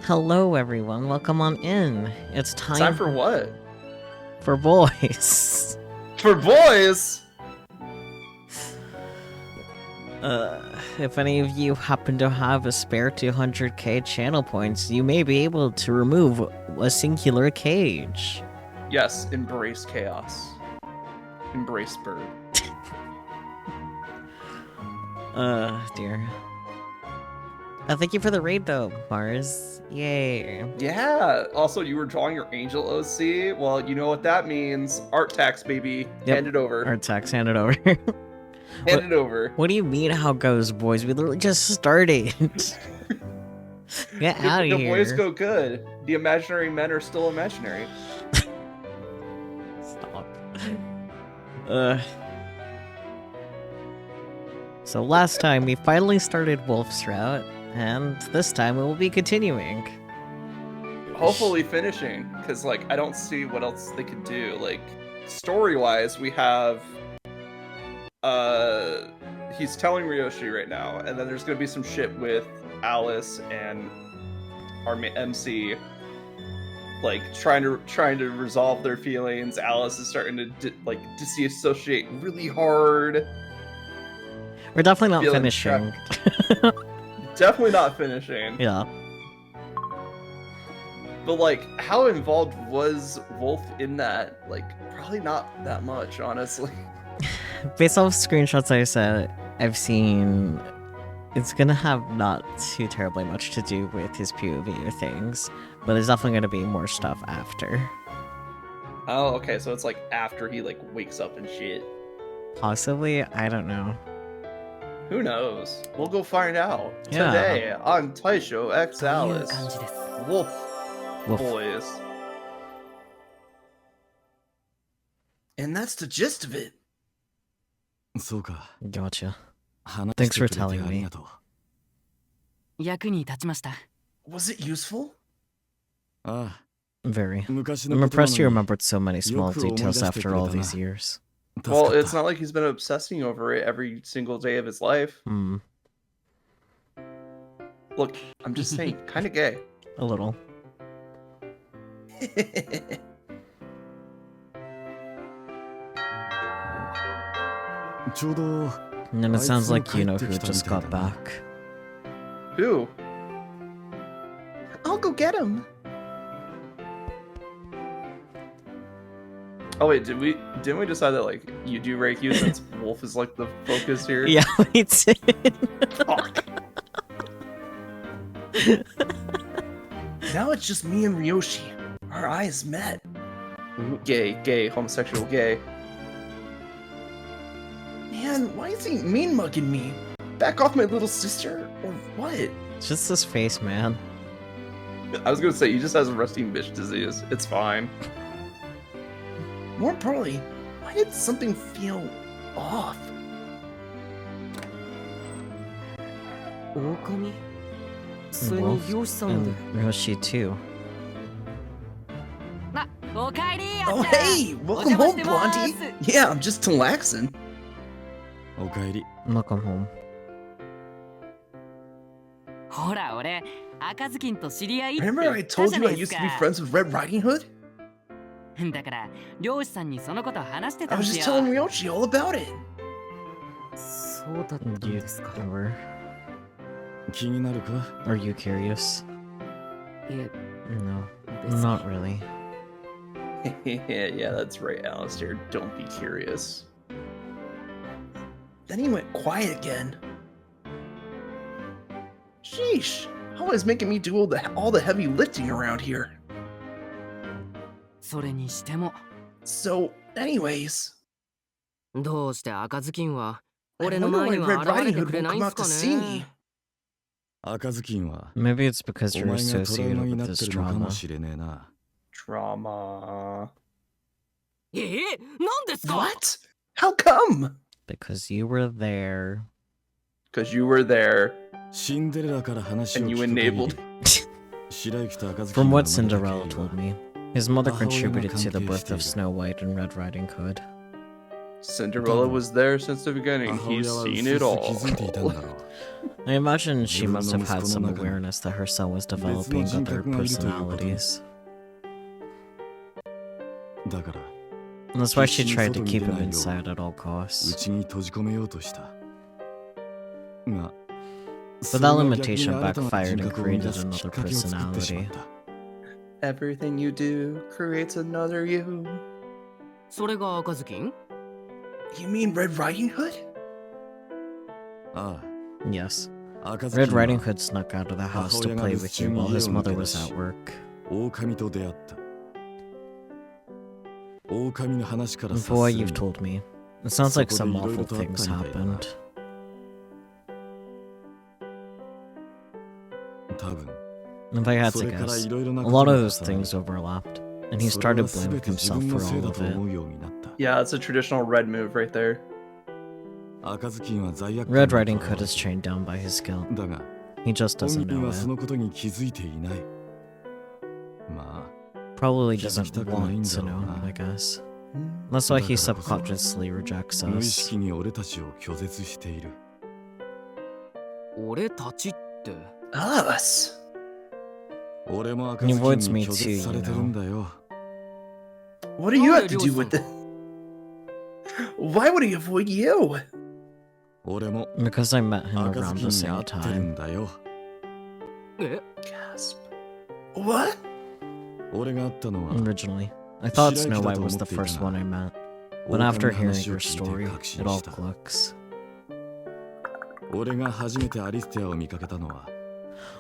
Hello, everyone. Welcome on in. It's Time for what? For boys. For boys? If any of you happen to have a spare 200k channel points, you may be able to remove a singular cage. Yes, embrace chaos. Embrace bird. Dear. Thank you for the raid, though, Mars. Yay. Yeah, also you were drawing your angel OC. Well, you know what that means. Art tax, baby. Yep. Hand it over. Art tax, hand it over. Hand it over. What do you mean, how goes, boys? We literally just started. Get out of here. The boys go good. The imaginary men are still imaginary. Stop. So last time we finally started Woolfe's route, and this time we will be continuing. Hopefully finishing, because like I don't see what else they could do. Like story-wise, we have he's telling Ryoshi right now, and then there's gonna be some shit with Alice and our MC, like trying to resolve their feelings. Alice is starting to disassociate really hard. We're definitely not finishing. Definitely not finishing. Yeah. But like, how involved was Woolfe in that? Like, probably not that much, honestly. Based off screenshots I've seen, it's gonna have not too terribly much to do with his POV or things, but there's definitely gonna be more stuff after. Oh, okay, so it's like after he like wakes up and shit. Possibly, I don't know. Who knows? We'll go find out Yeah. today on Taisho X Alice. Woolfe boys. And that's the gist of it. Gotcha. Thanks for telling me. Was it useful? Very. I'm impressed you remembered so many small details after all these years. Well, it's not like he's been obsessing over it every single day of his life. Look, I'm just saying, kind of gay. A little. And then it sounds like you know who just got back. Who? I'll go get him. Oh wait, didn't we decide that like you do Reiki since Woolfe is like the focus here? Yeah, we did. Fuck. Now it's just me and Ryoshi. Our eyes met. Gay, homosexual, gay. Man, why is he mean mugging me? Back off my little sister? Or what? It's just this face, man. I was gonna say, he just has resting bitch disease. It's fine. More importantly, why did something feel off? Wolf and Ryoshi too. Oh hey! Welcome home, Blondie! Yeah, I'm just relaxing. Welcome home. Remember I told you I used to be friends with Red Riding Hood? I was just telling Ryoshi all about it. Are you curious? No, not really. Yeah, that's right, Alistair. Don't be curious. Then he went quiet again. Sheesh, always making me do all the heavy lifting around here. So, anyways, I wonder why Red Riding Hood won't come out to see me. Maybe it's because you're associated with this trauma. Trauma. What? How come? Because you were there. Because you were there. And you enabled. From what Cinderella told me. His mother contributed to the birth of Snow White and Red Riding Hood. Cinderella was there since the beginning. He's seen it all. I imagine she must have had some awareness that her son was developing other personalities. And that's why she tried to keep him inside at all costs. But that limitation backfired and created another personality. Everything you do creates another you. それが赤ずきん? You mean Red Riding Hood? Yes. Red Riding Hood snuck out of the house to play with you while his mother was at work. And for what you've told me, it sounds like some awful things happened. If I had to guess, a lot of those things overlapped, and he started blaming himself for all of it. Yeah, it's a traditional red move right there. Red Riding Hood is chained down by his guilt. He just doesn't know it. Probably doesn't want to know, I guess. That's why he subconsciously rejects us. 俺たちって Us. He avoids me too, you know. What do you have to do with it? Why would he avoid you? Because I met him around the same time. え Gasp. What? Originally, I thought Snow White was the first one I met. But after hearing your story, it all clicks.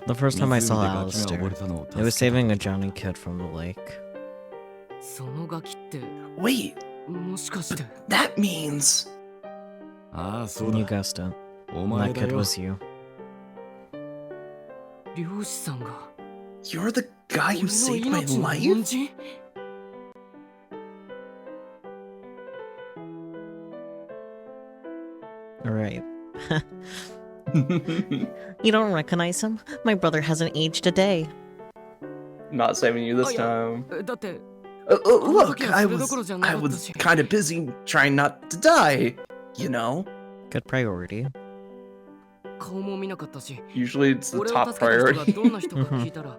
The first time I saw Alistair, it was saving a drowning kid from the lake. そのガキって Wait, もしかして that means... You guessed it. That kid was you. 漁師さんが You're the guy who 俺の saved my 命の恩 life? 人 Alright. You don't recognize him? My brother hasn't aged a day. Not saving you this あいや time. だって Look, I was kind of busy trying not to die, you know? Good priority. 顔も見なかったし Usually it's the 俺を top 助けた人が priority. どんな人か聞いたら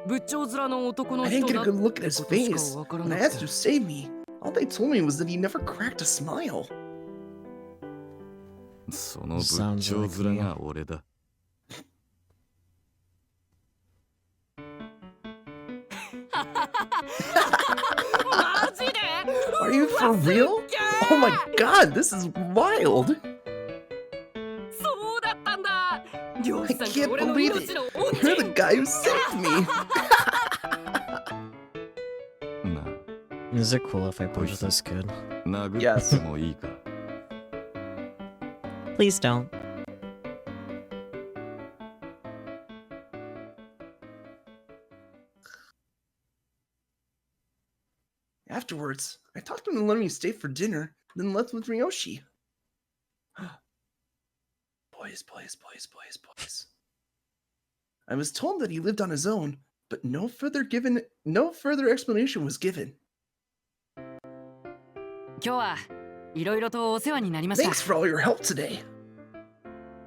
仏頂面の男の I 人 didn't get だ a って good look at こ his とし face. かわから When な I く asked て to save me, all they told me was that he never cracked a smile. Sounds like me. Are you for real? Oh my god, this is wild! そうだったんだ漁 I 師さん can't が俺の believe 命 it! の恩 You're the 人 guy who saved me! Is it cool if I punch this kid? Yes. Please don't. Afterwards, I talked him to let me stay for dinner, then left with Ryoshi. Boys. I was told that he lived on his own, but no further explanation was given. 今日はいろいろとお世話になりました Thanks for all your help today.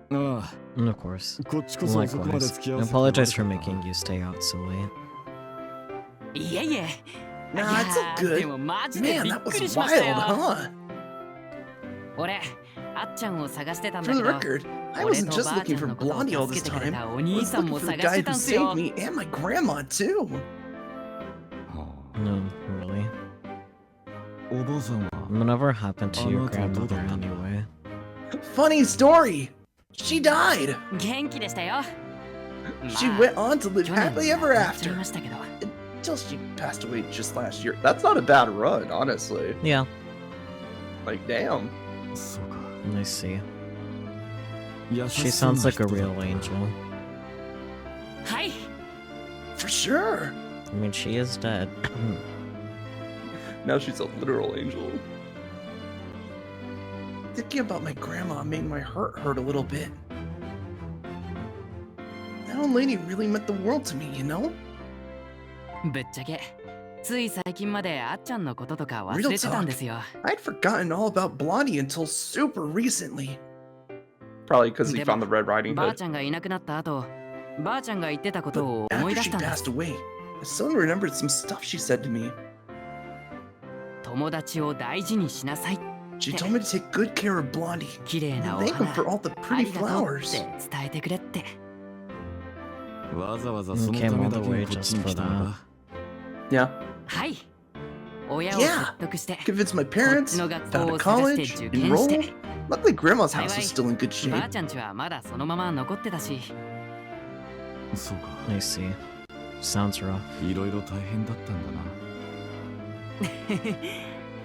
And of course. Likewise. I apologize for making you stay out so late. いえいえ Nah, it's all で good. もマジで Man, びっ that くり was しました wild, よ huh? 俺あっちゃんを探してたんだ For け the ど record, I 俺 wasn't と just ばあち looking ゃん for のことを Blondie all 助 this けてくれ time. たお I 兄 was さん looking も for the 探して guy た who んすよ saved me and my grandma too. No, really. Whatever happened to your grandmother anyway? Funny story. She died. 元気でしたよ She まあ went on to live 去年 happily 亡く ever なっちゃい after ましたけど until she passed away just last year. That's not a bad run, honestly. Yeah, Like, damn. I see. She sounds like a real angel. はい For sure. I mean, she is dead. Now she's a literal angel. Thinking about my grandma made my heart hurt a little bit. That old lady really meant the world to me, you know? ぶっちゃけつい最近まであっちゃんのこととか忘れてたんですよ。 I'd forgotten all about Blondie until super recently. Probably because he でも found the Red Riding ばあ Hood. ちゃんがいなくなった後、ばあちゃんが言ってたことを But 思い after 出し she たんで passed す。 away, I suddenly remembered some stuff she said to me. 友達を大事にしなさい。 She told me to take good care of Blondie 綺麗な and お thank him 花 for all the あ pretty りがとうっ flowers. て伝えてくれって。 わざわざ You そのた came め all だ the け way にこっ just ちに for 来たの that. か。 Yeah. はい親を Yeah. 説得して Convinced my こっ parents, ちの学 found 校 a を探して college, 受験して enrolled. Luckily, Grandma's house 幸い is still in good ば shape. あちゃんちはまだそのまま残ってたし。そうか。 I see. Sounds rough. いろいろ大変だったんだな。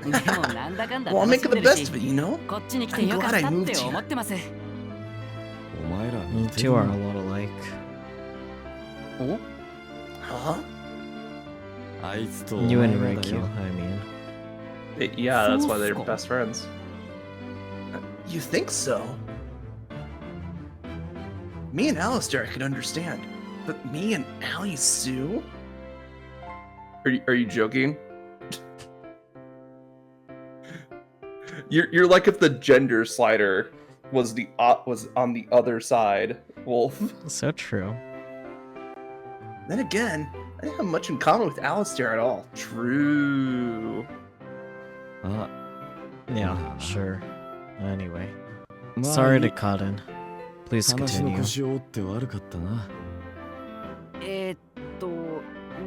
でもなんだかんだ Well, I'm 楽し making ん the でる best し of it, you know? こっちに来てよかった I'm glad I っ moved て here. 思ってます。お前ら You 似て two る are な a lot alike. お Huh? あいつとお You 前 and らだ Riku, よ。 I mean. Yeah, that's why they're Cool. best friends. You think so? Me and Alistair I could understand, but me and Allie Sue? Are you joking? You're like if the gender slider was was on the other side, Wolf. So true. Then again, I didn't have much in common with Alistair at all. True. あ、 Yeah, Ah. sure. Anyway. まあ Sorry い to い cut in. Please 話の continue. 腰を折って悪かったな。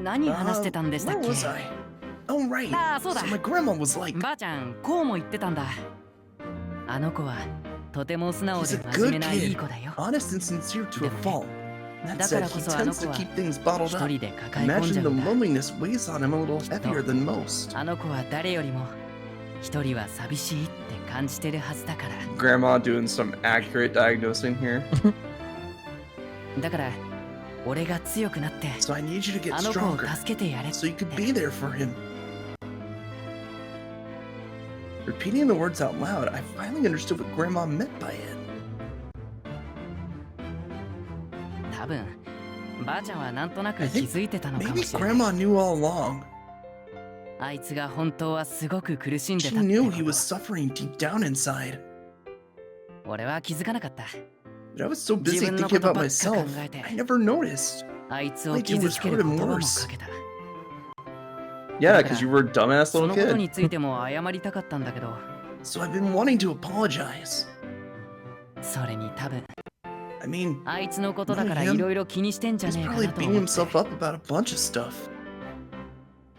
何話してたんでしたっ Where け？ was I? Oh, right. ああ、そうだ。 So my grandma was like, ばあちゃん、こうも言ってたんだ。あの子はとても素直 he's で a 真面目 good ないい kid, 子だよ。 honest and sincere to a fault. That だか said, らこ he そあの tends 子 to は keep things bottled 一 up. 人で抱え込んじ Imagine ゃ the うんだ。 loneliness weighs on him a little heavier than most. あの子は誰よりも一人は寂しいって感じてるはずだから。 Grandma doing some accurate diagnosing here. だから俺が強くなって So I need you to get あの子を stronger 助けてやれっ so you て。 could be there for him. Repeating the words out loud, I finally understood what Grandma meant by it. 多分ばあちゃんはなんとなく I 気 think づいてたのかも Maybe しれない。 Grandma knew all along. あいつが本当はすごく苦しんで She たって knew こ he was と。 suffering deep down inside. 俺は気づかなかった。 But I was so busy 自分の thinking こと about ばっか myself, 考えて I never noticed. あいつを傷つける言葉もかけた。 Yeah, because you were a dumbass そ little のこと kid. についても謝りたかったんだけど、 So I've been wanting to apologize. それに多分 I mean, あいつのことだから Knowing him, いろいろ気にしてんじゃ he's ねえか probably なと beating 思って。 himself up about a bunch of stuff.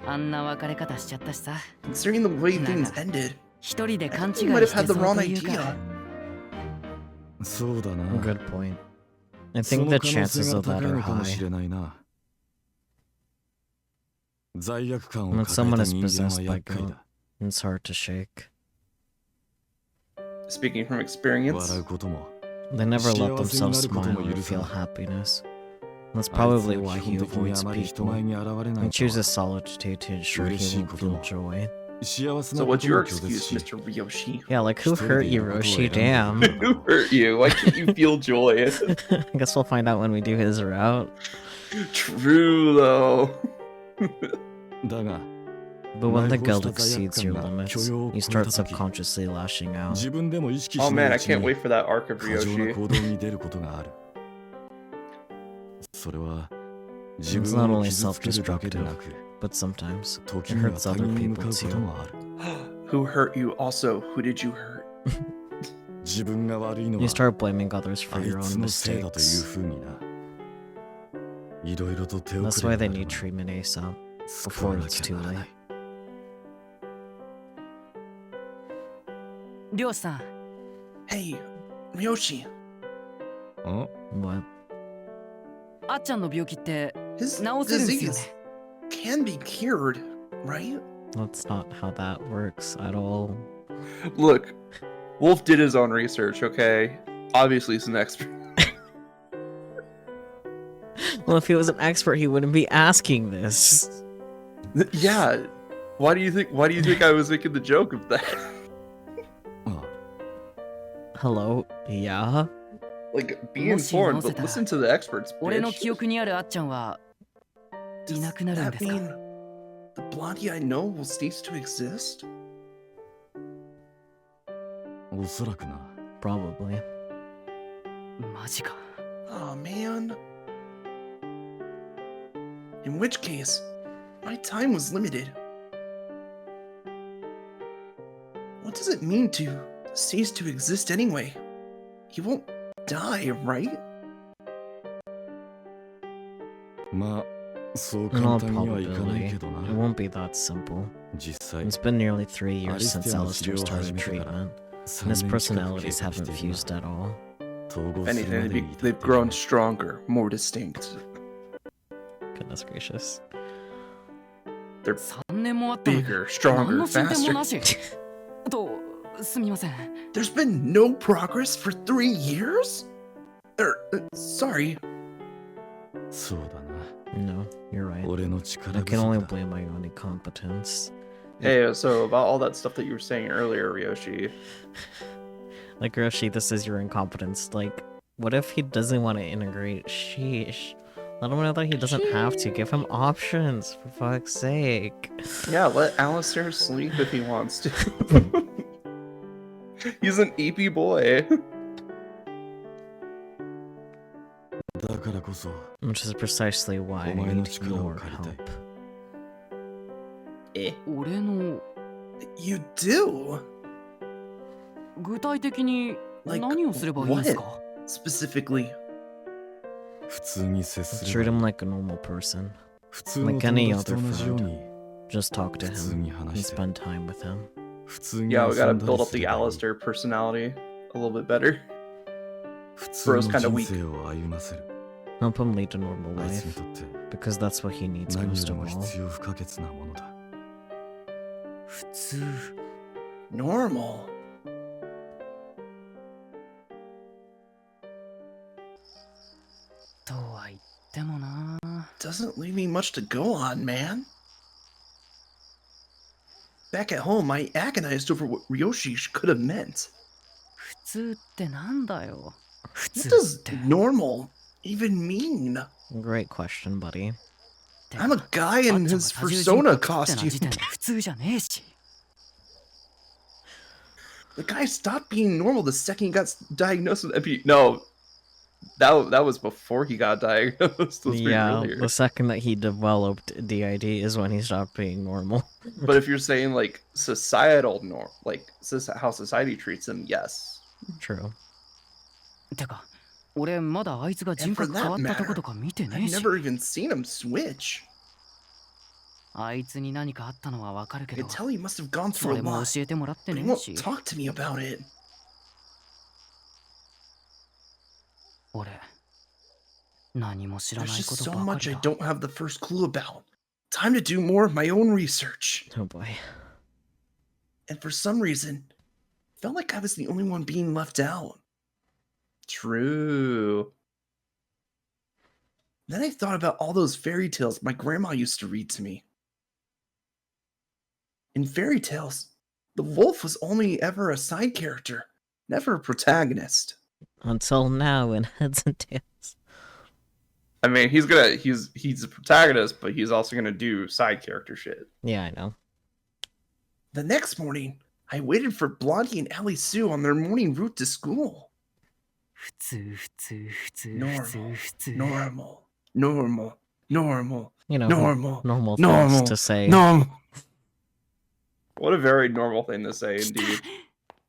あんな別れ方しちゃったしさ。 Considering the way things Nah. ended, 一人で I 勘違い think he might have して had そう the wrong というか。 idea. そうだな。 Good point. I そ think の the 可能性 chances が of that 高い are のかもし high. れないな。罪悪感を When 抱え someone た is 人間 possessed は by 厄介 guilt, だ。 it's hard to shake. Speaking from experience. 笑うことも。 They never let 幸せに themselves なること smile も or 許さ feel ない。 happiness. That's あいつ probably は why 基 he 本的に avoids あまり人 people 前に現れない and と chooses は solitude to ensure 嬉し he い won't こと feel も joy. 幸せ So なこ what's と your も拒絶 excuse, し Mr. Ryoshi? Yeah, like who 一人 hurt でい you, ることを Roshi? 選んでい Damn. る Who hurt you? Why can't you feel joy? I guess we'll find out when we do his route. True though. だが But when the 内包 guilt した罪悪 exceeds your 感が limits, 許容を you 超え start た時 subconsciously lashing out. 自分でも意識 Oh しな man, いう I ち can't に wait for that arc of 過剰な Ryoshi. 行動に出ることがある。それは自 It's 分 not を only 傷つけるだけでなく、 But sometimes 時 it には hurts 他 other 人に向 people かうこと too. もある。 Who hurt you? Also, who did you hurt? 自分が悪いの You は start blaming others あ for い your つ own のせいだという mistakes. ふうにな。いろいろと手遅 That's れ why に they なる need treatment ASAP 救わ before な it's きゃ too ならな late. い。漁師さん、 Hey, Ryoshi, ん What? あっちゃんの病気って his 治せるんですよ disease ね。 can be cured, right? That's not how that works at all. Look, Wolf did his own research, okay? Obviously he's an expert. Well, if he was an expert, he wouldn't be asking this. Yeah. Why do you think I was making the joke of that? あ Hello? Yeah? Like, be もし informed, 治せ but たら listen to the experts, 俺の bitch. 記憶にあるあっちゃんは Does いなくなるん that ですか？ mean the Blondie I know will cease to exist? おそらくな。 Probably. マジか。 Oh man. In which case, my time was limited. What does it mean to cease to exist anyway? He won't die, right? まあ、そう In 簡 all 単にはいかない probability, けど it な。 won't be that simple. 実際、 It's been nearly 3 years since alistair Alistair の治療を始 started めてから treatment, 3 and his 年近く経 personalities 過し haven't ている fused at all. な。統合 If するま anything, でに至って they've いる grown stronger, more distinct. Goodness gracious. They're 3年もあったのに bigger, 何 stronger, の進展もな faster. し。と、すみません。 There's been no progress for 3 years? Sorry. そうだな。 No, you're right. 俺の力 I 不 can only 足だ。 blame my own incompetence. Hey, so about all that stuff that you were saying earlier, Ryoshi. Like, Roshi, this is your incompetence. Like, what if he doesn't want to integrate? Sheesh. Let him know that he doesn't have to. Give him options, for fuck's sake. Yeah, let Alistair sleep if he wants to. He's an EP boy. だからこそ、 Which is precisely why I お前の need 力を your 借りたい。 help. 俺の You do? 具体的に Like, 何をすればいいんですか？ Specifically. 普通に接す Treat れば him like a normal person. 普通の like 友 any 達と other 同じように Just talk to 普通 him に and 話して spend time with him. 普通に Yeah, we 遊 gotta んだ build り up すれ the ばいい。 Alistair personality a little bit better. 普通の Bro's kinda 人 weak. 生を歩ませる。 Help him lead a normal あいつ life, にとって because that's what he needs 何よ most り of も all. 必要不可欠なものだ。普通 Normal. とは言ってもな。 Doesn't leave me much to go on, man. Back at home, I agonized over what Ryoshi could have meant. 普通ってなんだよ。普 What 通 does って normal even mean? Great question, buddy. I'm a guy あっ in ちゃん his が多重人 persona 格ってな costume. 時点で普通じゃねえし。 The guy stopped being normal the second he got diagnosed with MP. No, that was before he got diagnosed. Let's be Yeah, real here. the second that he developed DID is when he stopped being normal. But if you're saying like societal norm, like how society treats him, yes. True. てか、俺まだあいつが人格変わったとことか見てねえ I've し。 never even seen him switch. あいつに何かあったのはわかるけ I ど can、tell he must have gone そ through れ a も lot. 教えてもらって But he ねえ won't し。 talk to me about it. 俺、何も知ら There's ないこ just と so ばか much り I だ。 don't have the first clue about. Time to do more of my own research. Oh boy. And for some reason, felt like I was the only one being left out. True. Then I thought about all those fairy tales my grandma used to read to me. In fairy tales, the wolf was only ever a side character, never a protagonist. Until now in Heads and Tails. I mean, he's a protagonist, but he's also gonna do side character shit. Yeah, I know. The next morning, I waited for Blondie and Allie Sue on their morning route to school. 普通、普通、普通、 Normal, 普通、普通。 normal, normal, normal, You know, normal, normal things normal, to say. normal. What a very normal thing to say, indeed.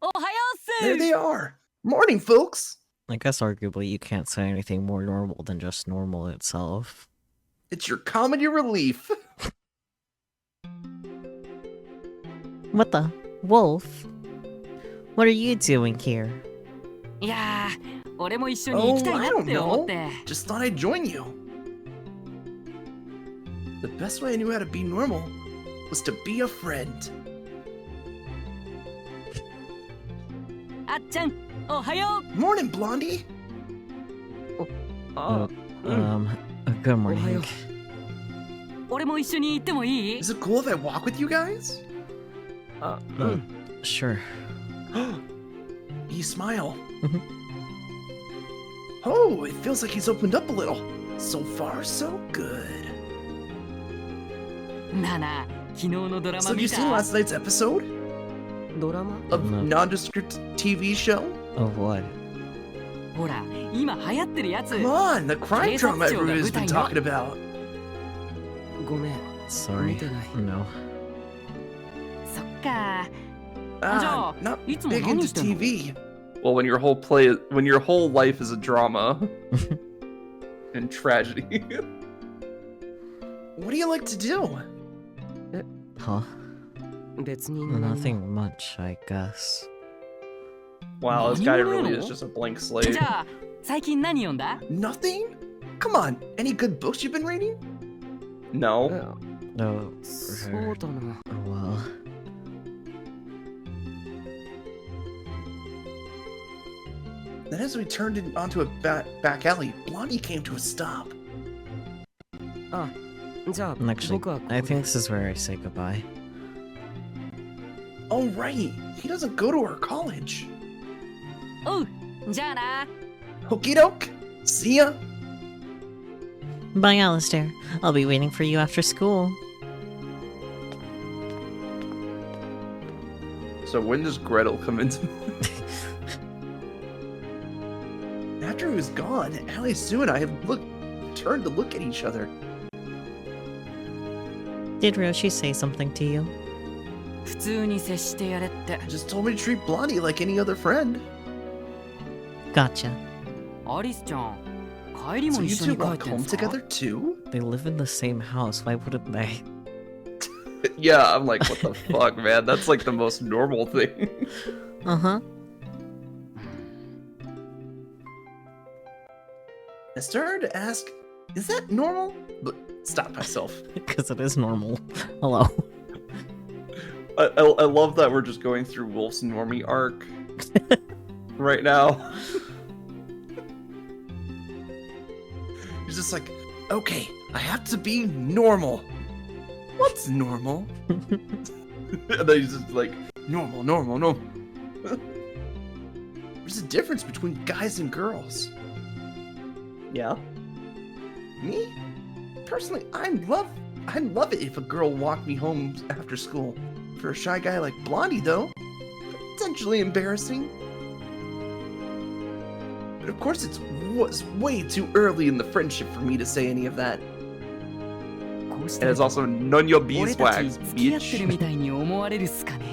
おはよう There っす they are. Morning, folks. I guess arguably you can't say anything more normal than just normal itself. It's your comedy relief. What the? Wolf? What are you doing here? いやー、俺も一緒に行きたい Oh, I な don't って思っ know. て。 Just thought I'd join you. The best way I knew how to be normal was to be a friend. あっちゃん、おはよ Morning, Blondie. う。あ、 Good morning. 俺も一緒に行ってもいい？ Is it cool if I walk with you guys? あ、 Sure. You smile. Mhm. Oh, it feels like he's opened up a little. So far, so good. なあなあ、昨日のドラ So マ have you 見 seen た last night's episode ドラマ of No. nondescript TV show? Of what? ほら今流行ってるやつ Come on, the crime drama Taishoが everybody's been 舞台の talking about. ごめん Sorry. 見てない No. そっか Ah, not いつも big 何 into してんの TV. Well, when your whole life is a drama and tragedy. What do you like to do? Huh? 別に何も Nothing much, I guess. Wow, this guy What? really is just a blank slate. じゃあ最近何読んだ Nothing? Come on, any good books you've been reading? No. No. そうだな Oh, well. Then as we turned onto a back alley, Blondie came to a stop. じゃあ And actually, 僕はここ I で think this is where I say goodbye. Oh right, he doesn't go to our college. おうじゃあな Okie doke. See ya. Bye, Alistair. I'll be waiting for you after school. So when does Gretel come into? After he was gone, Allie, Sue, and I turned to look at each other. Did Roshi say something to you? 普通に接してやれって Just told me to treat Blondie like any other friend. Gotcha. アリスちゃん帰り So も you 一緒 two に帰っ walk てん home すか together too? They live in the same house. Why wouldn't they? Yeah, I'm like, what the fuck, man? That's like the most normal thing. Uh-huh. I started to ask, is that normal? But stopped myself. Because it is normal. Hello. I love that we're just going through Wolf's normie arc right now. He's just like, okay, I have to be normal. What's normal? And then he's just like, Normal. There's a difference between guys and girls. yeah. Me? Personally, I'd love it if a girl walked me home after school. For a shy guy like Blondie, though, potentially embarrassing. But of course, it was way too early in the friendship for me to say any of that. こうし And て it's also none your 俺たち beeswax, 付き合ってる bitch. みたいに思われるっすかね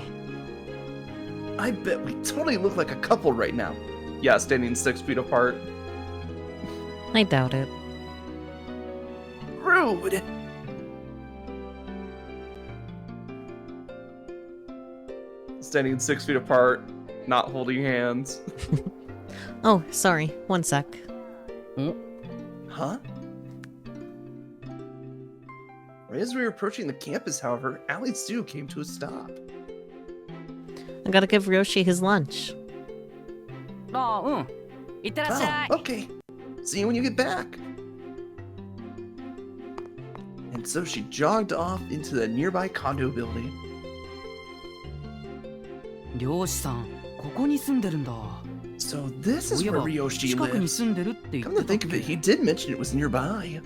I bet we totally look like a couple right now. Yeah, standing 6 feet apart. I doubt it. Rude! Standing 6 feet apart, not holding hands. Oh, sorry. One sec. Huh? Right as we were approaching the campus, however, Allie Sue came to a stop. I gotta give Roshi his lunch. ああうんいってらっしゃい Oh, okay. See you when you get back. And so she jogged off into the nearby condo building. 漁師さんここに住んでるんだ So this そう is いえ where ば Ryoshi 近くに lives. 住んでるって言っ Come to て think た of っ it, he け did mention it was nearby.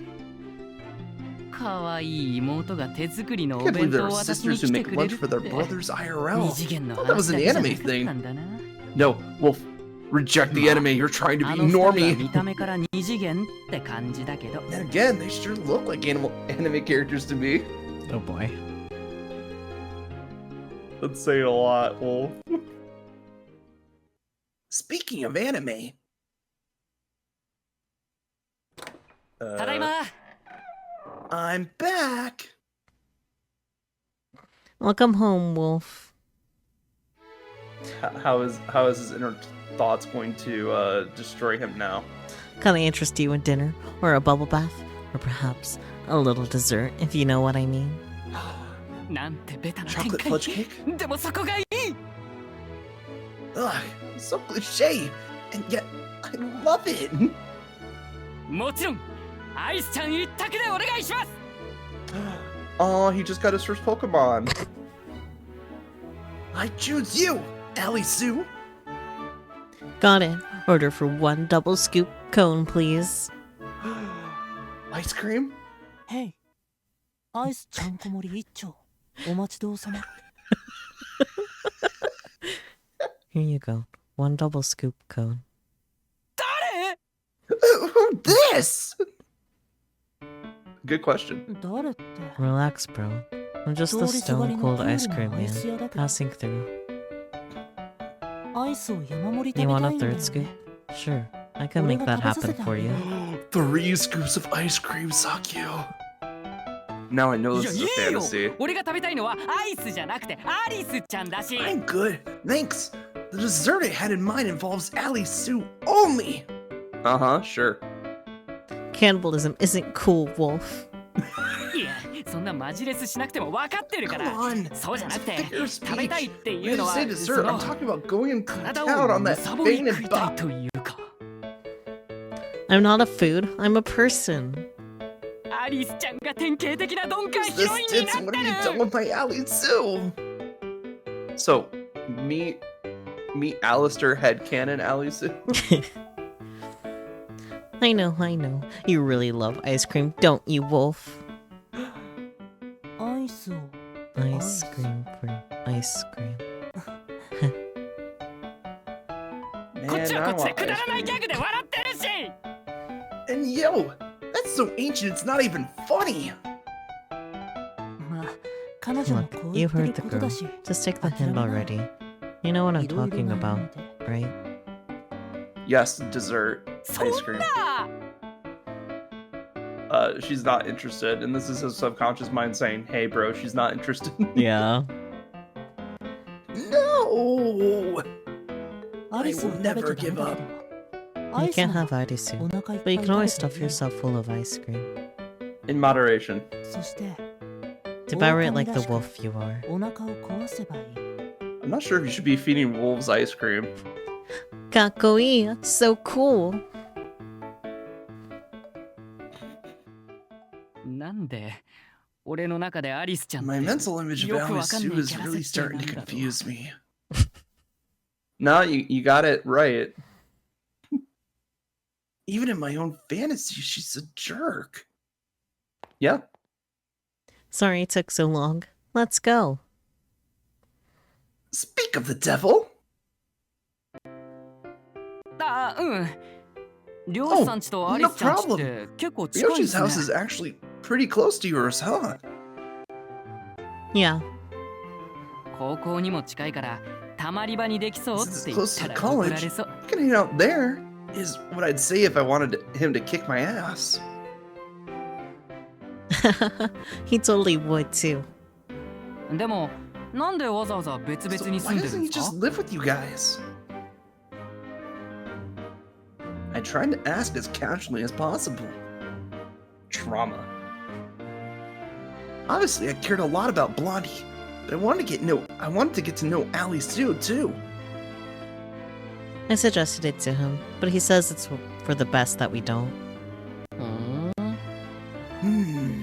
かわいい妹が手作りの I お can't believe 弁 there 当を are 私に sisters 来 who て make くれ lunch る for their って brothers 二 IRL. 次元の Thought that was 話 an だけ anime じゃなかっ thing. たんだな No, Wolf, reject the anime. You're trying to あ be の二人は normie. 見た目から二次元って感じだけど Then again, they sure look like anime characters to me. Oh boy. Let's say a lot, Wolf. Speaking of anime, ただいま I'm back. Welcome home, Wolf. How is his inner thoughts going to destroy him now? Can I interest you in dinner, or a bubble bath, or perhaps a little dessert, if you know what I mean? なんてベタな展 Chocolate 開 fudge cake? でもそこがいい Ugh, so cliche. And yet, I love it. もちろんアイスちゃん一択でお願いします Oh, he just got his first Pokemon. I choose you, Allie Sue. Got it. Order for one double scoop cone, please. Ice cream? へい、アイスちゃんこ盛り一丁。お待ちどうさま。 Here you go. One double scoop cone. Who this? Good question. 誰って Relax, bro. I'm just the stone cold ice cream man passing through. アイスを山盛り You 食べ want た a いんだよ third scoop? ね。 Sure, I can make that happen for you. 3 scoops of ice cream, Sakyo. Now I know いや this い is a いよ fantasy. 俺が食べたいのはアイスじゃなくてアリスちゃんだし。 I'm good, thanks. The dessert I had in mind involves Ali Sue only. Sure. Cannibalism isn't cool, Wolf. いや、そんなマジレスしなくても分かってるか Come ら。 on. そうじゃなく It's a て figure of 食べたい speech. ってい You うの just は say そ dessert. の I'm talking about going into 体 town を on む that さぼり vein 食 and いたい bop. というか。 I'm not a food, I'm a person. アリスちゃんが典型的な鈍感 This ヒロインに tits, なっ what て have you done る。 with my Ali Sue? So, meet Alistair headcanon Ali Sue. I know. You really love ice cream, don't you, Wolf? アイスを Ice cream for ice cream. こっち Man, は I こっちで want くだ ice らない cream. ギャグで笑ってるし。 And yo, that's so ancient it's not even funny. まあ、彼女も Look, こう言 you've ってる heard the ことだ girl. し。 Just take the hint already. You know what I'm いろいろ talking な about, 意味で right? Yes, dessert, そ ice ん cream. な She's not interested, and this is his subconscious mind saying, "Hey, bro, she's not interested." Yeah. No. アリスを will 食べちゃ never ダメ give だ up. けど。ア You イス can't は have Arisu, お腹いっぱ but い you can 食 always べ stuff ていい。 yourself full of ice cream. In moderation. そして Devour it like the 狼らしく wolf you are. お腹を壊せばいい。 I'm not sure if you should be feeding wolves ice cream. Kakoi, so cool. なんで俺の中でアリスちゃんって My mental image of よく Ali わかん Sue ない is キャラ really 設定 starting なん to だろう。 confuse me. No, you got it right. Even in my own fantasy, she's a jerk. Yeah. Sorry it took so long. Let's go. Speak of the devil. あ、うん。漁師さんちとアリスちゃんちって結構近いんで Yoshi's す house ね。 is actually pretty close to yours, huh? Yeah. 高校にも近いからたまり場にできそうって言ったら Since it's close to 怒られそう。 You can hang out there, is what I'd say if I wanted him to kick my ass. He totally would too. でもなんでわざわざ別 So 々に why 住んでる doesn't ん he ですか just live with you guys? I tried to ask as casually as possible. Trauma. Obviously, I cared a lot about Blondie, but I wanted to get to know Ali Sue too. I suggested it to him, but he says it's for the best that we don't. うーん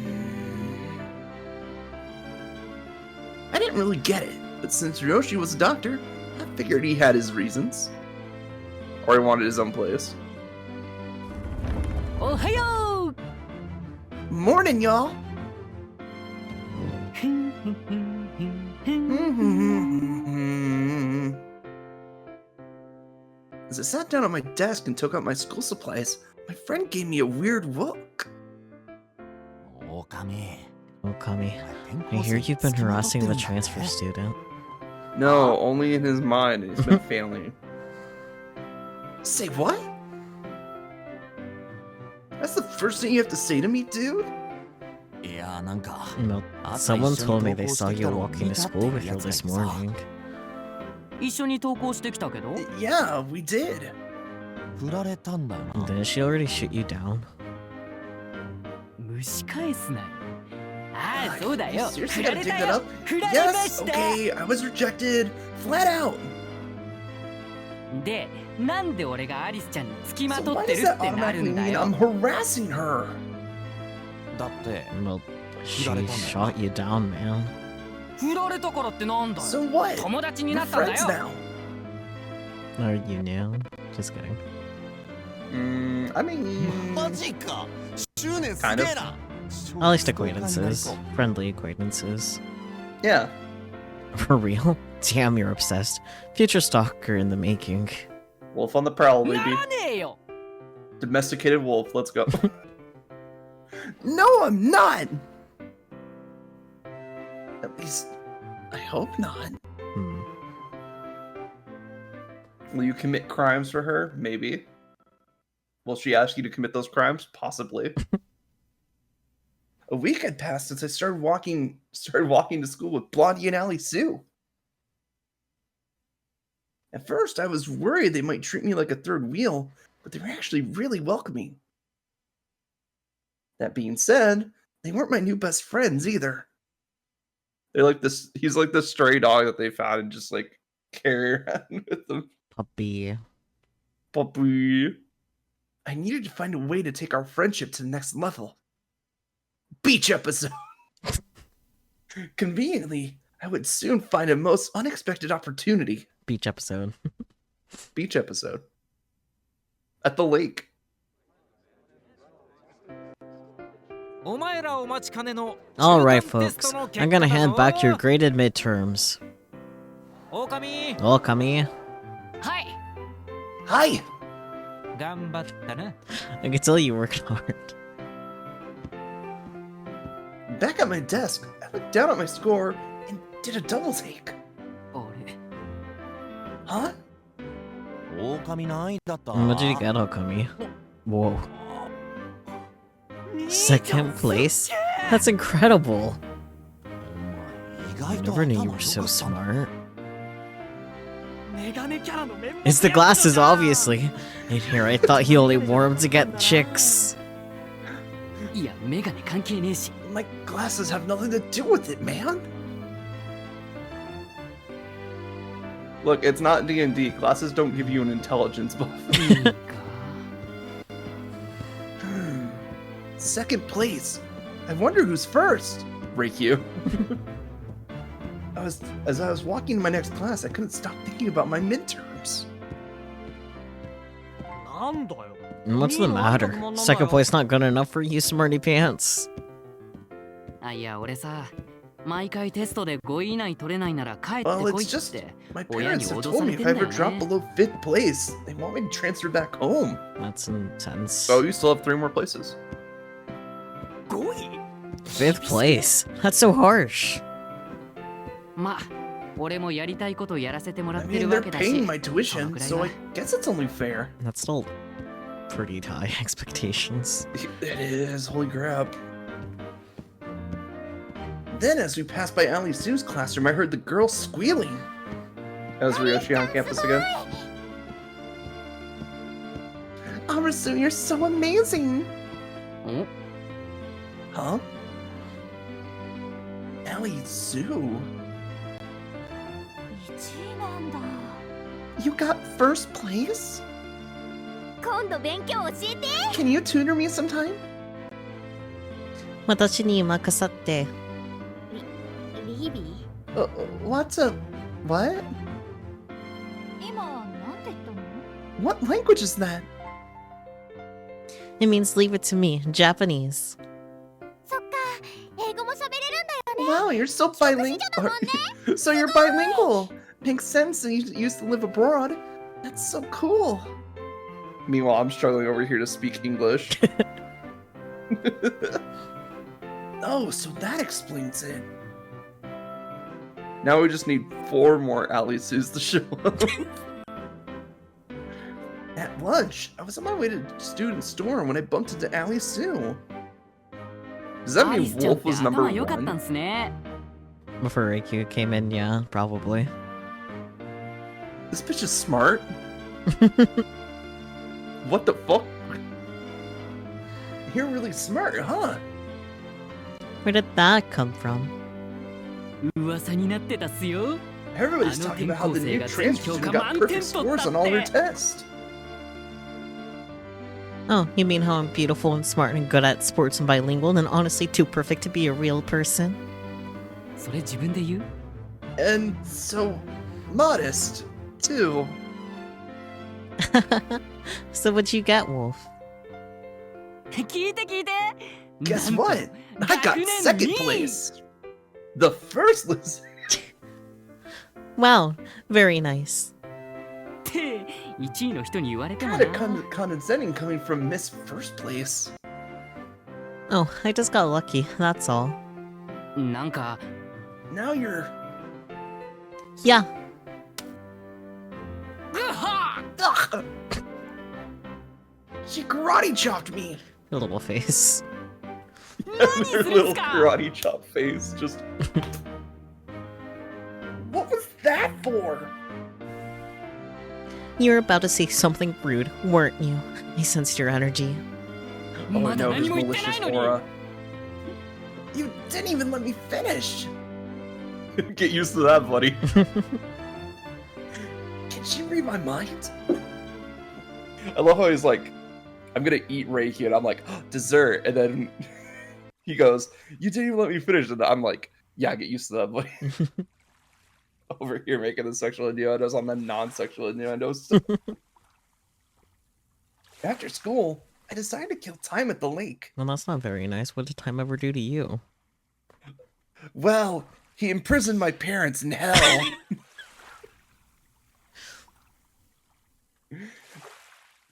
I didn't really get it, but since Ryoshi was a doctor, I figured he had his reasons. Or he wanted his own place. おはよ Morning, y'all. う As I sat down at my desk and took out my school supplies, my friend gave me a weird look. 狼 Okami, I hear you've been harassing the transfer student. No, only in his mind. He's been failing. Say what? That's the first thing you have to say to me, dude? いやなんか No, someone told me they saw you walking to school with her this morning. 一緒に登校してきたけど Yeah, we did. 振られたんだよな Didn't she already shoot you down? 蒸し返すなよああ Ah, そうだ you よ seriously 振ら gotta れ dig た that よ up? 振られま Yes, した okay, I was rejected. Flat out. でなんで俺がアリスちゃんに付きま So とっ why て does るっ that てなる automatically んだ mean よ I'm harassing her? だって Well, she shot you down, man. 振られたからってなんだよ So what? 友達に We're なったんだ friends よ now. Are you now? Just kidding. I mean, マジか執念す Kind げ of. えな At least acquaintances. Friendly acquaintances. Yeah. For real? Damn, you're obsessed. Future stalker in the making. Wolf on the prowl, baby. ならねえよ Domesticated wolf. Let's go. No, I'm not! At least, I hope not. Hmm. Will you commit crimes for her? Maybe. Will she ask you to commit those crimes? Possibly. A week had passed since I started walking to school with Blondie and Allie Sue. At first, I was worried they might treat me like a third wheel, but they were actually really welcoming. That being said, they weren't my new best friends either. They're like this. He's like the stray dog that they found and just like carry around with them. Puppy. Puppy. I needed to find a way to take our friendship to the next level. Beach episode. Conveniently, I would soon find a most unexpected opportunity. Beach episode. Beach episode. At the lake. お前らお待ちかねの Alright, 中間テス folks. トの結 I'm 果 gonna だ hand ぞ back your graded midterms. 狼 Okami. はい Hi! 頑張ったな I can tell you worked hard. Back at my desk, I looked down at my score and did a double take. 俺 Huh? 狼何位だった？ What did you get, Okami? Whoa. Second place? That's incredible. 意 I 外と never knew you 頭 were 良 so かったんだ。 smart. メガネキャラのメンバー It's the glasses, obviously. And here I thought he only wore them to get chicks. いやメガネ関係ねえし My glasses have nothing to do with it, man. Look, it's not D&D. Glasses don't give you an intelligence buff. いいか Second place. I wonder who's first. Rake you. As I was walking to my next class, I couldn't stop thinking about my midterms. なんだよ What's the matter? Second place not good enough for you, smarty pants? あいや俺さ毎回テストで5位以内取れないなら帰って Well, こい it's っ just て my 親に parents have 脅 told さ me れて if ん I だ ever よ drop ね below 5th place, they want me to transfer back home. That's intense. So you still have 3 more places. 5位 Fifth place? That's so harsh. まあ俺もやりたいことやらせてもら I ってる mean, わ they're けだし paying my tuition, so I guess it's only fair. That's still pretty high expectations. It is, holy crap. Then, as we passed by Ali Sue's classroom, I heard the girl squealing. Is Ryoshi on campus again? Arasu, you're so amazing! お Huh? Ali Sue? 1位なんだ You got first place? 今度勉強教えて Can you tutor me sometime? 私に任さって。リビ What's a... what? 今なんて言ったの What language is that? It means leave it to me, Japanese. そっか英語も喋れるんだよね Wow, you're so bilingual. So you're bilingual. Makes sense that you used to live abroad. That's so cool. Meanwhile, I'm struggling over here to speak English. Oh, so that explains it. Now we just need 4 more Ali Sues to show up. At lunch, I was on my way to the student store when I bumped into Ali Sue. Does that アリ mean スちゃんっ Wolf て was number 頭良かったん 1? すね Before Reikyu came in, yeah, probably. This bitch is smart. What the fuck? You're really smart, huh? Where did that come from? 噂になってたっすよ Everybody's talking about how the new transfer student got perfect scores on all her tests. Oh, you mean how I'm beautiful and smart and good at sports and bilingual and honestly too perfect to be a real person? それ自分で言う And so modest, too. So what'd you get, Wolf? 聞いて聞いて Guess なんと what? I got 学年 second 2位 place. The first loser. Wow, very nice. って1位の人に言われても Kinda な。 condescending coming from Miss First Place. Oh, I just got lucky, that's all. なんか Now you're... Yeah, Ugh. She karate chopped me. your little face. Their little karate chop face just. What was that for? You were about to say something rude, weren't you? I sensed your energy. Oh まだ no, 何 his も言ってな malicious いのに。 aura. You didn't even let me finish. Get used to that, buddy. Can she read my mind? I love how he's like, I'm gonna eat Reiki, and I'm like, oh, dessert, and then he goes, you didn't even let me finish, and I'm like, yeah, get used to that, buddy. Over here making the sexual innuendos on the non-sexual innuendos. After school, I decided to kill time at the lake. Well, that's not very nice. What did time ever do to you? Well, he imprisoned my parents in hell.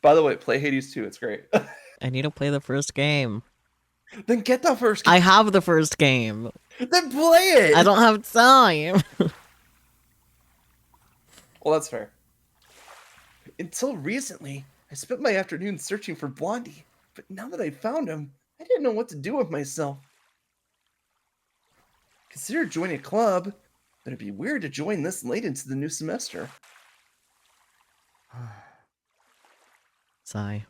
By the way, play Hades 2, it's great. I need to play the first game. Then get the first game. I have the first game. Then play it. I don't have time. Well, that's fair. Until recently, I spent my afternoons searching for Blondie. But now that I found him, I didn't know what to do with myself. Considered joining a club, but it'd be weird to join this late into the new semester. Sigh.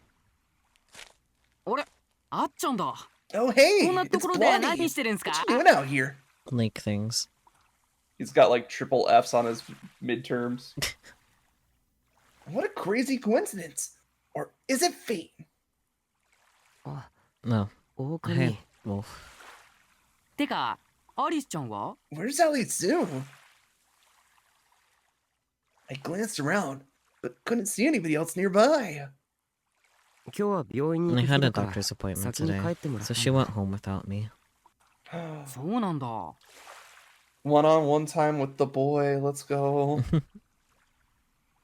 あれあっちゃんだ。 Oh hey, こんなと it's ころで Blondie. 何してるんすか What you doing out here? Lake things. He's got like triple Fs on his midterms. What a crazy coincidence. Or is it fate? No. 狼。 Hey, Wolf. てか、アリスちゃんは Where's Alistair? I glanced around, but couldn't see anybody else nearby. 今日は病院に I 行く had 日 a だから doctor's appointment 先に帰 today, ってもらった so she went home without me. そうなんだ。 One-on-one time with the boy, let's go.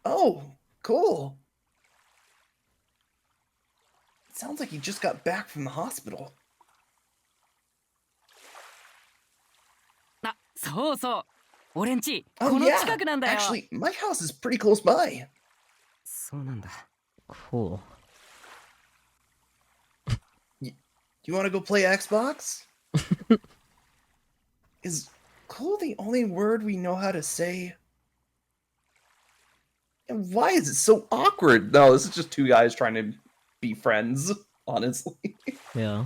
Oh, cool. Sounds like he just got back from the hospital. あ、そうそう。俺んち、 Oh この yeah, 近くなんだよ。 actually, my house is pretty close by. そうなんだ。 Cool. Do you want to go play Xbox? Is cool the only word we know how to say? And why is it so awkward? No, this is just two guys trying to be friends, honestly. Yeah.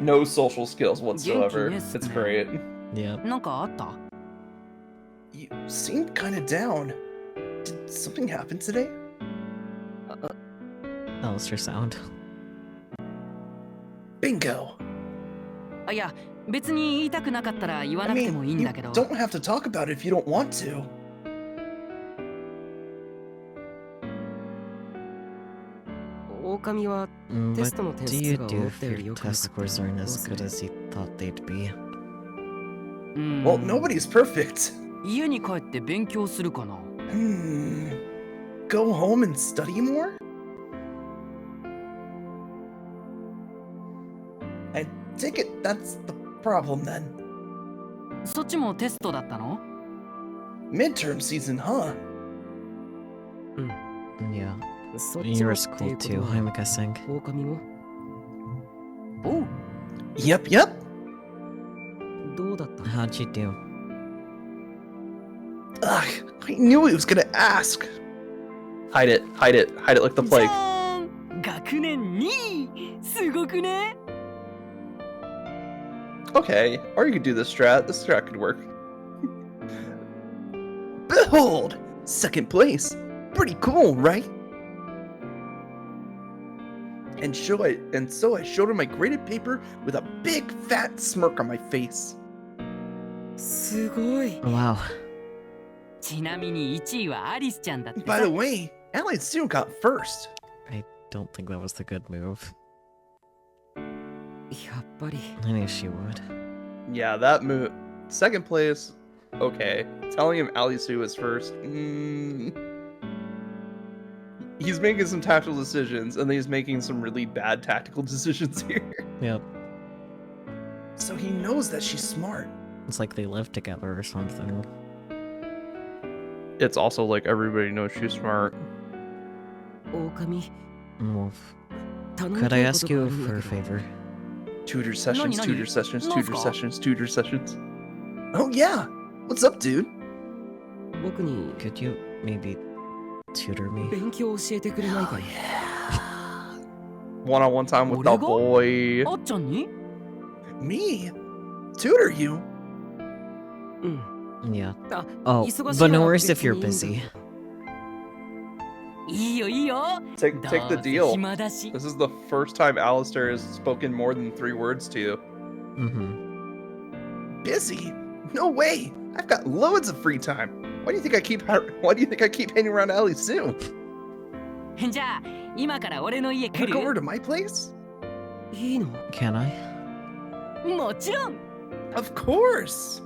No social skills whatsoever. Genki, yes, It's man. great. Yeah. なんかあった You seemed kind of down. Did something happen today? Alistair sound. Bingo. あ、いや、別に言いたくなかったら言わ I なくても mean, いいん you だけど。 don't have to talk about it if you don't want to. 狼は What テストの点 do you 数が do 思っ if たより your 良くなか test ったら scores aren't どう as す good る as you thought they'd be? うん Well, nobody's perfect. 家に帰って勉強するかな。 Go home and study more? I take it that's the problem then. そっちもテストだったの Midterm season, huh? Yeah. そっちも You're っ at てい school うこと too, は I'm guessing. 狼もおう Yep. どうだった How'd you do? Ugh, I knew he was gonna ask. Hide it like the じ plague. ゃーん学年2位すごくね Okay, or you could do this strat. This strat could work. Behold! Second place. Pretty cool, right? And so I showed him my graded paper with a big fat smirk on my face. すごい Wow. ちなみに1位はアリスちゃんだって By さ the way, Allied Steel got first. I don't think that was the good move. やっぱり I knew she would. Yeah, that move. Second place, okay. Telling him Ali Sue is first. He's making some tactical decisions, and then he's making some really bad tactical decisions here. Yep. So he knows that she's smart. It's like they live together or something. It's also like everybody knows she's smart. 狼 Wolf. 頼み Could た I いこと ask が you あるんだ for a けど favor? Tutor sessions, Nani, tutor sessions, tutor Nansuka? sessions, tutor sessions. Oh yeah. What's up, dude? 僕に Could you maybe tutor me? 勉強を教えてくれないかい One-on-one time with the Origo? boy. あっちゃんに Me? Tutor you? うん Yeah. あ Oh, 忙しい but な no ら worries 別 if you're にいいんだ busy. いいよいいよ Take ど the うせ deal. 暇だし This is the first time Alistair has spoken more than 3 words to you. Mm-hmm. Busy? No way. I've got loads of free time. Why do you think I keep hanging around Ali Sue? じゃあ今から俺の家来 Wanna go over る to my place? いいの Can I? もちろん Of course.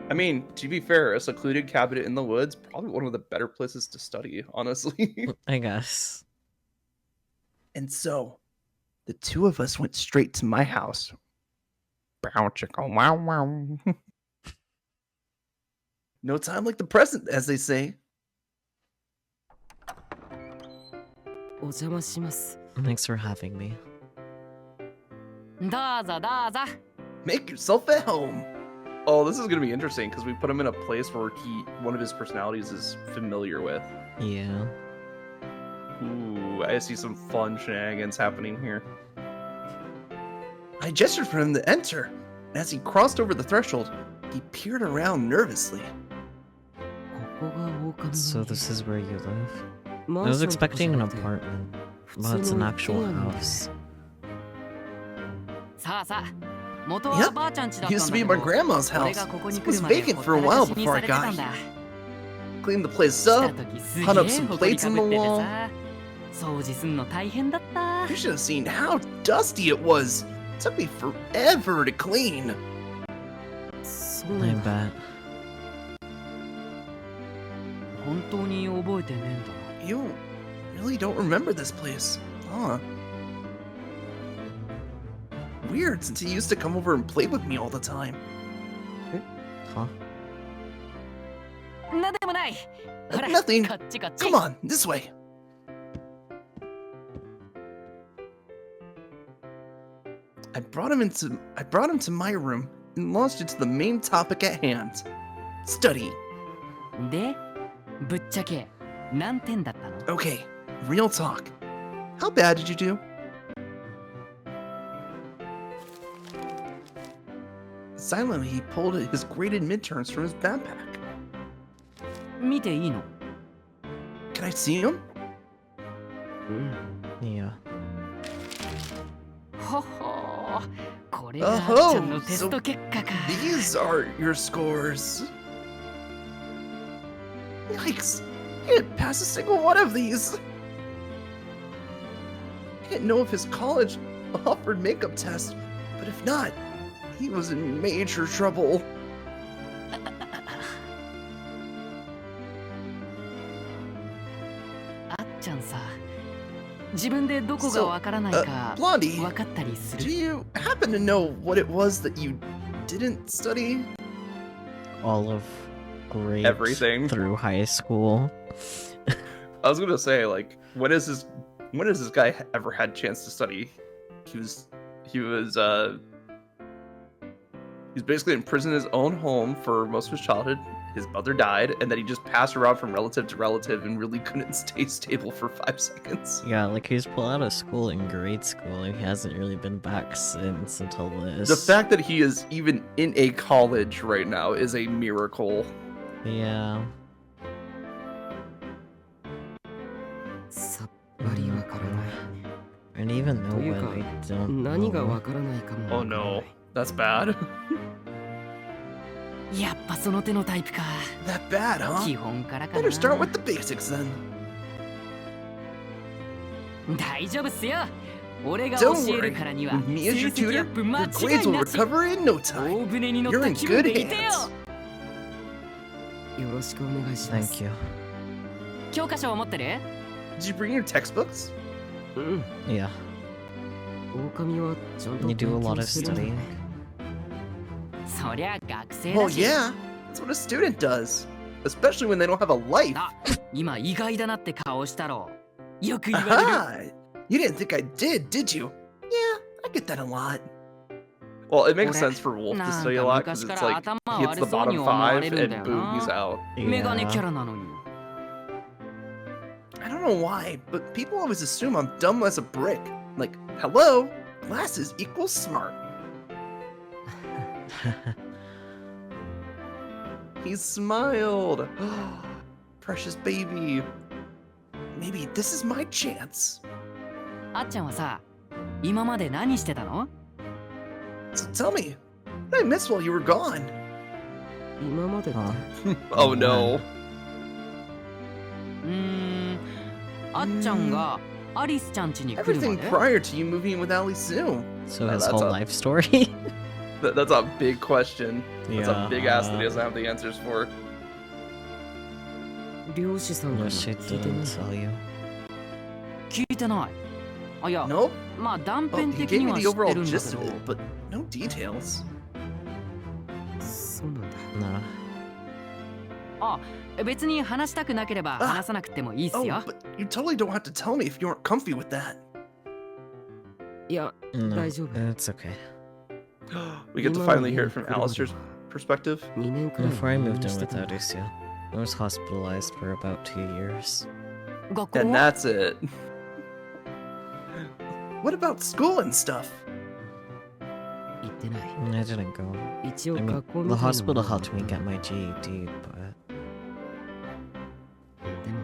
I mean, to be fair, a secluded cabinet in the woods, probably one of the better places to study, honestly. I guess. And so, the two of us went straight to my house. Bow chicka wow wow. No time like the present, as they say. お邪魔します Thanks for having me. どうぞどうぞ Make yourself at home. Oh, this is gonna be interesting because we put him in a place where one of his personalities is familiar with. Yeah. Ooh, I see some fun shenanigans happening here. I gestured for him to enter, and as he crossed over the threshold, he peered around nervously. ここが狼 So this is where you live? マ I ン was ションとかじゃ expecting an なくて apartment, 普 but it's 通 an の actual 一軒家なんだ house. さあさあ元は Yep, ばあちゃん家だったん Used だ to け be ど my grandma's 俺 house. がここに It 来 was るまで vacant ほ for っ a たら while かしに before さ I れてた got んだ here. Cleaned the place 来た up. 時す hung げ up え some ほこり plates か on ぶ the ってて wall. さ掃除すんの大変だった You should have seen how dusty it was. It took me forever to clean. そう I なんだ bet. 本当に覚えてねえんだ You really don't remember this place, huh? Weird, since he used to come over and play with me all the time. Huh? なんでもないほら Nothing. こっちこっち Come on, this way. I brought him to my room and launched into the main topic at hand. Study. でぶっちゃけ何点だったの Okay, real talk. How bad did you do? Silently, he pulled his graded midterms from his backpack. 見ていいの Can I see him? うん Yeah. ほほーこれがあっ Oh, ちゃんのテスト結果か These are your scores. Yikes! He didn't pass a single one of these. I didn't know if his college offered makeup tests, but if not, he was in major trouble. あっちゃんさ自分でどこがわからないか Blondie, わかったりす do る you happen to know what it was that you didn't study? All of grade Everything. through high school. I was gonna say, like, when has this guy ever had chance to study? He's basically imprisoned in his own home for most of his childhood. His mother died, and then he just passed around from relative to relative and really couldn't stay stable for 5 seconds. Yeah, like he was pulled out of school in grade school and he hasn't really been back since until this. The fact that he is even in a college right now is a miracle. Yeah. さっぱりわからない And even though という when か I don't 何が know. わからないかも Oh no, that's bad. やっぱその手のタイプか That bad, huh? 基本からかな Better start with the basics then. 大丈夫っすよ俺が教 Don't える worry. からには With me as 成 your 績ア tutor, ップ間 your grades 違い will なし recover in no 大 time. 船に乗っ You're た in 気分 good でいてよ hands. よろしくお願いしま Thank す。 you. 教科書を持ってる Did you bring your textbooks? うん。 Yeah. 狼はちゃんと You do a 勉 lot 強 of してるんだ studying. ね。そりゃ学生 Well, だし yeah. That's what a student does. Especially when they don't have a life. あ、今意外だなって顔したろよく言われる Aha! You didn't think I did you? Yeah, I get that a lot. Well, it makes 俺 sense for Wolf to なん study a か lot 昔 because か it's ら like 頭 he 悪 hits the そうに bottom 思われ 5 るんだ and よ boom, he's な out. メガネキャ Yeah. ラなのに I don't know why, but people always assume I'm dumb as a brick. Like, hello? Glasses equals smart. He smiled. Precious baby. Maybe this is my chance. あっちゃんはさ今まで何してたの So tell me, what did I miss while you were gone? 今までって Huh. Oh no. あっちゃんがアリスちゃん家に来るま Everything で prior to you moving in with Ali Soon. So Oh, his that's whole a- life story? That's a big question. That's a big ask that he Yeah. doesn't have the answers for. 漁師さんから No, she 聞いてない didn't tell you. 聞いてないあいや Nope. まあ断 Oh, 片 he 的 gave に me は the 知って overall るんだけ gist ど of it, but no details. そうなんだ。 No. あ別に話したくなければあ話さなくてもいいっす Oh, よ but you totally don't have to tell me if you aren't comfy with that. いや、 No. 大丈夫。 It's okay. We get to finally hear it from Alistair's perspective. 2年くらい Before I moved in して with たんだ。 Alicia, I was hospitalized for about 2 years. 学校 And は that's it. What about school and stuff? 行ってない。 I didn't go. 一応 I mean, 学校み the たいな hospital のはあっ helped た me んだ get my GED, but でも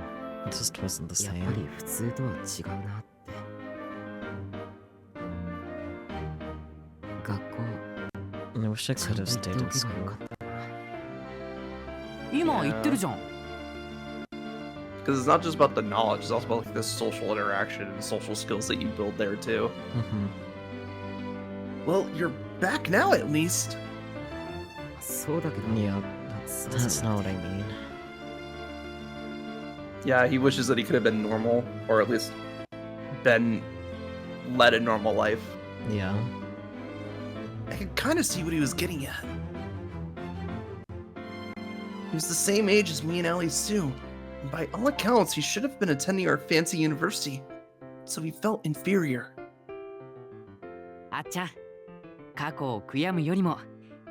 it just wasn't the やっ same. ぱり普通とは違うなって。学校 I wish I ちゃ could ん have と行って stayed お in けばよ school. かったな。今言ってるじゃん Because it's not just about the knowledge, it's also about like the social interaction and social skills that you build there too. Mm-hmm. Well, you're back now at least. そうだけど、 Yeah, そう that's じゃ not なく what I て mean. Yeah, he wishes that he could have been normal, or at least been led a normal life. Yeah. I could kind of see what he was getting at. He was the same age as me and Ali Sue. And by all accounts, he should have been attending our fancy university. So he felt inferior. あっちゃん過去を悔やむよりも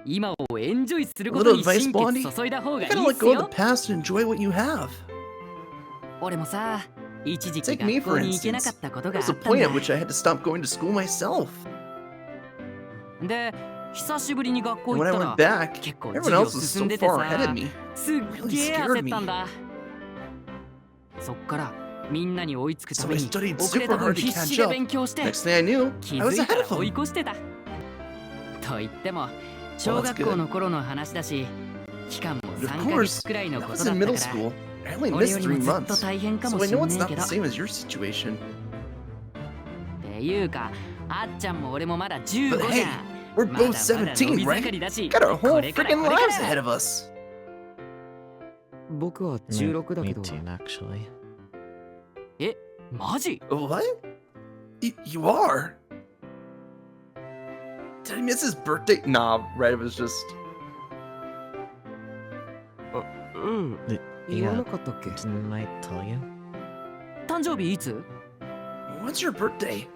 今をエンジョイする A こと little に advice, 心 Blondie? 血注いだ方が You い gotta いっ let す go of よ the past and enjoy what you have. 俺もさ一時期 Take me 学 for 校に行けなか instance. ったことが There あ was っ a たん point だ at which I had to stop going to school myself. で久しぶりに学校 And 行 when った I ら went back, 結構 everyone 授業 else was 進 so んでて far ahead of さ me. すっ Really げえ scared 焦ったん me. だそっからみんなに追いつくため So I に studied 遅れた super 分 hard to 必 catch 死で up. 勉強して Next thing I knew, 気 I づ was いた ahead ら of 追い him. 越してたと言っても Well, 小 that's 学校 good. の頃の話だし期間も But of 3ヶ course, 月くらいの that こ was とだ in った middle から school. I only 俺 missed よりも 3ずっと months. 大変か So も I しん know ね it's え not け the ど same as your situation. っていうかあっちゃんも俺もまだ15 But じ hey, ゃん we're まだ both まだ伸び 17, 盛 right? りだし Got our こ whole れから freaking これか lives ら ahead of us. 僕は Me, 16だ me けど、 too, actually. えマジ What? You are? Did I miss his birthday? Nah, Red was just うん。言わなかったっけ Didn't I tell you? 誕生日いつ What's your birthday?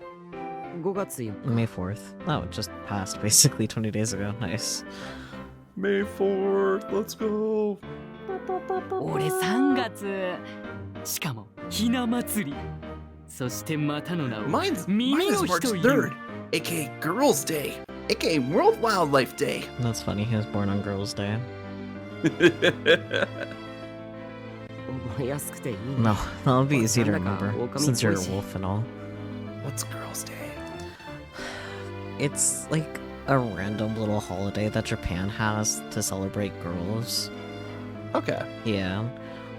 5月4日。 May 4th. Oh, it just passed basically 20 days ago. Nice. May 4th, let's go. 俺3月しかもひな祭りそしてまたの名を Mine 耳 is の March 人いる 3rd, aka Girls' Day, aka World Wildlife Day. That's funny. He was born on Girls' Day. 覚えやすくていいね。 No, that'll be easy to なんだか remember 狼 since you're a っぽいし。 wolf and all. What's Girls' Day? It's like a random little holiday that Japan has to celebrate girls. Okay. Yeah.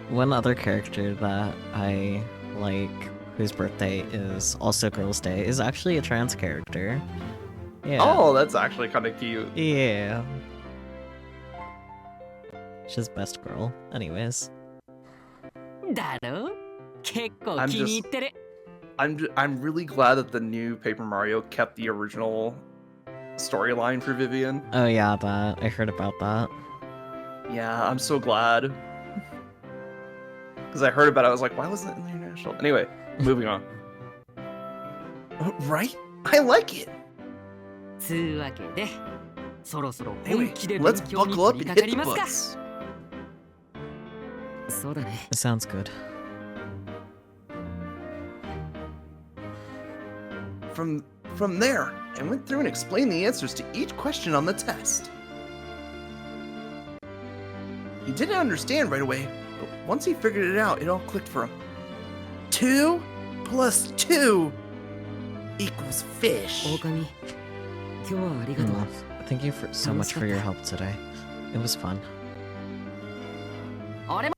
One other character that I like whose birthday is also Girls' Day, is actually a trans character. Yeah. Oh, that's actually kind of cute. Yeah. She's best girl. Anyways. だろ結構 I'm 気に入ってる I'm really glad that the new Paper Mario kept the original storyline for Vivian. Oh yeah, that. I heard about that. Yeah, I'm so glad. Because I heard about it, I was like, why wasn't it in the international? Anyway, moving on. Right? I like it. つうわけでそろそろ Anyway, 本気で let's 勉強に buckle 取 up り and 掛か hit り the ますか books. そうだね。 It sounds good. From there, I went through and explained the answers to each question on the test. He didn't understand right away, but once he figured it out, it all clicked for him. 2 plus 2 equals fish. 狼、今日はありがとう。 Thank you for so much for your help today. It was fun. 俺も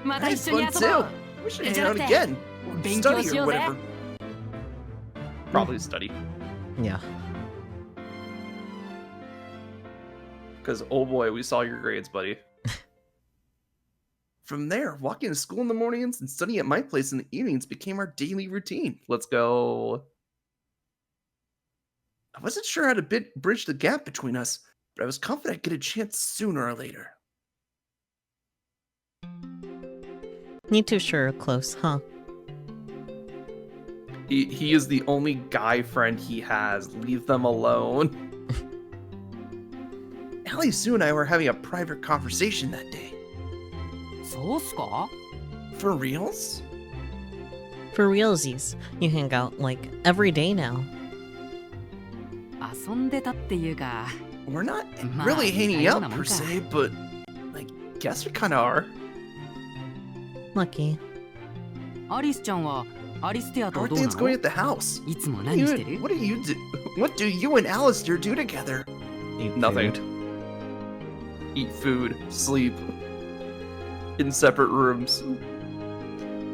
ま I た had 一緒に遊 fun ぼう too. We should hang out again. 勉強 Study しよ or うぜ whatever. Probably study. Yeah. Because, oh boy, we saw your grades, buddy. From there, walking to school in the mornings and studying at my place in the evenings became our daily routine. Let's go. I wasn't sure how to bridge the gap between us, but I was confident I'd get a chance sooner or later. You two sure are close, huh? He is the only guy friend he has. Leave them alone. Allie Sue and I were having a private conversation that day. そうっすか For reals? For realsies, you hang out like every day now. 遊んでたっていうか We're not Ma, really hanging out ayun naman per ka. se, but I guess we kind of are. Lucky. アリスちゃんはアリステアと How are どうな things going の at the house? いつも何してる What do you do? What do you and Alistair do together? Eat Nothing. food. Eat food, sleep. In separate rooms.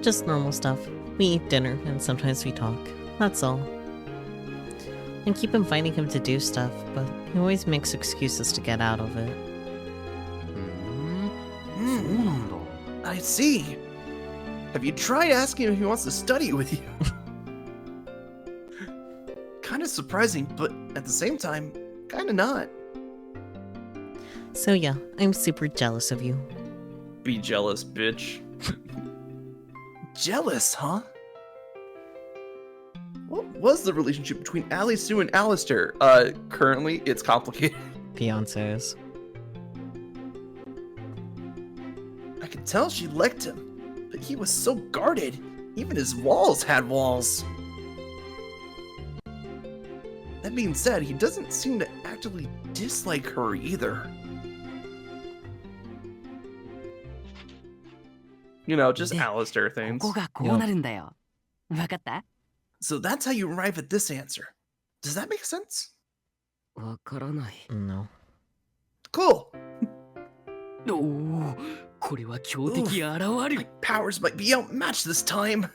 Just normal stuff. We eat dinner and sometimes we talk. That's all. I keep inviting him to do stuff, but he always makes excuses to get out of it. そうなんだ I see. Have you tried asking him if he wants to study with you? Kind of surprising, but at the same time, kind of not. So yeah, I'm super jealous of you. Be jealous, bitch. Jealous, huh? What was the relationship between Allie Sue and Alistair? Currently, it's complicated. Fiancés. I could tell she liked him, but he was so guarded. Even his walls had walls. That being said, he doesn't seem to actively dislike her either. You know, just Yeah. Alistair こ things. こがこうなるんだよわかった So that's how you arrive at this answer. Does that make sense? わからない。 No. Cool. おおこれは強敵現る My powers might be outmatched this time.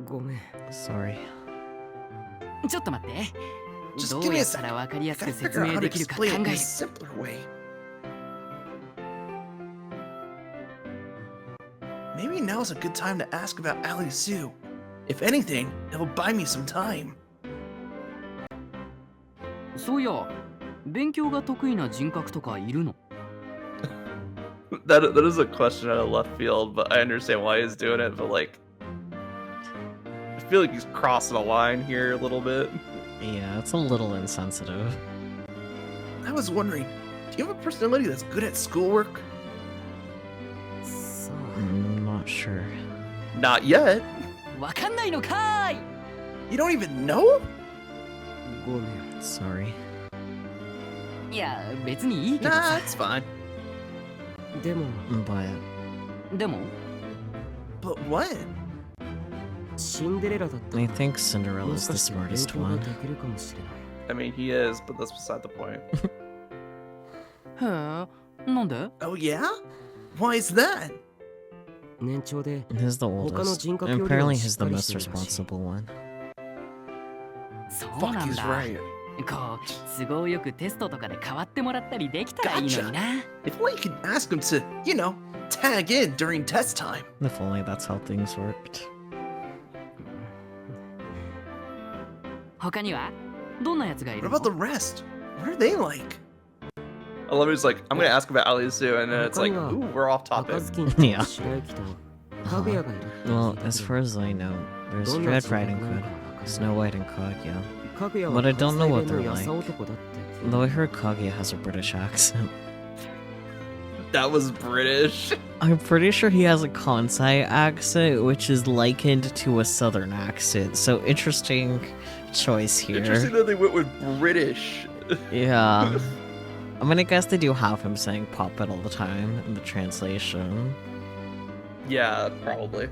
ごめん。 Sorry. ちょっと待って Just ど give う me a やったら second. 分かりやす Gotta く説 figure out 明 how to できるか考 explain it in え a る simpler way. Maybe now's a good time to ask about Allie Sue. If anything, it'll buy me some time. そういや勉強が得意な人格とかいるの That is a question out of left field, but I understand why he's doing it. But like, I feel like he's crossing a line here a little bit. Yeah, it's a little insensitive. I was wondering, do you have a personality that's good at schoolwork? さあ、 I'm not sure. Not yet. わかんないのかーい You don't even know? ごめん。 Sorry. いや別にいいけど Nah, さ it's fine. でも、 But でも But what? シンデレラだったら I think も Cinderella's しか the して勉 smartest 強が one. できるかもしれない。 I mean, he is, but that's beside the point. へえなんで Oh yeah? Why is that? 年長で He's the 他の oldest. 人格 And よりは apparently し he's っか the り most してるらしい。 responsible one. そう Fuck, なん he's だ。 right. こう都合よくテストとかで変わってもらったりできたらいいのにな。 If only you could ask him to, you know, tag in during test time. If only that's how things worked. 他にはどんなやつがい What るの about the rest? What are they like? I love it. It's like, I'm gonna ask about Alisu, and then it's like, ooh, we're off 赤 topic. ずきんと Yeah. 白雪とかぐやがいるって聞 Well, いた as け far ど as I know, there's どんな Red 人格 Riding なの Hood, かは分からない。 Snow White, and Kaguya. かぐやは But I don't 関 know 西 what 弁の they're や like. さ男だって聞い Though た I heard Kaguya has a British accent. That was British. I'm pretty sure he has a Kansai accent, which is likened to a Southern accent. So interesting choice here. Interesting that they went with British. Yeah. I mean, I guess they do have him saying "pop it" all the time in the translation. Yeah, probably.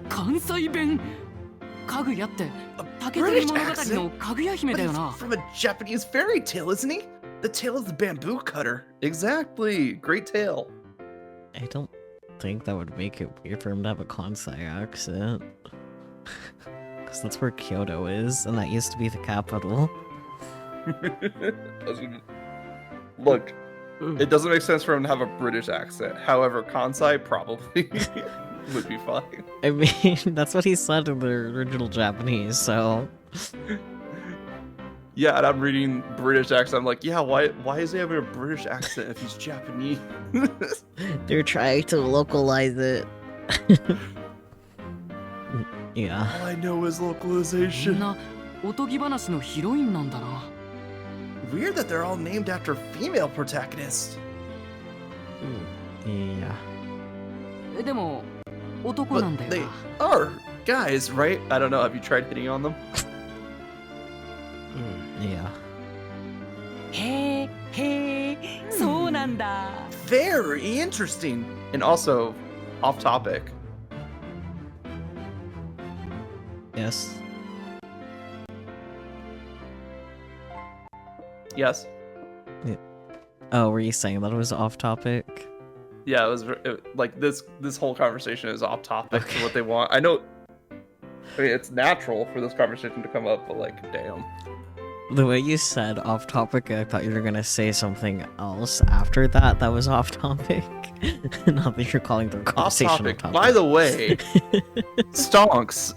関西弁かぐやって竹取 British 物語 accent? のかぐや姫 But だよ he's な。 from a Japanese fairy tale, isn't he? The tale of the bamboo cutter. Exactly. Great tale. I don't think that would make it weird for him to have a Kansai accent. Because that's where Kyoto is, and that used to be the capital. Look, うん it doesn't make sense for him to have a British accent. However, Kansai probably would be fine. I mean, that's what he said in the original Japanese, so... Yeah, and I'm reading British accent. I'm like, yeah, why is he having a British accent if he's Japanese? They're trying to localize it. Yeah. All I know is みん localization. なおとぎ話のヒロインなんだな。 Weird that they're all named after female protagonists. うん Yeah. でも男な But んだよ they な。 are guys, right? I don't know. Have you tried hitting on them? うん Yeah. へえへえそうなんだ。 Very interesting. And also, off topic. Yes. Yes. Oh, were you saying that it was off topic? Yeah, like this whole conversation is off topic Okay. to what they want. I know. I mean, it's natural for this conversation to come up, but like, damn. The way you said off topic, I thought you were gonna say something else after that that was off topic. Not that you're calling the Off conversation topic. off topic. By the way, stonks.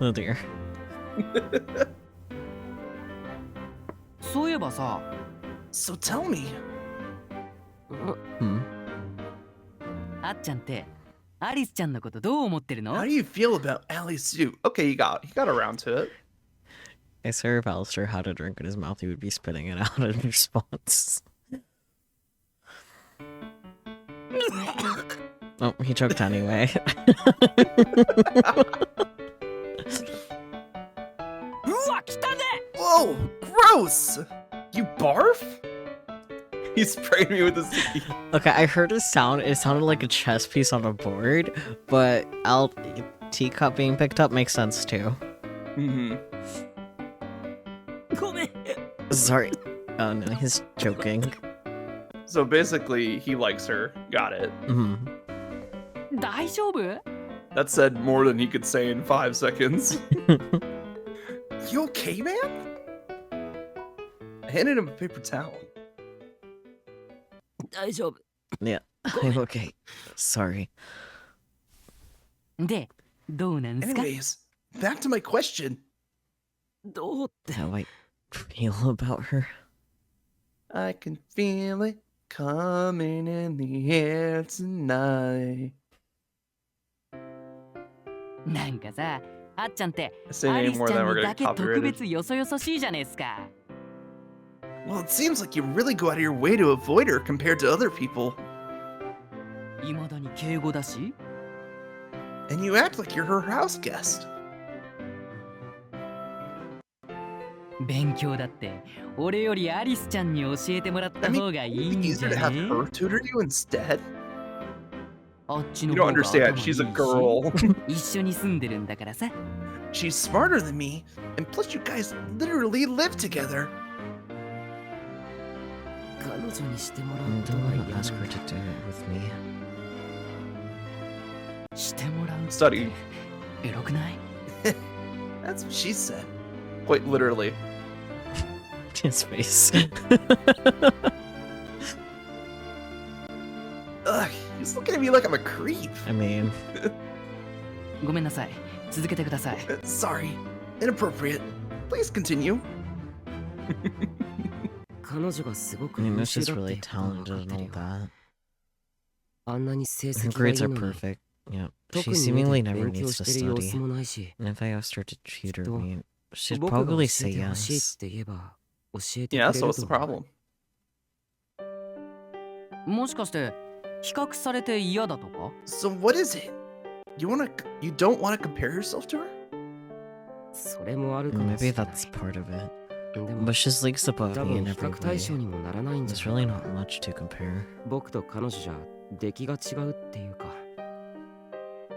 Oh dear. そういえばさ、 So tell me, Hmm. あっちゃんってアリスちゃんのことどう思ってるの how do you feel about Alisu? Okay, he got around to it. I swear if Alistair had a drink in his mouth, he would be spitting it out in response. Oh, he choked anyway. うわ来たね Whoa, gross! You barf? He sprayed me with his tea. Okay, I heard a sound. It sounded like a chess piece on a board, but teacup being picked up makes sense too. Mm-hmm. ごめん Sorry. Oh no, he's joking. So basically, he likes her. Got it. Mhm. 大丈夫 That said more than he could say in 5 seconds. You okay, man? I handed him a paper towel. 大丈夫 Yeah, I'm okay. Sorry. でどうなんすか Anyways, back to my question. どうって How I feel about her. I can feel it coming in the air tonight. なんかさあっちゃんって I say ア any リス more ち than ゃん we're に gonna だ get け特 copyrighted. 別よそよそしいじゃねえすか Well, it seems like you really go out of your way to avoid her compared to other people. いまだに敬語だし And you act like you're her house guest. 勉強だって俺よりアリスちゃんに教えてもらった I mean, 方がい it'd い be んじゃ easier to have ね her tutor you instead. あっち You の don't 方が understand. 頭いい She's a し girl. 一緒に住んでるんだからさ She's smarter than me, and plus you guys literally live together. 彼女にしてもらう I'm ことは gonna 嫌 ask her なん to だ do it with me. してもらうって Study. エロくない？ That's what she said. Quite literally. His face. Ugh, he's looking at me like I'm a creep. I mean, ごめんなさい。続けてください。 Sorry. Inappropriate. Please continue. 彼女がすご I く mean, 優 this 秀 is だって really ことは分か talented って and る all よ。 that. あんなに成 Her 績がいい grades are のに perfect. Yeah, 特 she に seemingly 目で never 勉強 needs to してる様子 study. もないし、 And if I asked her to tutor Still, me, she'd 僕が教 probably え say てほしいっ yes. て言えば教えてく Yeah, れ so る what's と the 思う。 problem? もしかして比較されて嫌だとか？ So what is it? You don't want to compare yourself to her? それもあるかもし Maybe れない。 that's part of it. でも But she's leagues above 多 me 分 in 比 every 較対象 way. にもならないんじ There's ゃない really か not な。 much to compare. 僕と彼女じゃ出来が違うっていうか、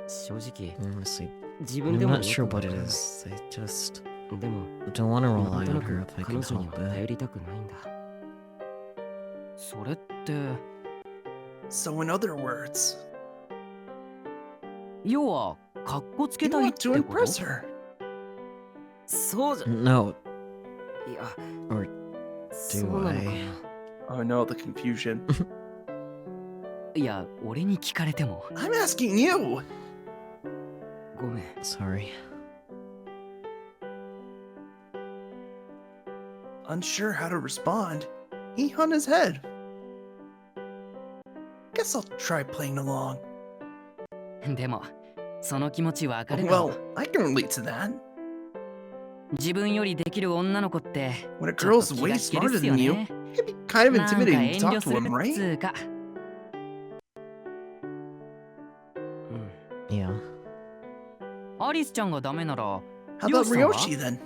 正直 Honestly, 自分 I'm でも not よ sure くわ what か it らない。 is. I just でも don't want to なん rely と on な her く if I 彼 can 女に help は it. 頼りたくないんだ。それって So in other words, 要はカッコつけ you たいっ want て to こ impress と？ her. そうじゃ、 No, いや、 or そうなのか I? な。 Oh no, the confusion. いや、俺に聞かれても。 I'm asking you. ごめん。 sorry. Unsure how to respond, he hung his head. Guess I'll try playing along. でも、その気持ちわかるかも。 Well, I can relate to that. 自分よりできる女の子って When a ちょっ girl's と気 way が引けるっ smarter すよ than you, ね。 it can be kind of なんか intimidating 遠 to 慮 talk す to る him, っ right? つうか。うん。 Yeah. アリスちゃんがダメなら、 How about りょうさんは？ Ryoshi then?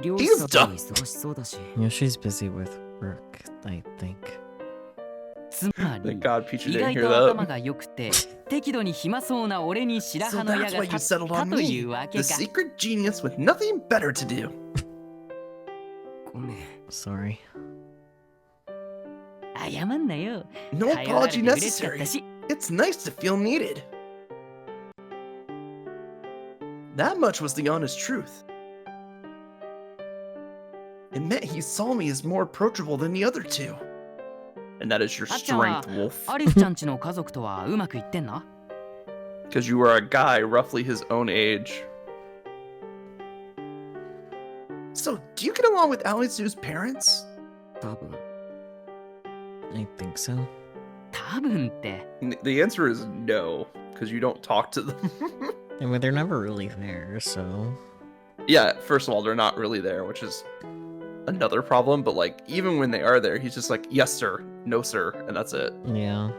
漁 He's 師さん done. も忙しそうだし。 You know, she's busy with work, I think. つまり Thank God Peach 意 didn't 外 hear と頭 that. が良くて適度に暇そうな俺に白 So 羽の矢 that's が why you 立っ settled た on とい me, うわけ the か。 secret genius with nothing better to do. ごめん。 Sorry. 謝んなよ。 No 頼られ apology て嬉しかった necessary. し。 It's nice to feel needed. That much was the honest truth. It meant he saw me as more approachable than the other two. And that is your あっちゃんは strength, Wolf. アリスちゃんちの家族とはうまくいってんの？ Because you are a guy roughly his own age. So, do you get along with Alistair's parents? 多分。 I think so. 多分って。 The answer is no, because you don't talk to them. I mean, they're never really there, so... Yeah, first of all, they're not really there, which is another problem, but like, even when they are there, he's just like, yes, sir, no, sir, and that's it. Yeah.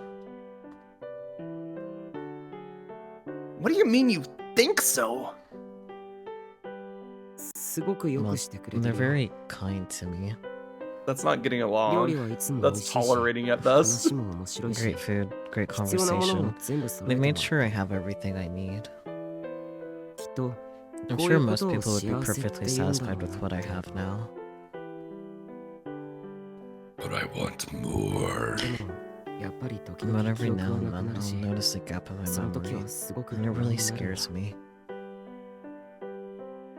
What do you mean you think so? すごくよ Well, くしてくれ they're てるよ。 very kind to me. That's not getting 料理 along. はいつも美味 That's しいし、 tolerating at best. 話も面白いし、 Great food, great 必要なものも conversation. 全部揃 They えても made ら sure I have everything I need. きっと I'm こうい sure うこ most とを people would be 幸せって perfectly 言うんだろ satisfied う with な what I って。 have now. But I want more. でもやっぱり時 But 々記 every 憶 now は and なく then なるし、 I'll notice a gap in my その時 memory, はすごく and it 不安 really になるんだ。 scares me.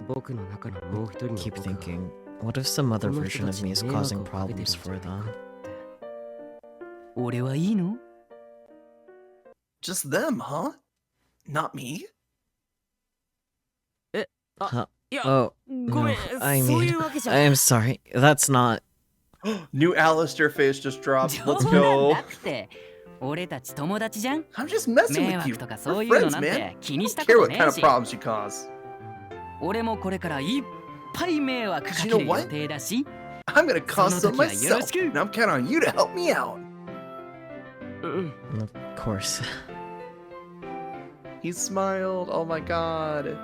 僕の中のもう一人の Keep 僕が thinking, what if some other この人 version た of ち me に is 迷惑 causing をかけてるん problems じゃ for ないか them? って。俺はいいの？ Just them, huh? Not me? Huh? いや、 Oh, ごめ no, ん、 I そうい mean, うわけじゃ。 I am sorry. That's not... New Alistair face just dropped. 冗 Let's 談 go. だって俺たち友達じゃん。 I'm just messing 迷 with 惑 you. とか We're そういうの friends, なん man. て気にした Care こと what ね kind え of し。 problems you cause. 俺もこれからいっぱい迷惑かけ You know る what? 予定だし。 I'm gonna cause some その時はよろ myself, しく。 and I'm counting on you to help me out. うん。 Of course. He smiled. Oh my god.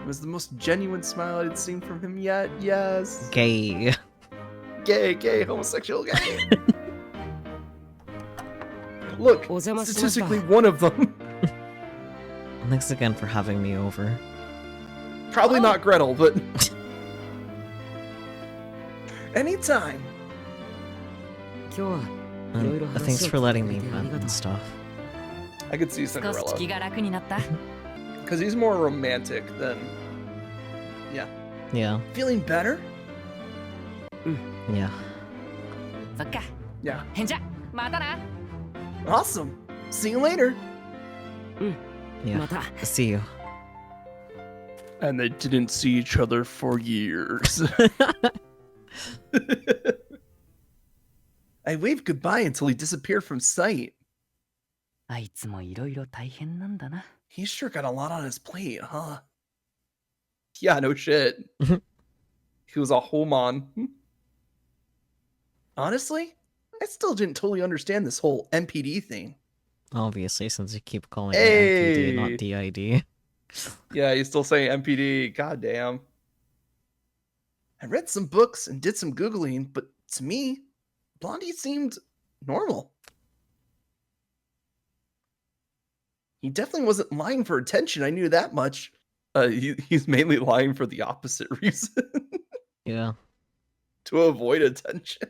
It was the most genuine smile I'd seen from him yet. Yes. Gay. Gay, homosexual, gay. Look, お邪魔しました。 statistically one of them. Thanks again for having me over. Probably not Gretel, but Anytime. 今日はいろいろ Thanks 話を for 聞い letting て me くれてあり vent がと and う。 stuff. I could see 少し Cinderella 気が楽になった because he's more romantic than. Yeah. Feeling better? Yeah. そっか Yeah. へんじゃまたな Awesome. See you later. Yeah. また See you. And they didn't see each other for years. I waved goodbye until he disappeared from sight. あいつもいろいろ大変なんだな He sure got a lot on his plate, huh? Yeah, no shit. He was a homon. Honestly, I still didn't totally understand this whole MPD thing. Obviously, since you keep calling Hey! it MPD, not DID. Yeah, he's still saying MPD. God damn. I read some books and did some Googling, but to me, Blondie seemed normal. He definitely wasn't lying for attention, I knew that much. He's mainly lying for the opposite reason. Yeah. To avoid attention.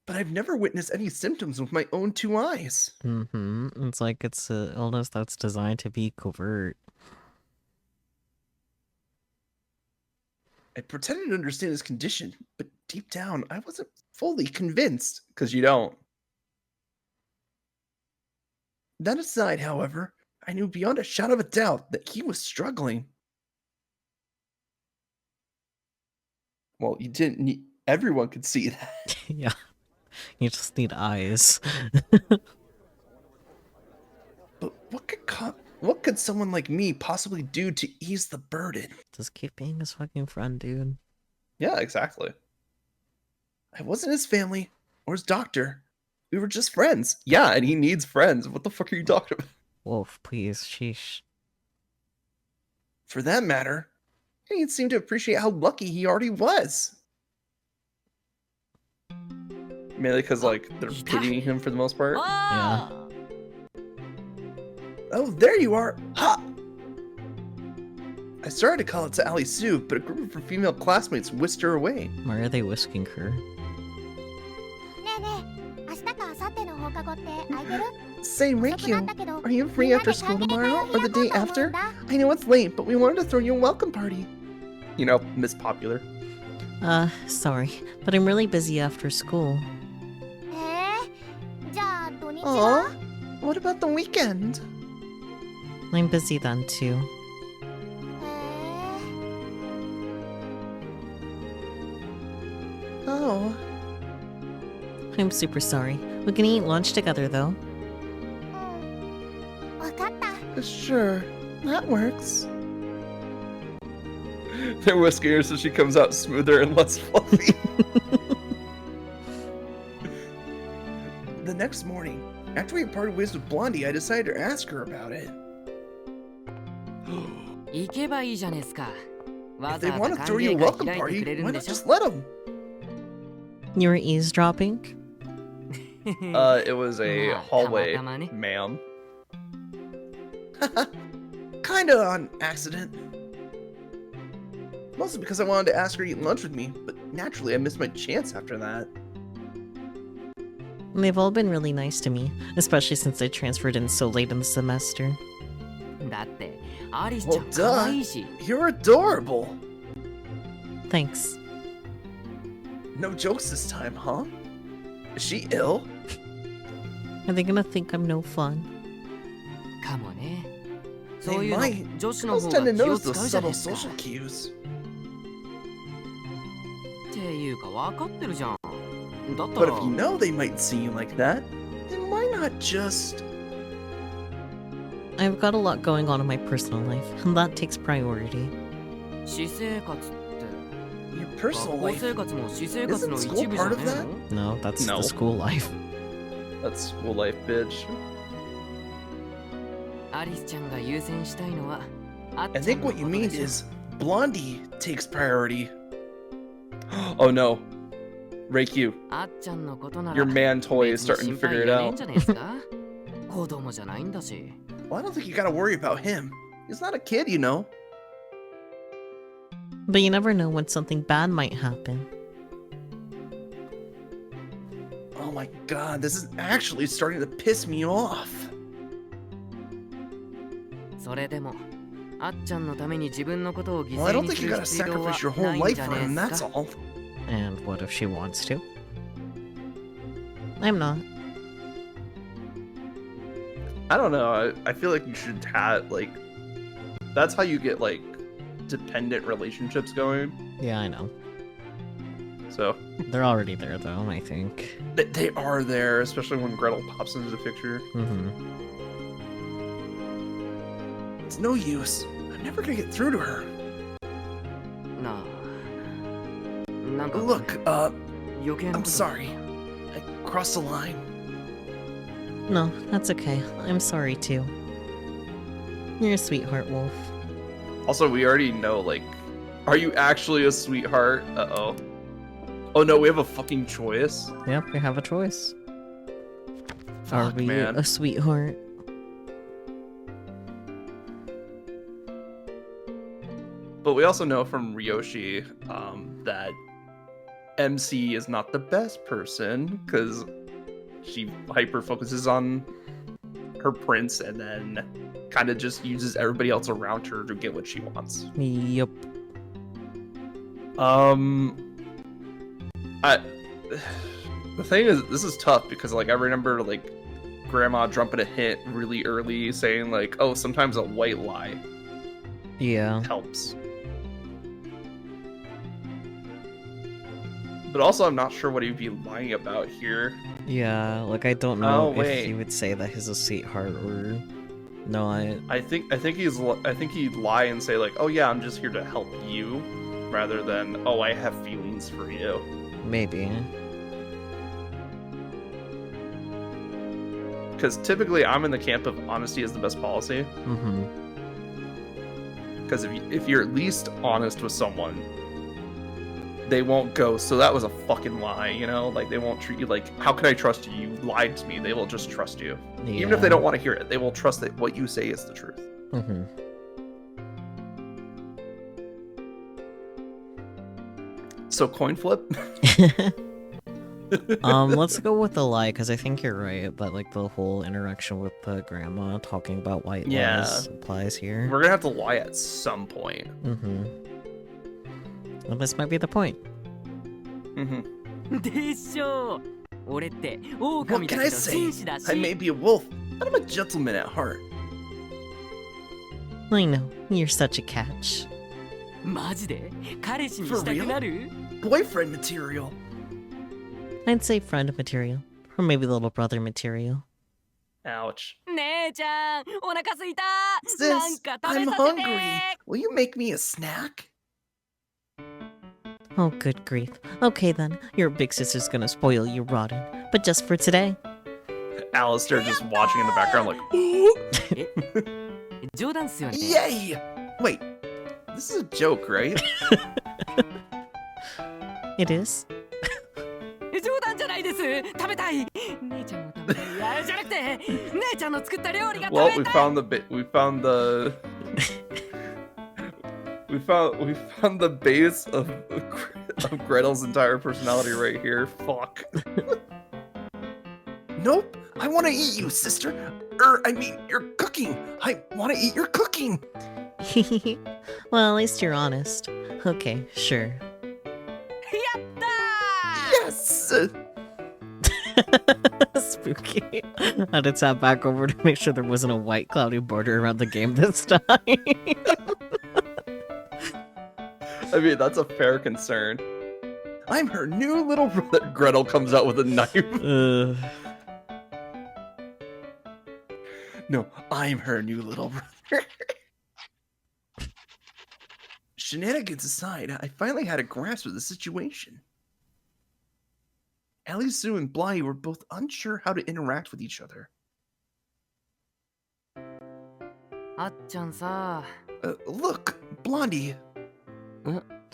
But I've never witnessed any symptoms with my own two eyes. It's like it's an illness that's designed to be covert. I pretended to understand his condition, but deep down, I wasn't fully convinced. Because you don't. That aside, however, I knew beyond a shadow of a doubt that he was struggling. Well, you didn't need. Everyone could see that. Yeah. You just need eyes. But what could someone like me possibly do to ease the burden? Just keep being his fucking friend, dude. Yeah, exactly. I wasn't his family or his doctor. We were just friends. Yeah, and he needs friends. What the fuck are you talking about? Wolf, please. Sheesh. For that matter, he didn't seem to appreciate how lucky he already was. Mainly because, like, they're pitying him for the most part. Yeah. Oh, there you are! Ha! I started to call it to Ali Sue, but a group of her female classmates whisked her away. Why are they whisking her? ねえねえ明日か明後日の放課後って空いてる Say, 遅くなっ Reikyu, たけど are you み free んな after で school 歓迎会 tomorrow を or the 開こう day と思うん after? だ I know it's late, but we wanted to throw you a welcome party. You know, Miss Popular. Sorry, but I'm really busy after school. じゃあ土日は Aw, what about the weekend? I'm busy then, too. へ Oh, I'm super sorry. We can eat lunch together, though. うんわかった sure, that works. They're whisking her so she comes out smoother and less fluffy. The next morning, after we parted ways with Blondie, I decided to ask her about it. 行けばいいじゃねえすか If わ they ざわ want ざ to 歓 throw you a 迎会 welcome 開いてく party, れるん why で not しょ just let them? You were eavesdropping? It was a hallway, ma'am. Kinda on accident. Mostly because I wanted to ask her to eat lunch with me, but naturally I missed my chance after that. They've all been really nice to me, especially since I transferred in so late in the semester. だってアリスちゃ Well, ん可愛い duh. し You're adorable. Thanks. No jokes this time, huh? Is she ill? Are they gonna think I'm no fun? かもね They そういうの might. 女子の Girls 方 tend が to 気を notice 使 those うじゃね subtle えすか social cues. っていうか分かってるじゃんだった But ら if you know they might see you like that, then why not just... I've got a lot going on in my personal life, and that takes priority. 私生活って Your 学 personal 校 life? 生活も私生活の Isn't 一部 school じゃ part ね of え that? の No, that's No. the school life. That's school life, bitch. アリスちゃんが優先したいのはあっ I ちゃん think の what こ you と mean でしょ is Blondie takes priority. Oh no. Reikyu, あっちゃんのことなら your man toy is 別に starting to 心配 figure い it らねえん out. じゃねえすか子供じゃないんだし Well, I don't think you gotta worry about him. He's not a kid, you know. But you never know when something bad might happen. Oh my god, this is actually starting to piss me off. それでもあっちゃんのために自分のことを犠 Well, I 牲 don't に think す you る gotta 必要は sacrifice your な whole いん life じゃ for ね him, え that's ですか all. And what if she wants to? I'm not. I don't know. I feel like you should have like that's how you get like dependent relationships going. Yeah, I know. So They're already there, though, I think. they are there, especially when Gretel pops into the picture. Mm-hmm. It's no use. I'm never gonna get through to her. なあなんか Look, 余計な I'm こと sorry. I crossed the line. No, that's okay. I'm sorry, too. You're a sweetheart, Wolf. Also, we already know like, are you actually a sweetheart? Uh-oh. Oh no, we have a fucking choice. Yep, we have a choice. Are Fuck, we man. a sweetheart? But we also know from Ryoshi that MC is not the best person because she hyper focuses on her prince and then kind of just uses everybody else around her to get what she wants. Yep. The thing is, this is tough because like I remember like Grandma dropping a hint really early saying like, oh, sometimes a white lie Yeah. helps. But also, I'm not sure what he'd be lying about here. Yeah, like I don't know Oh, if wait. he would say that he's a sweetheart or not. I think he'd lie and say like, "Oh yeah, I'm just here to help you," rather than, "Oh, I have feelings for you." Maybe. Because typically, I'm in the camp of honesty is the best policy. Mm-hmm. Because if you're at least honest with someone, they won't go, "So that was a fucking lie," you know? Like they won't treat you like, "How can I trust you? You lied to me." They will just trust you, even if they don't want to hear it. They will trust that what you say is the truth. Mm-hmm. So coin flip. Let's go with the lie, because I think you're right that like the whole interaction with the grandma talking about white lies applies here. We're gonna have to lie at some point. Mm-hmm. Well, this might be the point. Mm-hmm. でしょう俺って狼 What だ can け I ど say? 戦士だ I し may be a wolf, but I'm a gentleman at heart. I know, you're such a catch. マジで彼氏に For したくなる Boyfriend material. I'd say friend material. Or maybe little brother material. Ouch. 姉ちゃんお腹すいたなん Sis, か食べ I'm させて hungry. Will you make me a snack? Oh, good grief. Okay then, your big sister's gonna spoil you rotten. But just for today. Alistair just watching in the background like, 冗談っすよね Yay! Wait, this is a joke, right? It is. 冗談じゃないです食べたい姉ちゃんも食べたいいやじゃなくて姉ちゃんの作った料理が食 well, べ we たい found we found the base of Gretel's entire personality right here. Fuck. Nope, I want to eat you, sister. I mean, your cooking. I want to eat your cooking. Well, at least you're honest. Okay, sure. やったー Yes! Spooky. I had to tap back over to make sure there wasn't a white cloudy border around the game this time. I mean, that's a fair concern. I'm her new little brother. Gretel comes out with a knife. No, I'm her new little brother. Shenanigans aside, I finally had a grasp of the situation. Alistair and Bly were both unsure how to interact with each other. あっちゃんさ Look, Blondie.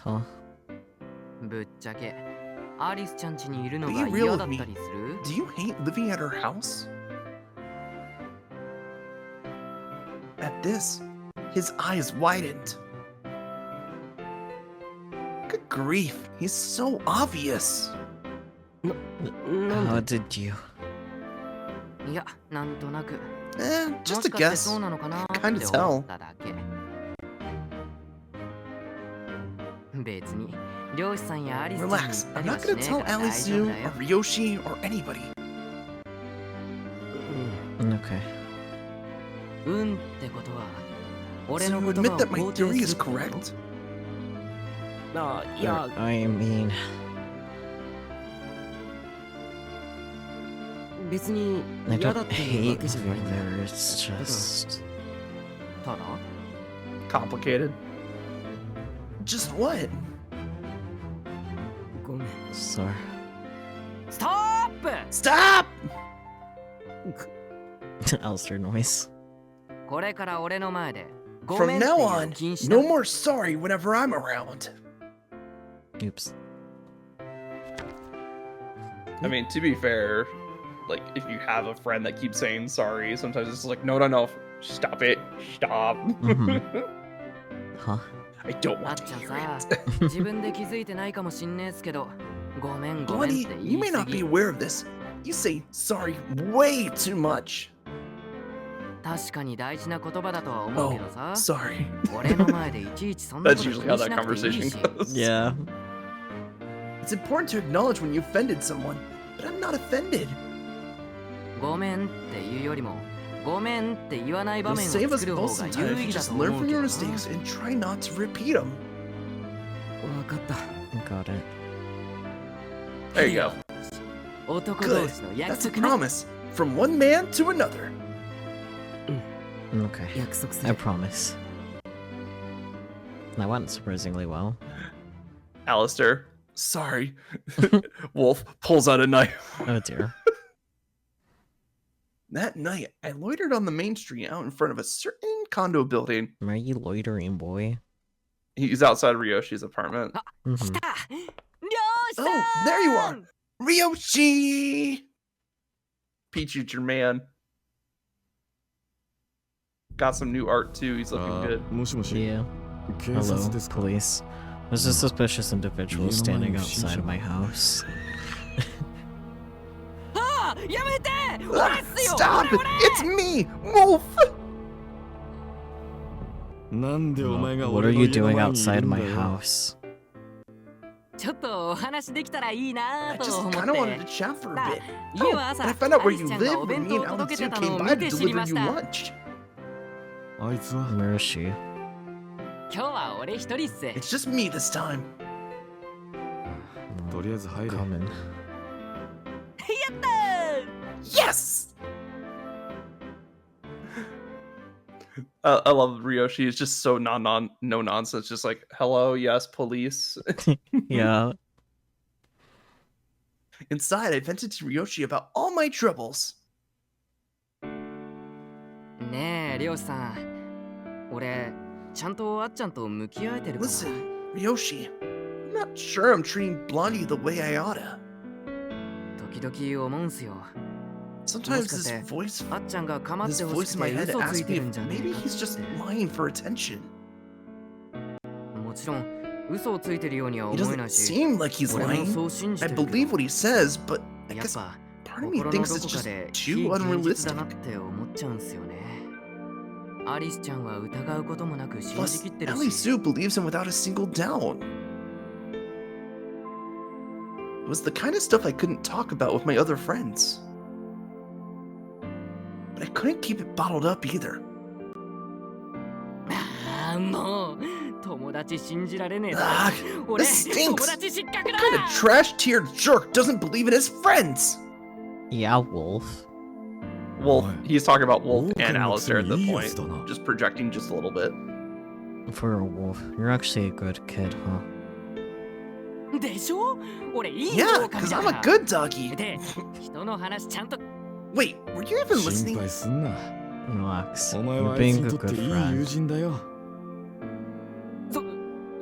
Huh. ぶっちゃけアリスちゃん家にいるの Be が real 嫌だ with った me. りする Do you hate living at her house? At this, his eyes widened. Good grief, he's so obvious. How did you? いや、なんとなく。 Just も a しかして guess. そうなのかな Kinda って思っただけ。別に、漁師さんやアリスちゃんに言 Relax. った I'm りは not し gonna ねえ tell から大丈夫 Alisu だよ or。Ryoshi or anybody. Okay. うんってことは、俺 So の you 言葉 admit を that my 肯定 theory す is るってこと correct? いや I mean, 別に I 嫌だ don't っていうわ hate けじゃないんだ there. It's just ただ Complicated. Just what? ごめん sorry. ストップ Stop! Alistair noise. これから俺の前でご From めんって now 言う on, 禁止だ no more sorry whenever I'm around. Oops. I mean, to be fair, like if you have a friend that keeps saying sorry, sometimes it's like, no, stop it, stop. Mhm. Huh? I don't あっ want to ちゃん hear さ it. 自分で気づいてないかもしんねえっすけどごめんごめんっ Bloody, て you 言 may い過 not be ぎ aware of this. You say sorry way too much. 確かに大事な言葉だとは思う Oh, けどさ sorry. 俺の前でいちいちそんなこ That's と気 usually how にし that なくていい conversation し goes. Yeah. It's important to acknowledge when you offended someone, but I'm not offended. ごめんって言うよりもごめんって言わない場 It'll 面を save us 作る both 方が some time 有 if 意 you 義だ just と思 learn う from けど your な mistakes and try not to repeat them. わかった Got it. There you go. 男同士の That's 約 a 束ね promise from one man to another. Okay. 約束す I る promise. That went surprisingly well. Alistair, sorry. Wolf pulls out a knife. Oh dear. That night, I loitered on the main street out in front of a certain condo building. Why are you loitering, boy? He's outside Ryoshi's apartment. 来 Mhm. た漁師さん Oh, there you are! Ryoshi! Peachy's your man. Got some new art too. He's looking good. もしもし Yeah. 警察 Hello, ですか police. There's a suspicious individual You know my standing name, outside of my house. ああやめて Ah, 俺っすよ stop! 俺 It's me, Wolf! なんでお前が What are 俺の you 家の doing 前にい outside るんだ my よ house? ちょっとお話できたらいいな I と just 思っ kind of wanted て to chat for a な bit. ゆう Oh, は and 朝 I found out ア where リ you スちゃんが live お when 弁 me 当 and を届け Alistair てたの came を by 見 to て知り deliver まし you た lunch. あいつは Where is she? 今日は俺一人っす It's just me this time. とりあえず入れ Coming. やった Yes! I love Ryoshi. It's just so no nonsense. Just like, hello, yes, police. Yeah. Inside, I vented to Ryoshi about all my troubles. ーねえ漁師さん俺ちゃんとあっちゃんと向き合えてるかな Listen, Ryoshi, I'm not sure I'm treating Blondie the way I oughta. 時々思うんすよ Sometimes this もしかして voice, あっちゃんが構っ this てほ voice し in く my て head 嘘つ asks いて me るん if じゃねえ maybe か he's just lying for attention. もちろん嘘をついてるようには He 思え doesn't ないし seem like he's 俺も lying. そう信じ I てるけ believe ど what he says, but I やっ guess ぱ part of me 心の thinks ど it's こか just で too 非現実 unrealistic. だなって思っちゃうんすよねアリスちゃんは疑うこともなく信じ Plus, きってるし Alisu believes him without a single doubt. It was the kind of stuff I couldn't talk about with my other friends. But I couldn't keep it bottled up either. ああもう友達信じられねえぞ Ah, 俺 this stinks. 友達失格だ What kind of trash-tiered jerk doesn't believe in his friends? Yeah, Wolf. Wolf. Why? He's talking about Wolf Wolf and can Alistair at the look point. silly, Just projecting just a little bit. For a wolf, you're actually a good kid, huh? でしょ俺いい Yeah, 狼 because だ I'm か a ら good doggy. で人の話ちゃんと Wait, were you even 心 listening? 配すんな Relax. お前 You're はあいつ being に a とって good いい友 friend. 人だよ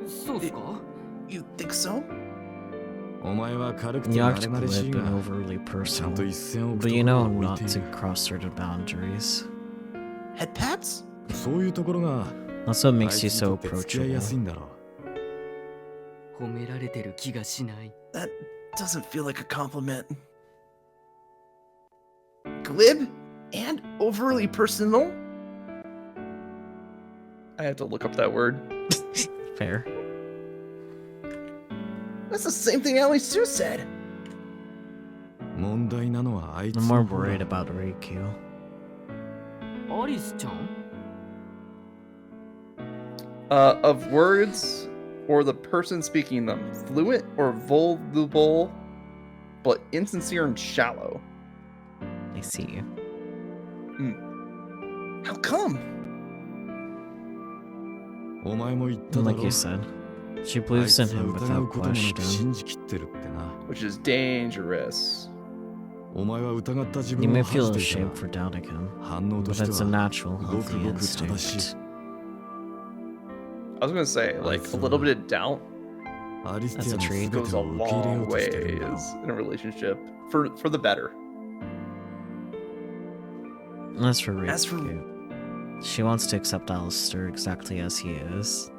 そうっすか You think so? お前は軽くて You 慣 act れ慣れしい glib が and overly ちゃんと personal, 一線を置く but と you ころ know を置 not いてい to る cross certain boundaries. Head pats? そういうところが That's what あい makes つ you にと so って付き合いやすい approachable. んだろう褒められてる気がしない That doesn't feel like a compliment. Glib and overly personal. I have to look up that word. Fair. That's the same thing Ali Sue said. 問題なのはあいつ I'm の more 方だ worried about Reikyu. アリスちゃん Of words or the person speaking them, fluent or voluble, but insincere and shallow. I see. How come? お前も言っただ Like ろ you said, she あい believes つ in は him 疑う without こともなく question. 信じきってるってな Which is dangerous. お前は疑った自 You 分を may 恥 feel じていた ashamed for doubting him, 反応と but して it's a は natural, ごく healthy ごく正しい instinct. I was gonna say, like, a little bit of doubt アリステ That's ィ a アの treat. 全て goes a を受け入れよ long うとしてるんだろ ways in a relationship for the better. As for As for- Reikyu, she wants to accept Alistair exactly as he is.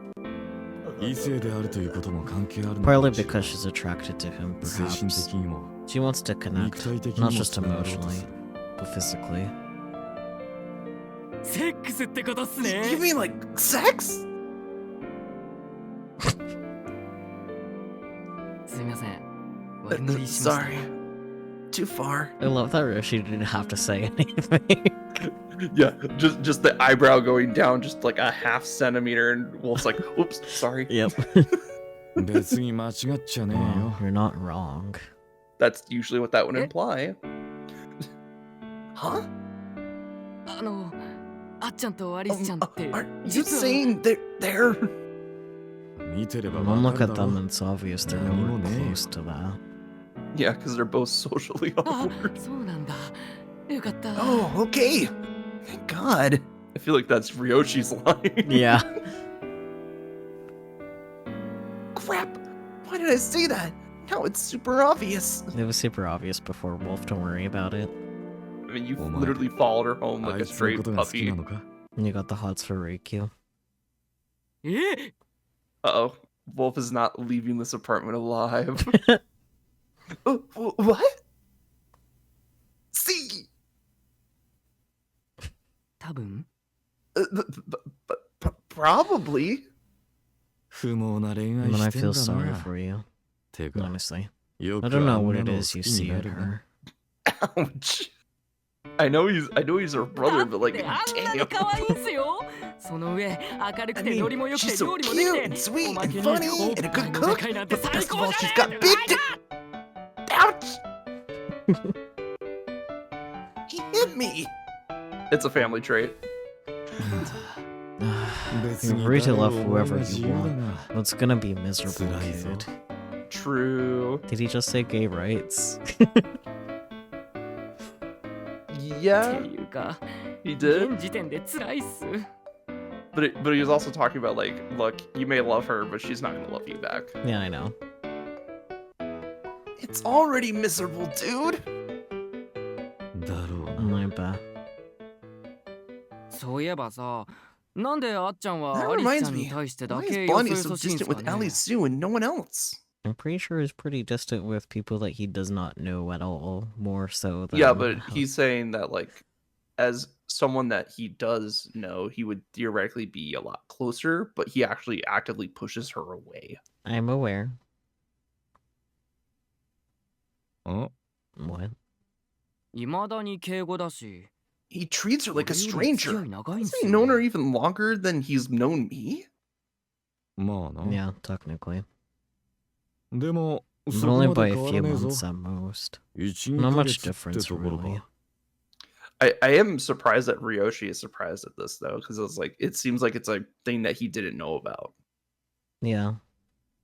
異性であるということも関係あるの Partly かもしれない because she's attracted to him, 精神 perhaps. 的にも She wants to 肉 connect, 体的に not も just つながろうと emotionally, する but physically. セックスってことっす You ね mean like sex? すみません悪乗りしました Sorry. Too far. I love that Rishi didn't have to say anything. Yeah, just the eyebrow going down just like a half centimeter, and Wolf's like, "Oops, sorry." Yep. 別に間違っちゃねえ Well, よ you're not wrong. That's usually what that would Eh? imply. Huh? あのあっちゃんとアリスちゃんって Are you 実は saying they're 見てれば One わ look かる at だろ them, it's obvious they're Nani mo nowhere ne. close to that. Yeah, because they're both socially あ awkward. そうなんだよかった Oh, okay. Thank God. I feel like that's Ryoshi's line. Yeah. Crap. Why did I say that? Now it's super obvious. It was super obvious before Wolf, don't worry about it. I mean, you Oh my. literally followed her home あ like い a つの straight ことが好き puppy. なのか You got the hots for Reikyu. え Uh-oh. Wolf is not leaving this apartment alive. What? See? 多分 Probably. 不毛な恋 And 愛 then I してん feel だ sorry な for you, てか honestly. よ I く don't あ know ん what な it のを is 好 you きに see な in るな her. Ouch. I know he's her brother, but だ like, ってあんなに damn. 可愛いんすよその上明るく I て mean, ノリも良くて she's so 料理もでき cute て and sweet おま and けに funny おっ and a ぱい good もで cook. かいなんて But 最 best of 高 all, じ she's ゃ got ね big え Ouch! He hit me. It's a family trait. 別 You're に free to 誰を love 思う whoever が自 you 由だ want. が Well, it's gonna be a miserable 辛いぞ kid. True. Did he just say gay rights? っ Yeah, ていうか he did. 現時点で辛いっす But he was also talking about like, look, you may love her, but she's not gonna love you back. Yeah, I know. It's already miserable, dude. だろうな I bet. そういえばさなんであっちゃん That はアリスち reminds ゃんに me. 対してだ Why け is よそ Bonnie よ so そしいんす distant か with ね Ali Sue and no one else? I'm pretty sure he's pretty distant with people that he does not know at all, more so than... Yeah, but he's saying that like, as someone that he does know, he would theoretically be a lot closer, but he actually actively pushes her away. I'm aware. あ What? いまだに敬語だし He treats her like a 俺より付き stranger. 合い長いん Has す he よ known her ね even longer than he's known me? まあな Yeah, technically. でも But そこ only ま by で a 変わ few らねえぞ months at most. 1、 Not 2ヶ much 月って difference, ところ really. か I am surprised that Ryoshi is surprised at this though, because it's like it seems like it's a thing that he didn't know about, Yeah.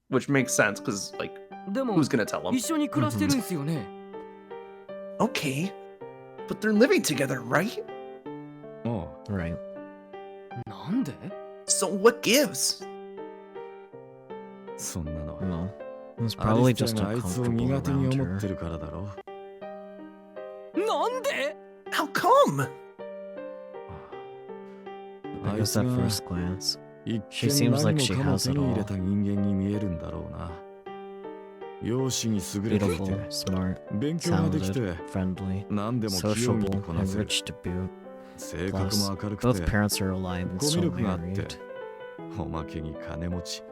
which makes sense because like でも who's gonna tell him? 一緒に暮らしてるんすよね Okay. But they're living together, right? あ Right. なんで So what gives? あそんなの No. It's アリ probably スちゃ just んがあいつを uncomfortable 苦手に around 思って her. るからだろなんで How come? あい Because つ at が first glance. 一 She 見 seems 何 like も she かも has 手 it に入れ all. た人間に見えるんだろうな容姿に優れてい Beautiful, て smart, 勉強ができて talented, friendly, 何でも器用に sociable, こな and せる rich to boot. 性格 Plus, も明るく both て parents are alive and コミュ still 力があって married. おまけに金持ち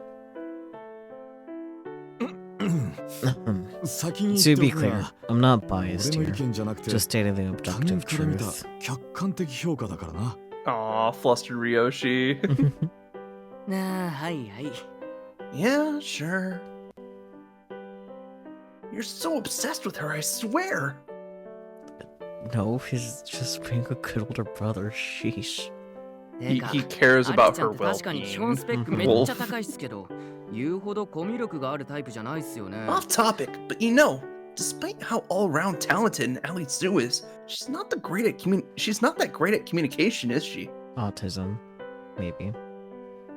先に To 言っ be ておく clear, が I'm not 俺 biased の意 here, 見じゃなくて just stating the 他人 objective から見た truth. 客観的評価だからな Aw, flustered Ryoshi. ああ、はいはい。 Yeah, sure. You're so obsessed with her, I swear. No, he's just being a good older brother. Sheesh. he, てか he cares アリ about ちゃん her って確かに基本 well-being. スペックめっちゃ高いっすけど、言うほどコミュ力があるタイプじゃないっすよね。 Off topic, but you know, despite how all-around talented Ali Sue is, she's not that great at communication, is she? Autism. Maybe.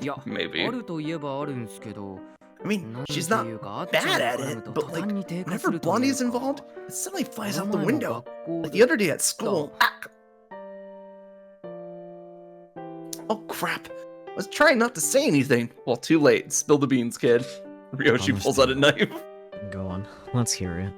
いや、 Maybe. あるといえばあるんすけど、 I mean, なんて she's not いうかあっちゃん bad が at 絡む it, と but 途 like, 端に低下 whenever するという Blondie's か。 involved, it suddenly こ flies の out the 前も window. 学校 Like で the other day at school. Oh crap! I was trying not to say anything. Well, too late. Spill the beans, kid. Ryoshi pulls out a knife. Go on. Let's hear it.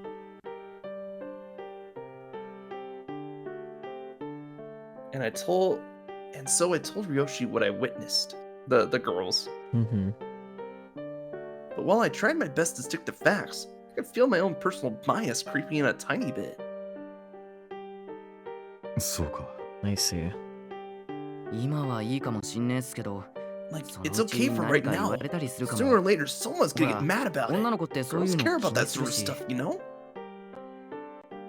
And so I told Ryoshi what I witnessed. The girls. Mm-hmm. But while I tried my best to stick to facts, I could feel my own personal bias creeping in a tiny bit. そうか I see. 今はいいかもしんねえっすけど、 Like, その it's うち okay に for 何 right か言わ now. れたりするか Sooner or も。 later, someone's gonna get Well, mad about 女 it. の子ってそうい Girls う care の about 気 that にす sort る of し。 stuff, you know? は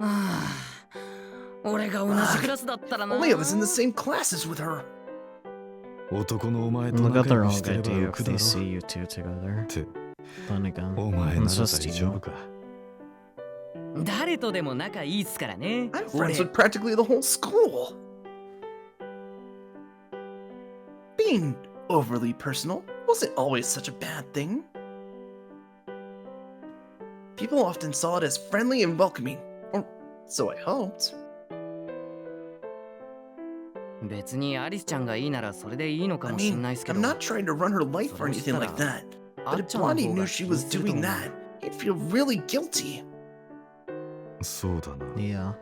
あ、俺が同じクラスだったらな。 Only I was in the same classes with her. 男のお前と Look 仲 at the 良く wrong してれば idea 浮 if くだ they ろ see you two together. って Then again, お前なら it's just 大丈夫 you. か誰とでも仲いいっすからね。 I'm 俺 friends with practically the whole school. Being overly personal wasn't always such a bad thing. People often saw it as friendly and welcoming, or so I hoped. 別にアリスちゃんがいいならそれでいいのか I もしん mean, ないっすけ I'm ど、 not trying to run her life or anything like that. あ But っ if ちゃんの Blondie 方 knew が she 気 was にすると doing 思う。 that, he'd feel really guilty. そうだな Yeah.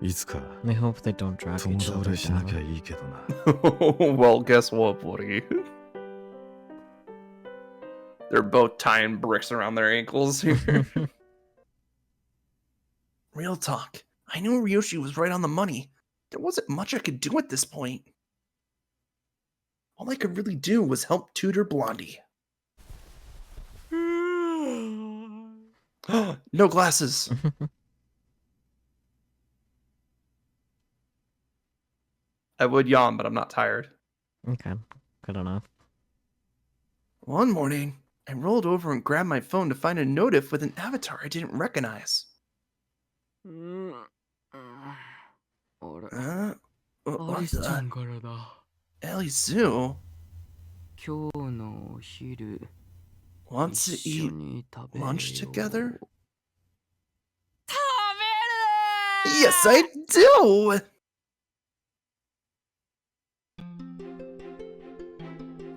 いつか I hope they don't drag 友 each 倒 other れしなきゃ down. いいけどな Well, guess what, buddy? They're both tying bricks around their ankles here. Real talk. I knew Ryoshi was right on the money. There wasn't much I could do at this point. All I could really do was help tutor Blondie. No glasses. I would yawn, but I'm not tired. Okay, good enough. One morning, I rolled over and grabbed my phone to find a notif with an avatar I didn't recognize. うんあれ、 What アリスちゃ the? んからだ。 Ellie Sue 今日のお昼、 wants to 一緒 eat に食べよう。 lunch together? 食べる Yes, I do!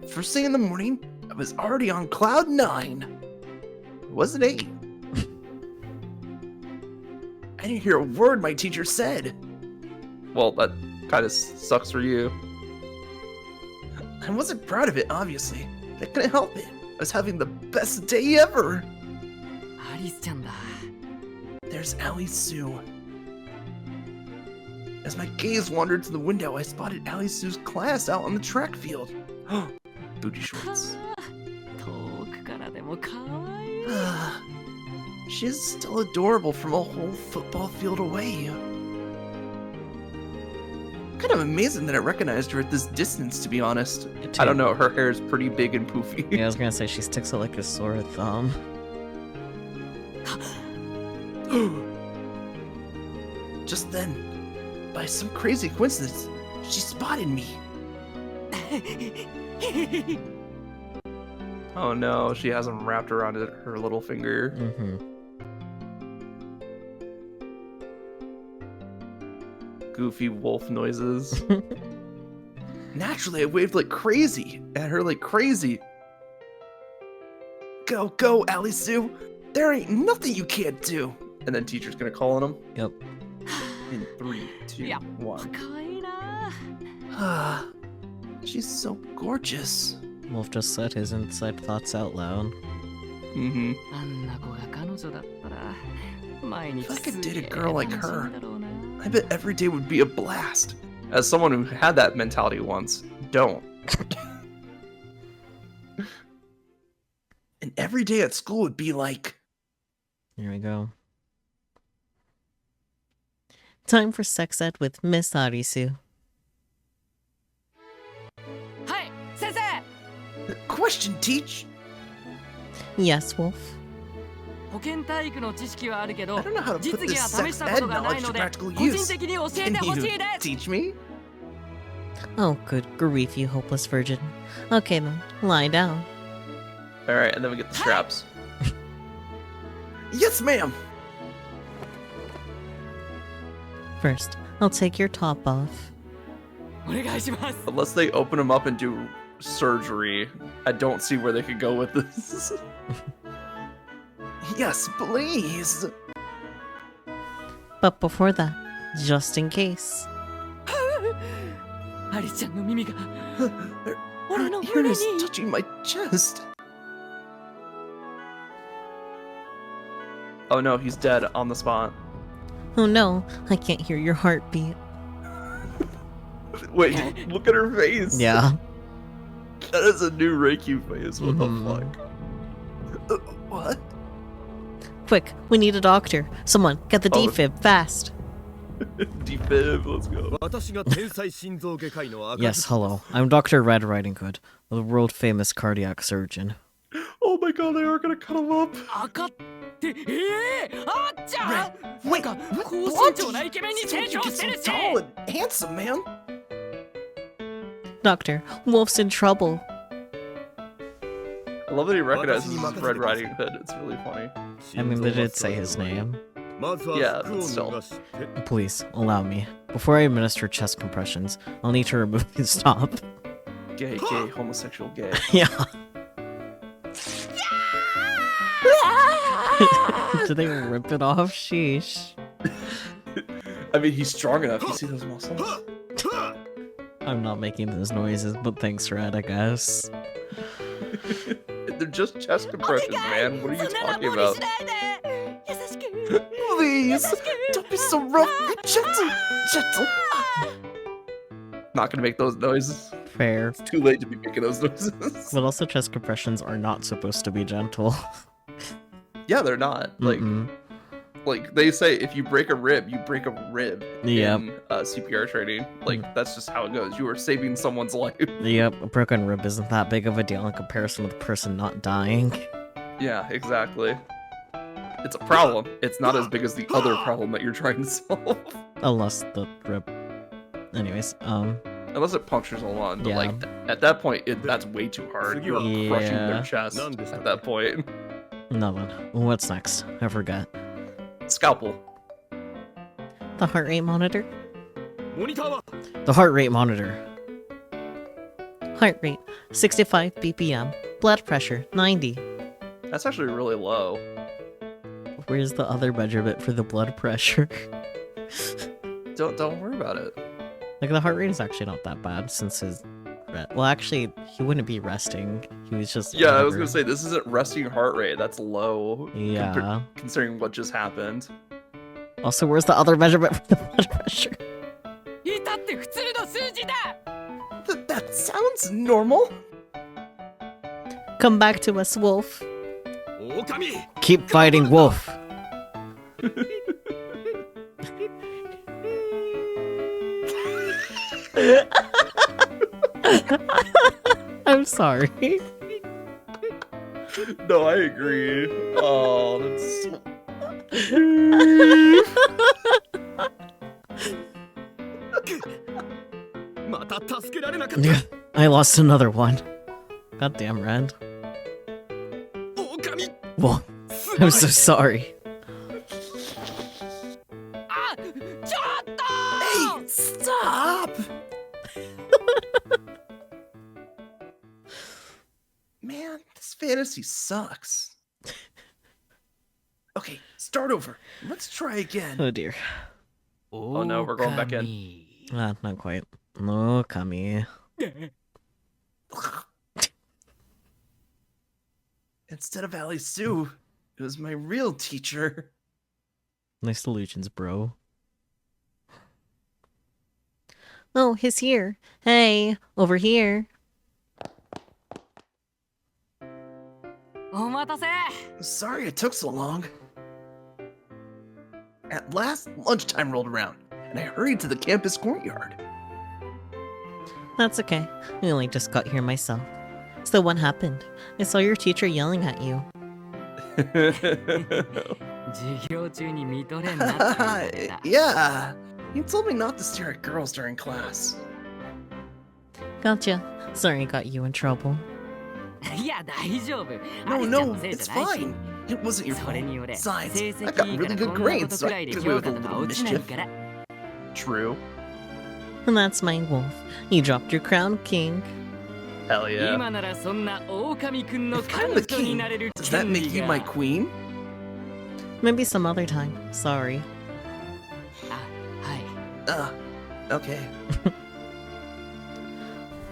First thing in the morning, I was already on cloud 9. It wasn't 8. I didn't hear a word my teacher said. Well, that kind of sucks for you. I wasn't proud of it, obviously. I couldn't help it. I was having the best day ever. アリスちゃんだ。 There's Ali Sue. As my gaze wandered to the window, I spotted Ali Sue's class out on the track field. Booty shorts. 遠くからでも可愛い。 She is still adorable from a whole football field away. Kind of amazing that I recognized her at this distance, to be honest. I don't know, her hair is pretty big and poofy. Yeah, I was gonna say she sticks it like a sore thumb. Just then, by some crazy coincidence, she spotted me. Oh no, she has them wrapped around her little finger. Mm-hmm. Goofy wolf noises. Naturally, I waved like crazy at her like crazy. Go, go, Ali Sue. There ain't nothing you can't do. And then teacher's gonna call on him. Yep. In 3, 2, 1. 可愛いな Ah, she's so gorgeous. Wolf just said his inside thoughts out loud. Mm-hmm. あんな子が彼女だったら毎日 If I could すげ date え a girl like 楽しい her, んだろうな I bet every day would be a blast. As someone who had that mentality once, don't. And every day at school would be like... Here we go. Time for sex ed with Miss Arisu. はい先生 Question, teach? Yes, Wolf. 保健体育の知識はあるけど I don't know how to 実 put 技 this は試 sex したこ ed とがない knowledge の to で practical 個人 use. 的に教え Can てほしい you です teach me? Oh, good grief, you hopeless virgin. Okay then, lie down. Alright, and then we get the straps. Yes, ma'am. First, I'll take your top off. お願いします Unless they open him up and do surgery, I don't see where they could go with this. Yes, please. But before that, just in case. アリちゃんの耳が Her 俺の ear 胸 is に touching my chest. Oh no, he's dead on the spot. Oh no, I can't hear your heartbeat. Wait, look at her face. Yeah. That is a new Reiki face. What Mhm. the fuck? What? Quick, we need a doctor. Someone, get the Oh. defib, fast. Defib, let's go. 私が天才心臓外科医の赤 Yes, hello. I'm Dr. Red Riding Hood, the world famous cardiac surgeon. Oh my god, they are gonna cut him up. 赤ってあっちゃん Wait, なんか what? 高身 What? 長なイケメンに Since 成 when did you 長 get して so るし tall and handsome, man? Doctor, Wolf's in trouble. I love that he recognizes Red Riding Hood. It's really funny. I mean, they did say his name. まずは Yeah, 服を but still. 脱がして Please, allow me. Before I administer chest compressions, I'll need to remove his top. Gay, gay, homosexual, gay. Yeah. Did they rip it off? Sheesh. I mean, he's strong enough. You see those muscles? I'm not making those noises, but thanks, Red, I guess. They're just chest compressions, man. What are you そんなら talking 無理 about? しないで優しく Please, don't be so rough. Gentle, gentle. Not gonna make those noises. Fair. It's too late to be making those noises. But also, chest compressions are not supposed to be gentle. Yeah, they're not. Like, Mm-mm. like they say, if you break a rib, you break a rib Yep. in CPR training. Like, that's just how it goes. You are saving someone's life. Yep, a broken rib isn't that big of a deal in comparison with the person not dying. Yeah, exactly. It's a problem. It's not as big as the other problem that you're trying to solve. Unless the rib. Anyways, Unless it punctures a lung. But Yeah. like, at that point, that's way too hard. You're crushing Yeah. their chest at that point. nothing. What's next? I forgot. Scalpel. The heart rate monitor? モニターは The heart rate monitor. Heart rate 65 BPM. Blood pressure 90. That's actually really low. Where's the other measurement for the blood pressure? Don't worry about it. Like, the heart rate is actually not that bad since his. Well, actually, he wouldn't be resting. He was just. Yeah, I was whatever. gonna say this isn't resting heart rate. That's low. Yeah. Considering what just happened. Also, where's the other measurement for the blood pressure? いたって普通の数字だ That sounds normal. Come back to us, Wolf. 狼 Keep fighting, Wolf. I'm sorry. No, I agree. Oh, that's so... また助けられなかった I lost another one. Goddamn, Red. 狼 Well, I'm so sorry. あちょっと Hey, stop! Man, this fantasy sucks. start over. Let's try again. Oh dear. Oh no, we're going back in. Not quite. No, Kami. Instead of Ali Sue, it was my real teacher. Nice delusions, bro. Oh, he's here. Hey, over here. お待たせ Sorry it took so long. At last, lunchtime rolled around, and I hurried to the campus courtyard. That's okay. I only just got here myself. So what happened? I saw your teacher yelling at you. 授業中に見とれんなって言われた Yeah, he told me not to stare at girls during class. Gotcha. Sorry I got you in trouble. いや大丈夫 No, アリスちゃん no, のせい it's じゃないし fine. It wasn't your それ fault. によれ Besides, 成 I 績 got いいか really ら good こんなこ grades, と so くら I いで could get 評 away with 価 a とか little 落ちない mischief. から True. And that's my wolf. You dropped your crown, king. Hell yeah. 今ならそんな狼くんの If 彼 I'm 女 the に king, なれる does that 権 make 利 you が my queen? Maybe some other time. Sorry. あはい Okay.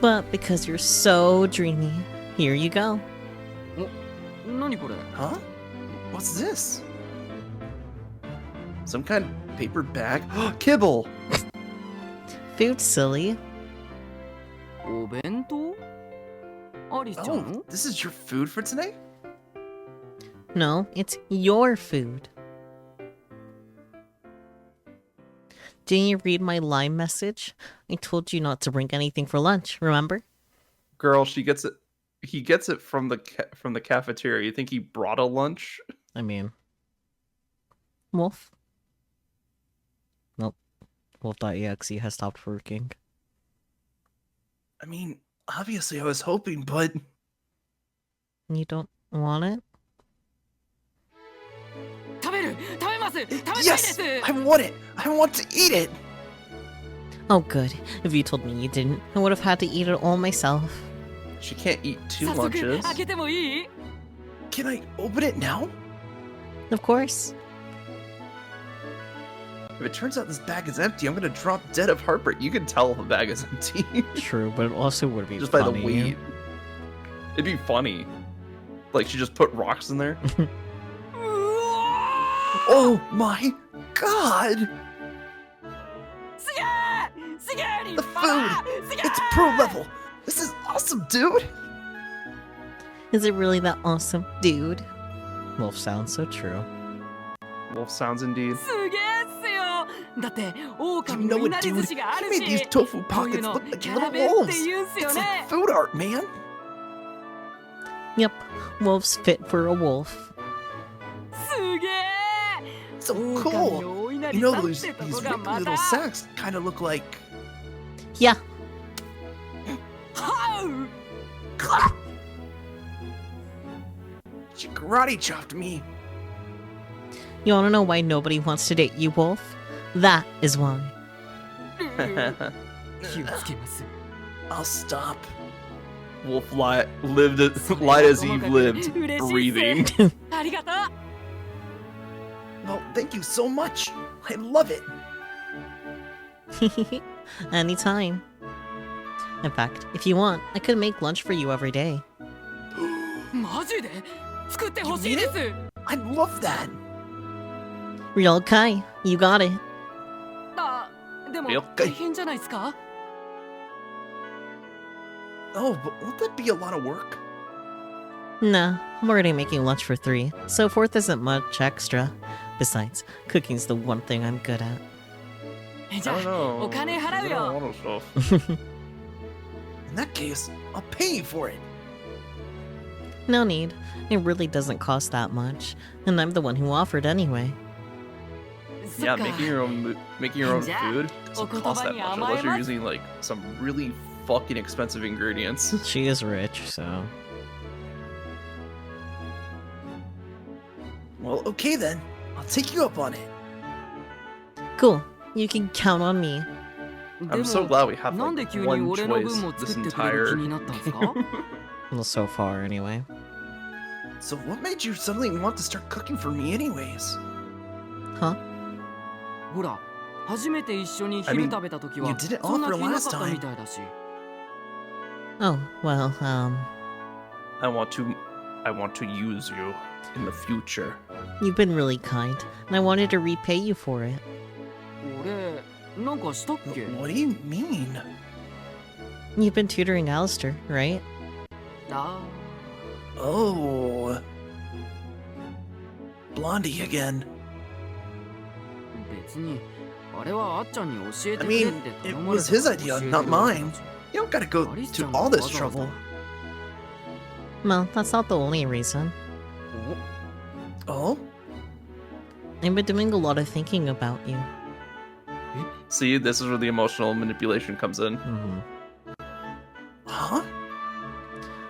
But because you're so dreamy, here you go. 何これ Huh? What's this? Some kind of paper bag? Kibble! Food, silly. お弁当アリスちゃん Oh, の this is your food for today? No, it's your food. Didn't you read my line message? I told you not to bring anything for lunch, remember? Girl, she gets it. He gets it from the cafeteria. You think he brought a lunch? I mean... Wolf? Nope. Wolf.exe has stopped working. I mean, obviously I was hoping, but... You don't want it? 食べます食べたいで Yes! す I want it! I want to eat it! Oh good. If you told me you didn't, I would have had to eat it all myself. She can't eat 2早速 lunches. 開けてもいい Can I open it now? Of course. If it turns out this bag is empty, I'm gonna drop dead of heartbreak. You can tell if a bag is empty True, but it also would be just funny. by the weight. It'd be funny. Like she just put rocks in there. うわ Oh my god! すげえすげえ立 The 派だ food! すげえ It's pro level! This is awesome, dude! Is it really that awesome, dude? Wolf sounds so true. Wolf sounds indeed. すげえっすよだって You 狼の know い what, なり dude? 寿司があ You る made these し tofu こういう pockets の look like キャ little ラ弁って wolves. 言うんすよ It's ね like food art, man. Yep, wolves fit for a wolf. すげえ So 狼 cool! のお稲 You 荷 know さんっ these てと these こが wrinkly また little sacks kind of look like... Yeah, はう She karate chopped me. you wanna know why nobody wants to date you, Wolf? That is why. 気をつけます I'll stop. Wolf lied as Eve lived, breathing. ありがとう Well, thank you so much. I love it. Anytime. In fact, if you want, I could make lunch for you every day. マジで作ってほしいです I love that. Real Kai, you got it. あでも了大変じゃないですか Oh, but won't that be a lot of work? Nah, I'm already making lunch for 3, so 4th isn't much extra. Besides, cooking's the one thing I'm good at. じ I ゃ don't あ know. お金払 I う don't よ want no stuff. In that case, I'll pay you for it. No need. It really doesn't cost that much. And I'm the one who offered anyway. そっ Yeah, か making your own Yeah. food doesn't cost that much unless you're using like some really fucking expensive ingredients. She is rich, so... Well, okay then. I'll take you up on it. Cool. You can count on me. I'm so glad we have なんで like 急に one 俺の choice 分も this 作ってくれる気 entire. になったんですか Well, so far, anyway. So what made you suddenly want to start cooking for me anyways? Huh? ほら、初めて一緒に I mean, 昼食べた時 you は did it そんな offer 気なか last ったみ time. たいだし。 Oh, well, I want to use you in the future. you've been really kind, and I wanted to repay you for it. 俺、なんかしたっけ？ What do you mean? You've been tutoring Alistair, right? あ Oh. Blondie again. 別に、あれはあっちゃんに教えて I くれっ mean, て it 頼まれ was た his から idea, 教えて not るわけ mine. だし。 You don't gotta go to all this trouble. Well, that's not the only reason. Oh? I've been doing a lot of thinking about you. See, this is where the emotional manipulation comes in. Huh?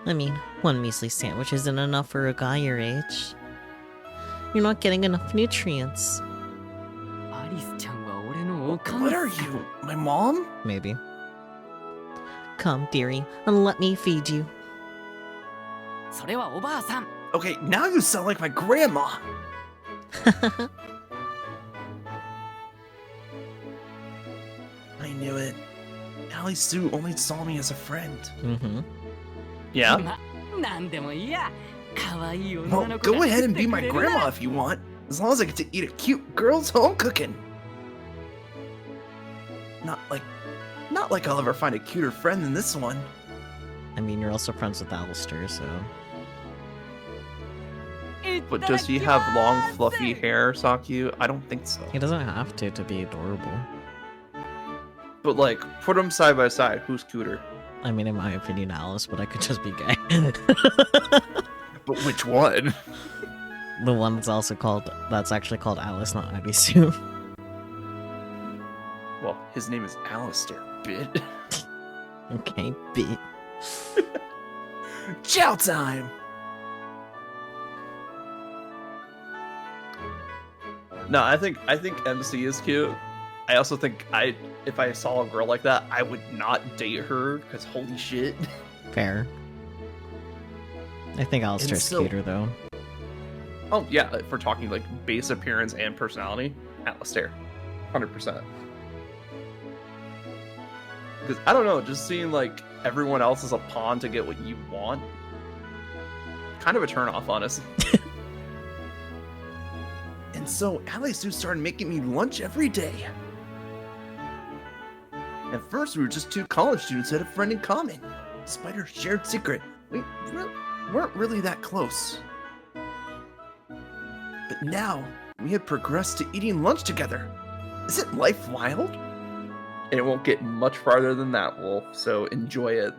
I mean, one measly sandwich isn't enough for a guy your age. You're not getting enough nutrients. アリスちゃんは俺のおかん What are you? My mom? Maybe. Come, dearie, and let me feed you. それはおばあさん。 Okay, now you sound like my grandma. I knew it. Allie Sue only saw me as a friend. Yeah. ま、なんでもいいや。可愛い Well, 女の子 go が ahead 作 and って be く my れる grandma な。 if you want. As long as I get to eat a cute girl's home cooking. Not like I'll ever find a cuter friend than this one. I mean, you're also friends with Alistair, so... But does he have long, fluffy hair, Sakyu? I don't think so. He doesn't have to be adorable. But like, put them side by side. Who's cuter? I mean, in my opinion, Alice, but I could just be gay. But which one? The one that's actually called Alice, not Abisu. Well, his name is Alistair, bit. Okay, B. Chow time! No, I think MC is cute. I also think if I saw a girl like that, I would not date her because holy shit. Fair. I think Alistair's so- cuter, though. Oh yeah, if we're talking like base appearance and personality, Alistair, 100%. Because I don't know, just seeing like everyone else as a pawn to get what you want, kind of a turn off, honestly. And so Allie Sue started making me lunch every day. At first, we were just two college students who had a friend in common. Despite our shared secret, we weren't really that close. But now, we had progressed to eating lunch together. Isn't life wild? And it won't get much farther than that, Wolf, so enjoy it.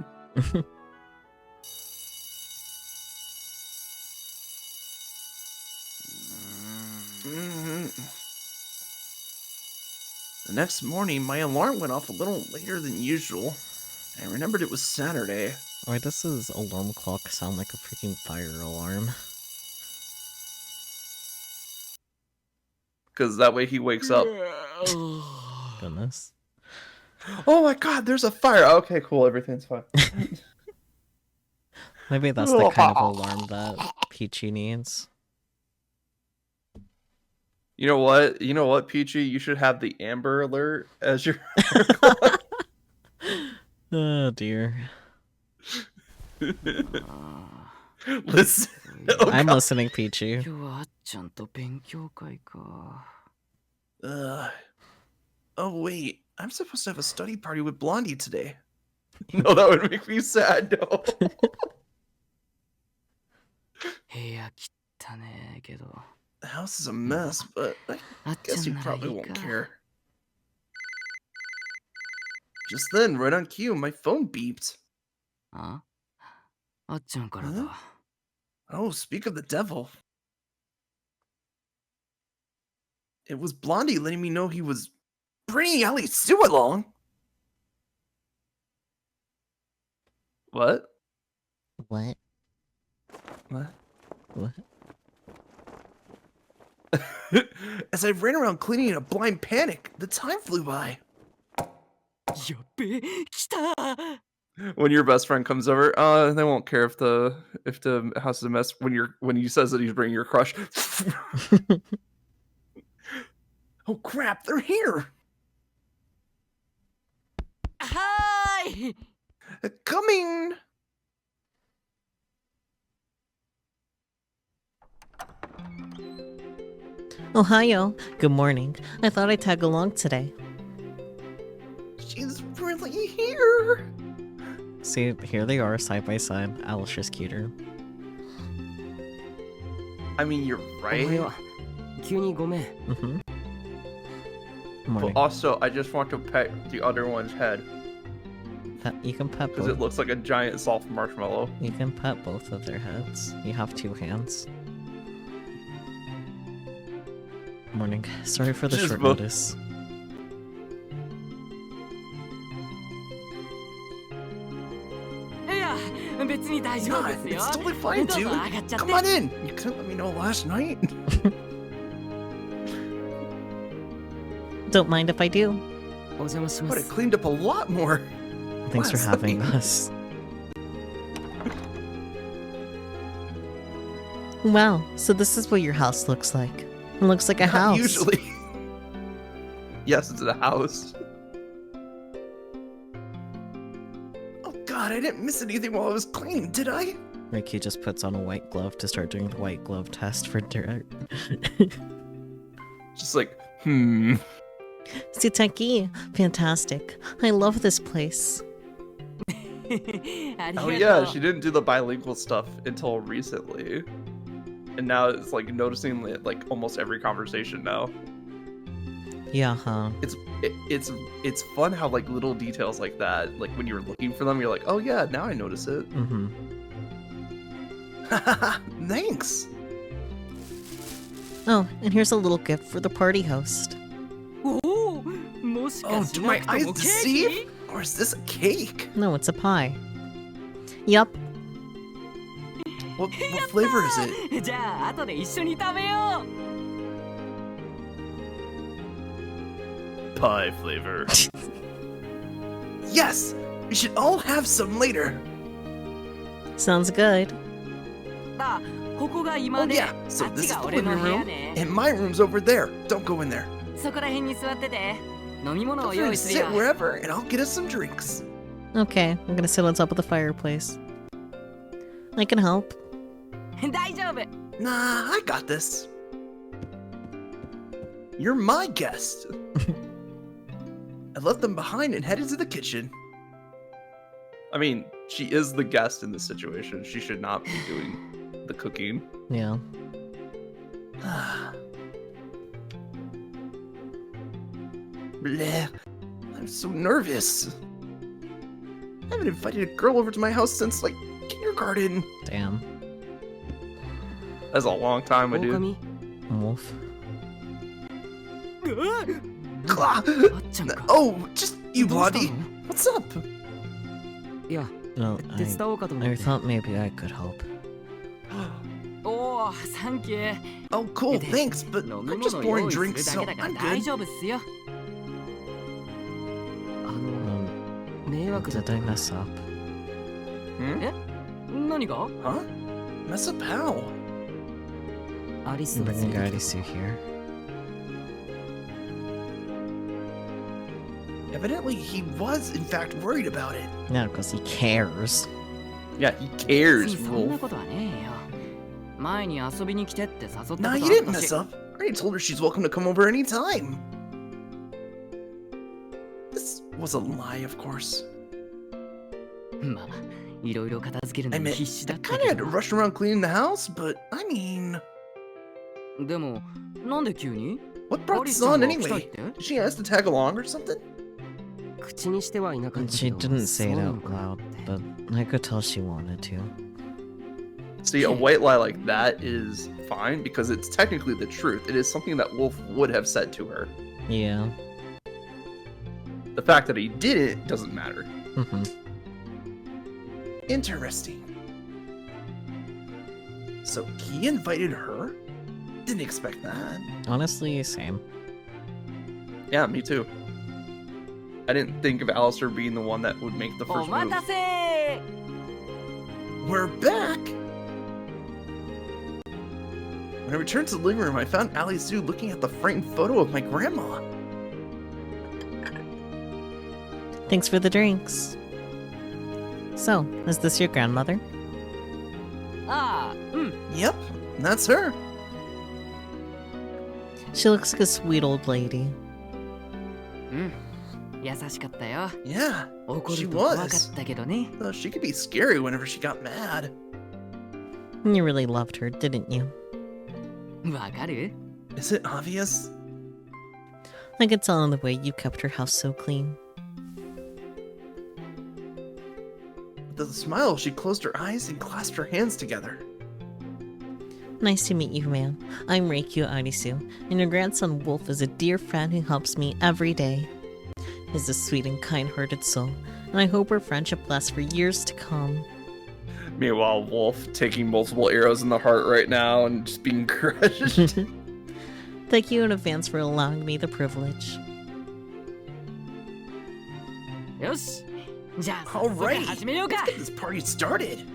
The next morning, my alarm went off a little later than usual. I remembered it was Saturday. Why does his alarm clock sound like a freaking fire alarm? Because that way he wakes up. Goodness. Oh my god, there's a fire! Okay, cool, everything's fine. Maybe that's the kind of alarm that Peachy needs. You know what, Peachy? You should have the Amber Alert as your... Oh dear. Listen. Oh, I'm God. listening, Peachy. 今日はあっちゃんと勉強会か。 Oh wait, I'm supposed to have a study party with Blondie today. No, that would make me sad, no. 部屋汚ねえけど。 The house is a mess, but I あっちゃ guess ん you ならい probably い won't か。 care. Just then, right on cue, my phone beeped. ああっちゃんからだ。 Oh, speak of the devil. It was Blondie letting me know he was bringing Allie Sue along. What? What? What? What? As I ran around cleaning in a blind panic, the time flew by. やっべえ、来た When your best friend comes over, they won't care if the house is a mess. When he says that he's bringing your crush, Oh crap, they're here! Hi! Coming! Ohio. Good morning. I thought I'd tag along today. She's really here! See, here they are side by side. Alicia's cuter. I mean, you're おはよ right. う。急にごめん。 Mm-hmm. But Morning. also, I just want to pet the other one's head You can pet because both. it looks like a giant soft marshmallow. You can pet both of their heads. You have 2 hands. Morning. Sorry for the Just short both. notice. Yeah, 別に大丈夫 Nah, ですよ it's totally fine, どうぞ dude. 上がっちゃって Come on in! You couldn't let me know last night. Don't mind if I do. お邪魔しま But す it。cleaned up a lot more. Thanks for Last having night. us. Wow, so this is what your house looks like. It looks like a Not house. Usually. Yes, it's a house. Oh god, I didn't miss anything while I was cleaning, did I? Ricky just puts on a white glove to start doing the white glove test for dirt. Just like, Suteki, fantastic. I love this place. ありがと Oh う yeah, she didn't do the bilingual stuff until recently. And now it's like noticing it like almost every conversation now. Yeah, huh? It's fun how like little details like that, like when you're looking for them, you're like, oh yeah, now I notice it. Mm-hmm. Thanks. Oh, and here's a little gift for the party host. おおもし Oh, かし do な my くて eyes もケー deceive? キ Or is this a cake? No, it's a pie. Yup. What flavor is it? じゃあ後で一緒に食べよ Pie flavor. Yes! We should all have some later. Sounds good. うあここが Oh 今で yeah, あ so っ this ち is が the 俺の living 部屋 room, ね and my room's over there. Don't go in there. そこら辺に座ってて飲み物 Feel を free 用 to 意する sit よ wherever, and I'll get us some drinks. Okay, I'm gonna sit on top of the fireplace. I can help. 大丈夫 Nah, I got this. You're my guest. I left them behind and headed to the kitchen. I mean, she is the guest in this situation. She should not be doing the cooking. Yeah. Bleh. I'm so nervous. I haven't invited a girl over to my house since, like, kindergarten. Damn. That's a long time, my dude. 狼 Wolf. Cla- あっちゃんか Oh, just you, どうした Blondie. の What's up? いや No, 手伝おうかと思っ I て thought maybe I could help. おおサンキュー Oh, cool, で thanks, but 飲み I'm just 物 pouring 用意する drinks, だ so けだから I'm 大 good. 丈夫っすよあの Um, 迷惑だっ did た I かな mess up? 何が Huh? Mess up how? アリス I'm を連 bringing れて Arisu here. Evidently, he was, in fact, worried about it. No, because he cares. Yeah, he cares, そんな Wolf. ことはねえよ前に遊びに来てって誘ったこと Nah, あ you っ didn't た mess し up. I already told her she's welcome to come over anytime. This was a lie, of course. まあいろいろ片付けるの I に meant, 必死だ I った kinda け had ど to rush around cleaning the house, but I mean, でもなんで急に what ア brought リ this スちゃん on が来たい anyway? って Did she ask to tag along or something? 口にしてはいなかっ And た she けど didn't say it そうな out のかな loud, but I could tell she wanted to. See, a white lie like that is fine because it's technically the truth. It is something that Wolf would have said to her. Yeah. The fact that he didn't doesn't matter. Mm-hmm. Interesting. So he invited her? Didn't expect that. Honestly, same. Yeah, me too. I didn't think of Alistair being the one that would make the お first 待 move. たせ We're back! When When I returned to the living room, I found Ali Sue looking at the framed photo of my grandma. Thanks for the drinks. So, is this your grandmother? ああ、うん。 Yep, that's her. She looks like a sweet old lady. うん。優しかったよ。 Yeah, 怒 she ると怖か was. ったけどね。 She could be scary whenever she got mad. You really loved her, didn't you? わかる？ Is it obvious? I could tell in the way you kept her house so clean. With a smile, she closed her eyes and clasped her hands together. Nice to meet you, ma'am. I'm Reikyu Arisu, and your grandson Woolfe is a dear friend who helps me every day. He's a sweet and kind-hearted soul, and I hope our friendship lasts for years to come. Meanwhile, Wolf taking multiple arrows in the heart right now and just being crushed. Thank you in advance for allowing me the privilege. よし。じゃあ、早 All 速 right, 始めようか let's。get this party started.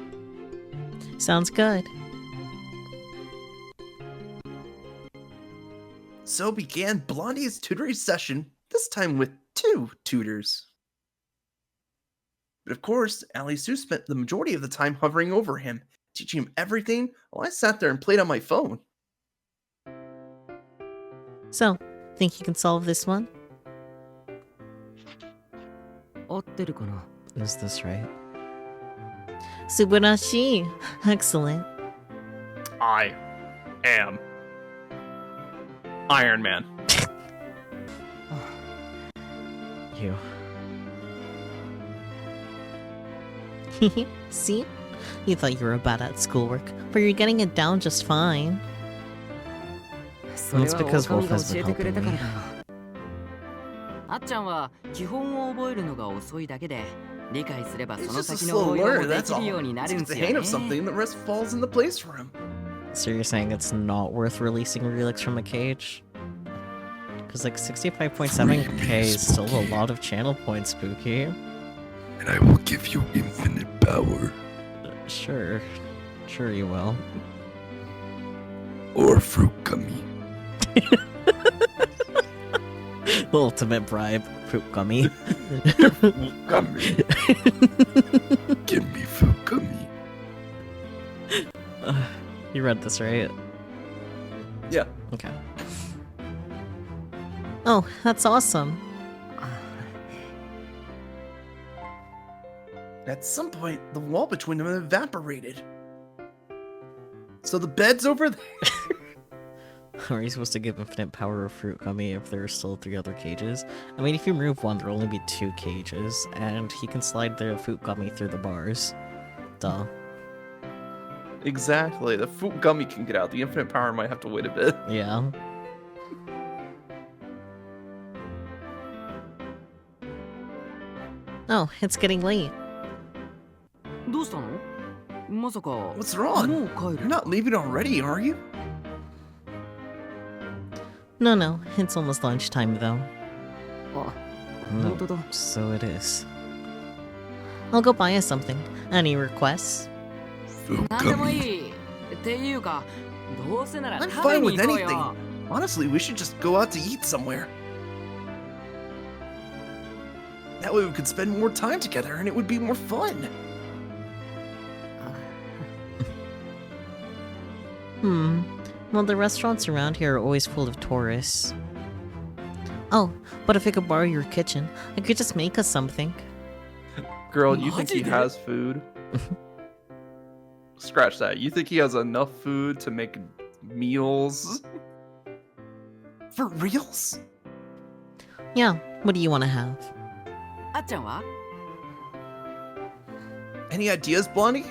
Sounds good. So began Blondie's tutoring session, this time with 2 tutors. But of course, Ali Sue spent the majority of the time hovering over him, teaching him everything while I sat there and played on my phone. So, think you can solve this one? 合ってるかな？ Is this right? Subarashi! Excellent. I am Iron Man. You. See? You thought you were bad at schoolwork, but you're getting it down just fine. それ It's は because 狼 Wolf が has 教 been えてくれ helping たから me. だよ。あっちゃんは基本を覚えるのが遅いだけで、理解すれば He's その just a 先の slow 応用 learner, もで that's きる all. ようにな Once る he ん gets す the よ hang ね of。something, the rest falls into place for him. So you're saying it's not worth releasing relics from a cage? Because like 65.7k is still a lot of channel points, Spooky. And I will give you infinite power. Sure. Sure you will. Or fruit gummy. The ultimate bribe, fruit gummy. Gummy. Give me fruit gummy. You read this, right? Yeah. Okay. Oh, that's awesome. At some point, the wall between them evaporated. So the bed's over there. Are you supposed to give infinite power of fruit gummy if there are still 3 other cages? I mean, if you remove one, there'll only be 2 cages, and he can slide the fruit gummy through the bars. Duh. Exactly. The fruit gummy can get out. The infinite power might have to wait a bit. Yeah. Oh, it's getting late. どうしたの？まさか What's wrong? もう帰 You're る？ not leaving already, are you? No, no, it's almost lunchtime though. あ、 No, 本当だ。 so it is. I'll go buy us something. Any requests? Fruit なんでも gummy. いい。っていうか、どうせなら I'm 食べ fine に with 行こうよ。 anything. Honestly, we should just go out to eat somewhere. That way we could spend more time together and it would be more fun. Well, the restaurants around here are always full of tourists. Oh, but if I could borrow your kitchen, I could just make us something. Girl, you think he Maji de? has food? Scratch that. You think he has enough food to make meals? For reals? Yeah, what do you want to have? あっちゃんは？ Any ideas, Blondie?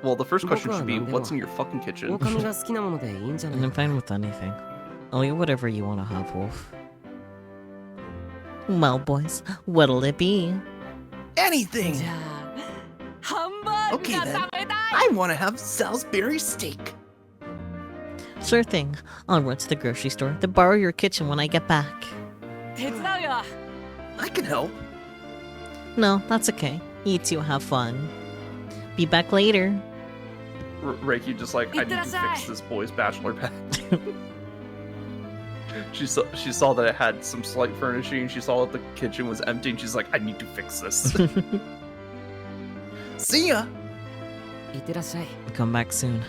Well, the first question should be, 僕は何でも。 what's in your fucking kitchen? 狼が好きなものでいいんじゃない I'm fine with anything. I'll eat whatever you want to have, Wolf. Well, boys, what'll it be? Anything! じゃあ、ハンバーグ Okay が then. 食べたい。 I want to have Salisbury steak. Sure thing. I'll run to the grocery store, then borrow your kitchen when I get back. 手伝うよ。 I can help. No, that's okay. You two have fun. Be back later. Reiki just like, I need to fix this boy's bachelor pad. She saw that it had some slight furnishing. She saw that the kitchen was empty, and she's like, I need to fix this. See ya! いってらっしゃい。 Come back soon.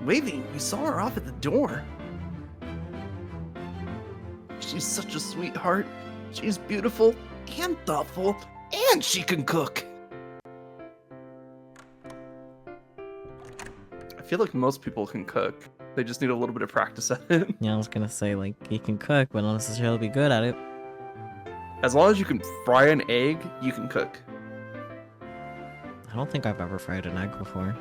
Waving, we saw her off at the door. She's such a sweetheart. She's beautiful and thoughtful, and she can cook. I feel like most people can cook. They just need a little bit of practice at it. Yeah, I was gonna say, like, he can cook, but not necessarily be good at it. As long as you can fry an egg, you can cook. I don't think I've ever fried an egg before.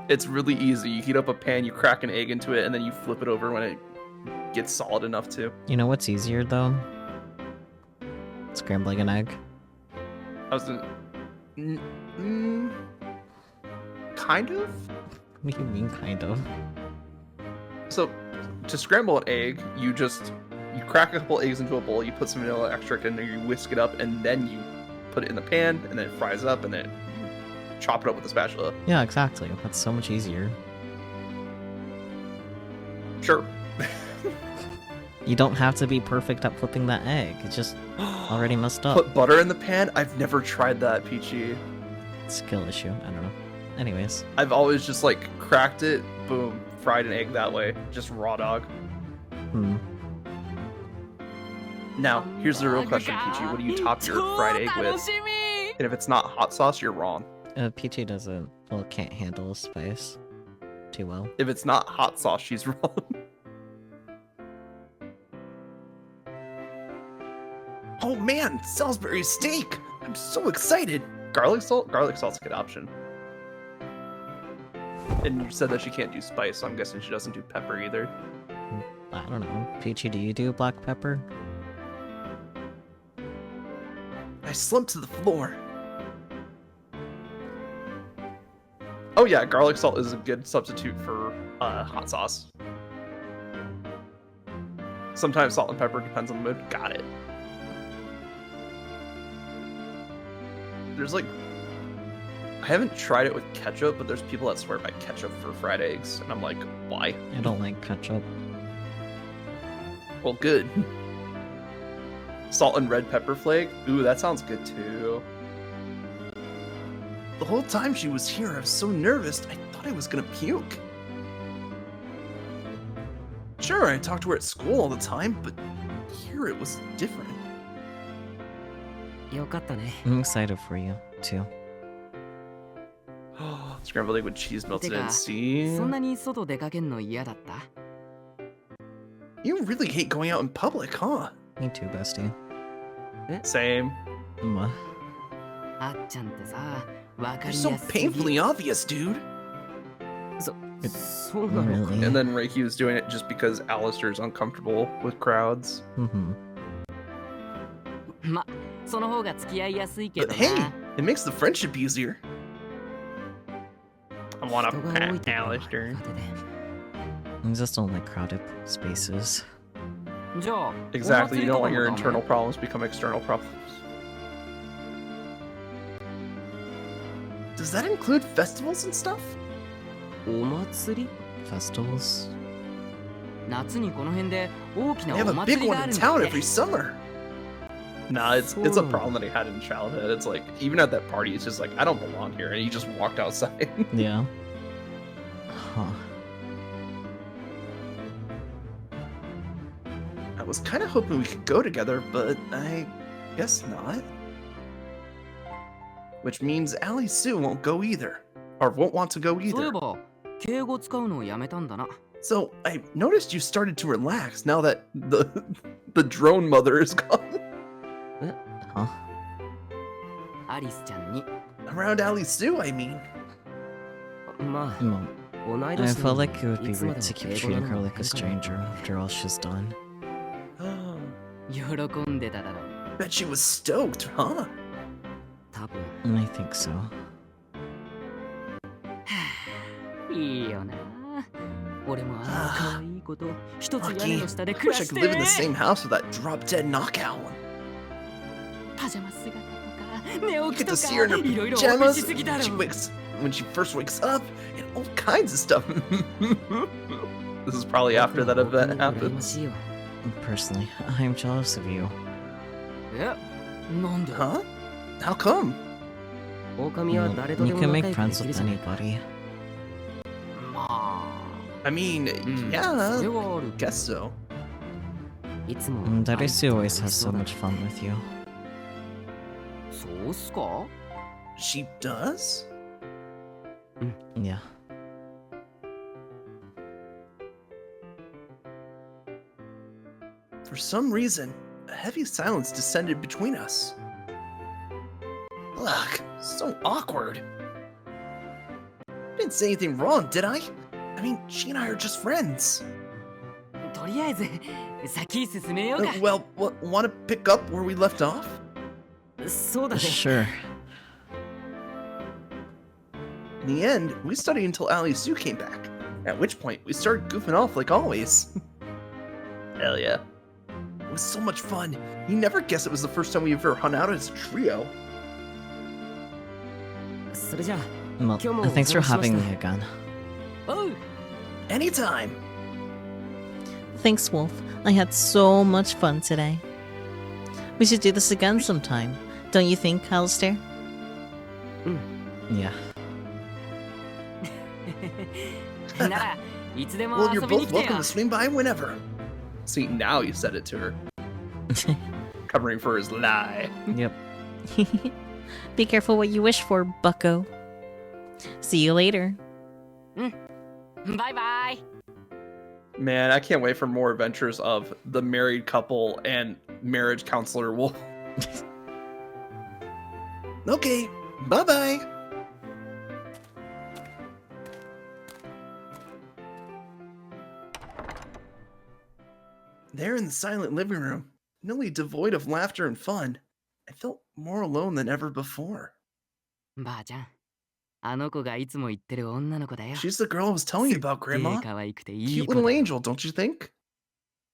It's really easy. You heat up a pan, you crack an egg into it, and then you flip it over when it gets solid enough to. You know what's easier, though? Scrambling an egg. I was kind of? What do you mean, kind of? So, to scramble an egg, you crack a couple eggs into a bowl, you put some vanilla extract in there, you whisk it up, and then you put it in the pan, and then it fries up, and then you chop it up with a spatula. Yeah, exactly. That's so much easier. Sure. You don't have to be perfect at flipping that egg. It's just already messed up. Put butter in the pan? I've never tried that, Peachy. Skill issue. I don't know. Anyways. I've always just, like, cracked it, boom, fried an egg that way. Just raw dog. Now, here's the real question, Peachy. What do you top your fried egg with? And if it's not hot sauce, you're wrong. Peachy can't handle spice too well. If it's not hot sauce, she's wrong. Oh man, Salisbury steak! I'm so excited! Garlic salt? Garlic salt's a good option. And you said that she can't do spice, so I'm guessing she doesn't do pepper either. I don't know. Peachy, do you do black pepper? I slumped to the floor. Oh yeah, garlic salt is a good substitute for hot sauce. Sometimes salt and pepper depends on the mood. Got it. There's like, I haven't tried it with ketchup, but there's people that swear by ketchup for fried eggs, and I'm like, why? I don't like ketchup. Well, good. Salt and red pepper flake? Ooh, that sounds good too. The whole time she was here, I was so nervous, I thought I was gonna puke. Sure, I talked to her at school all the time, but here it was different. よかったね。 I'm excited for you, too. Scrambled egg with cheese melted in. てか、 See? そんなに外出かけんの嫌だった？ You really hate going out in public, huh? Me too, bestie. Same. あっちゃんってさ、わか You're り so やすすぎ。 painfully obvious, dude. そうなのか。 Really? And then Reiki was doing it just because Alistair's uncomfortable with crowds. Mm-hmm. ま、その方が付き合いやすいけ But ど hey, な。 it makes the friendship easier. I want to 人が多 pat いところは Alistair. 苦手で。 I just don't like crowded spaces. じゃあ、 Exactly, you don't want your お祭りとかも internal problems become external problems. Does that include festivals and stuff? お祭り？ Festivals? 夏にこの辺で大き They な have お a 祭 big りが one あ in るんだ town って every summer. Nah, it's a problem that he had in childhood. It's like, even at that party, it's just like, I don't belong here. And he just walked outside. Yeah. Huh. I was kind of hoping we could go together, but I guess not. Which means Allie Sue won't go either. Or won't want to go そういえ either. ば、敬語使うのをやめたんだな。 So I noticed you started to relax now that the drone mother is gone. Huh? アリスちゃんに。 Around Allie Sue, I mean. まあ、 Mm. 同い I 年 felt なの like it would に be いつま rude で to も keep 敬語な treating の her も like a 変かな。 stranger after all she's done. 喜んでただろう。 Bet she was stoked, huh? 多分。 And I think so. いいよな。俺もあんな可愛いこと一つ屋根 Lucky. の下で I 暮ら wish I し could live in the て。 same house with that drop-dead knockout one. パジャマ姿とか寝 You 起き get と to see her in か her いろいろお見 pajamas. しすぎだろ She う。 wakes when she first wakes up, and all kinds of stuff. This is probably after that event 羨ま happens. しいよ。 Personally, I'm jealous of you. え、なんで？ Huh? How come? 狼は Well, 誰とで you も can 仲 make 良くで friends きる with じゃない。 anybody. まあ、 I mean, そ yeah, れはある。 guess so. いつも Darisu always 楽 has しそ so うだ。 much fun with you. そうっすか？ She does? Yeah. For some reason, a heavy silence descended between us. Ugh, so awkward. Didn't say anything wrong, did I? I mean, she and I are just friends. とりあえず先進めようか。 Well, want to pick up where we left off? そうだね。 Sure. In the end, we studied until Ali Sue came back, at which point we started goofing off like always. Hell yeah. It was so much fun. You never guess it was the first time we ever hung out as a trio. それじゃあ Well, Kyomo, thanks for having me お邪 again. おう。 Anytime. Thanks, Wolf. I had so much fun today. We should do this again sometime. Don't you think, Alistair? Yeah. ならいつでも Well, 遊 you're びに both 来て welcome よ to。swing by whenever. See, now you said it to her. Covering for his lie. Yep. Be careful what you wish for, bucko. See you later. バイバイ。 Man, I can't wait for more adventures of the married couple and marriage counselor Wolf. Okay, bye-bye. There in the silent living room, nearly devoid of laughter and fun, I felt more alone than ever before. ばあちゃん、あの子がいつも言ってる女の子だよ。 She's the girl I was telling you about, すっげえ Grandma. 可愛くていい Cute 子 little だよ。 angel, don't you think?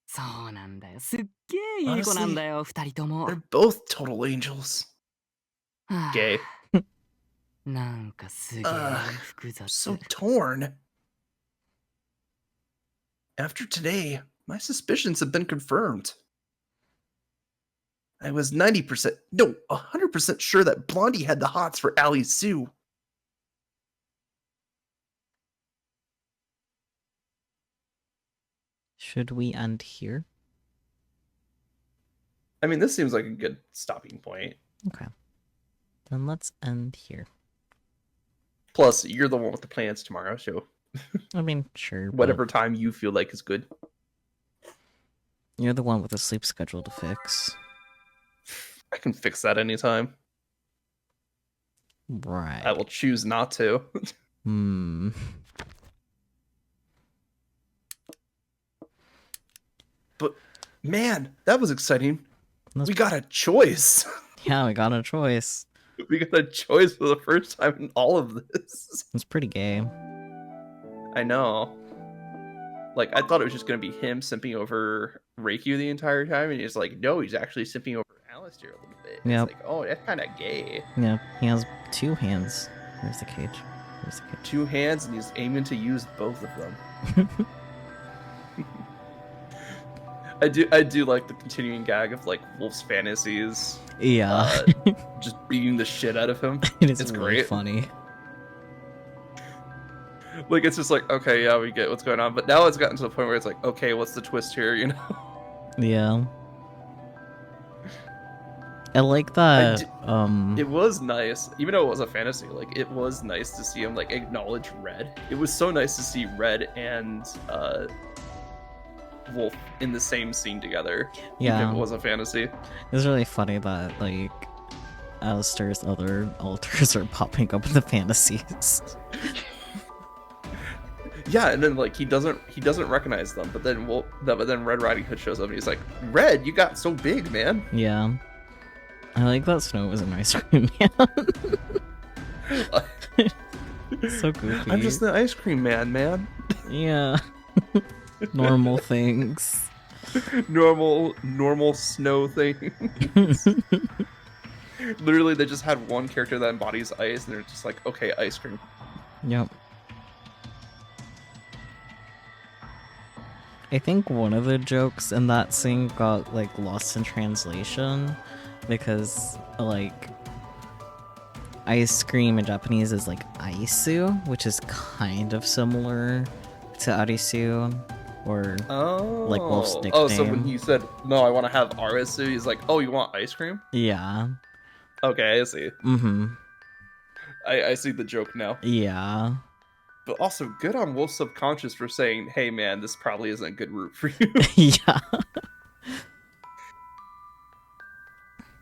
そうなんだよ。すっげえいい子なんだよ、二人とも。 They're both total angels. はあ Gay. なんかすげえ複雑。 So torn. After today, my suspicions have been confirmed. I was 90%, no, 100% sure that Blondie had the hots for Ali Sue. Should we end here? I mean, this seems like a good stopping point. Okay. Then let's end here. Plus, you're the one with the plans tomorrow, so I mean, sure. but whatever time you feel like is good. You're the one with the sleep schedule to fix. I can fix that anytime. Right. I will choose not to. Hmm. But man, that was exciting. That's- We got a choice. Yeah, we got a choice. We got a choice for the first time in all of this. It's pretty gay. I know. Like, I thought it was just going to be him simping over Reikyu the entire time, and he's like, no, he's actually simping over Alistair a little bit. Yep. It's like, oh, that's kind of gay. Yeah, he has two hands. Where's the cage? Where's the cage? 2 hands, and he's aiming to use both of them. I do like the continuing gag of like Wolf's fantasies Yeah. just beating the shit out of him. It is it's really great. funny. Like, it's just like, okay, yeah, we get what's going on, but now it's gotten to the point where it's like, okay, what's the twist here, you know? Yeah. I like that. It was nice, even though it was a fantasy. Like, it was nice to see him like acknowledge Red. It was so nice to see Red and Wolf in the same scene together. Even Yeah. if it was a fantasy. It's really funny that like Alistair's other alters are popping up in the fantasies. Yeah, and then like he doesn't recognize them, but then Red Riding Hood shows up and he's like, Red, you got so big, man. Yeah. I like that Snow was an ice cream man. So goofy. I'm just the ice cream man. Yeah. Normal things. normal snow things. Literally, they just had one character that embodies ice, and they're just like, okay, ice cream. Yep. I think one of the jokes in that scene got like lost in translation because like ice cream in Japanese is like aisu, which is kind of similar to arisu or like Wolf's nickname. Oh, so when he said, no, I want to have arisu, he's like, oh, you want ice cream? Yeah. Okay, I see. Mm-hmm. I see the joke now. Yeah. But also, good on Wolf's subconscious for saying, hey man, this probably isn't a good route for you. Yeah.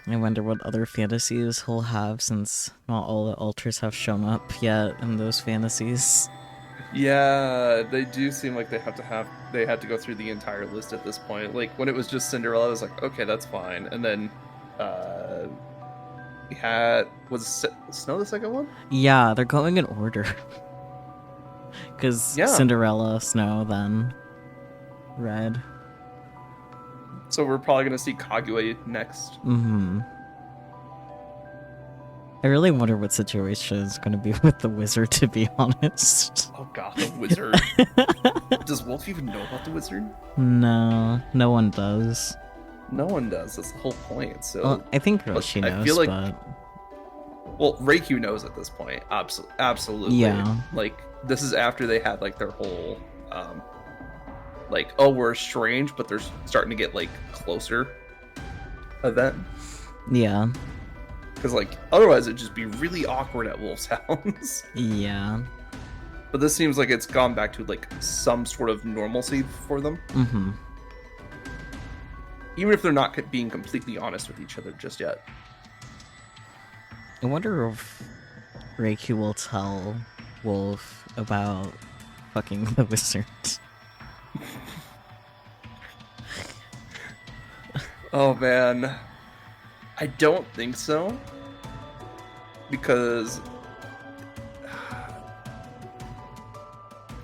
I wonder what other fantasies he'll have since not all the altars have shown up yet in those fantasies. Yeah, they do seem like they had to go through the entire list at this point. Like when it was just Cinderella, I was like, okay, that's fine. And then we had Snow the second one? Yeah, they're going in order. Because Yeah. Cinderella, Snow, then Red. So we're probably gonna see Kaguya next. Mm-hmm. I really wonder what situation is going to be with the wizard, to be honest. Oh god, the wizard. Does Wolf even know about the wizard? No, no one does. No one does. That's the whole point. So Well, I think Look, Roshi I knows, feel like- but... well, Reikyu knows at this point. Absolutely. Yeah. Like this is after they had like their whole like, oh, we're estranged, but they're starting to get like closer event. Yeah. Because like otherwise it'd just be really awkward at Wolf's house. Yeah. But this seems like it's gone back to like some sort of normalcy for them. Mm-hmm. Even if they're not being completely honest with each other just yet. I wonder if Reiki will tell Wolf about fucking the wizard. Oh man. I don't think so. Because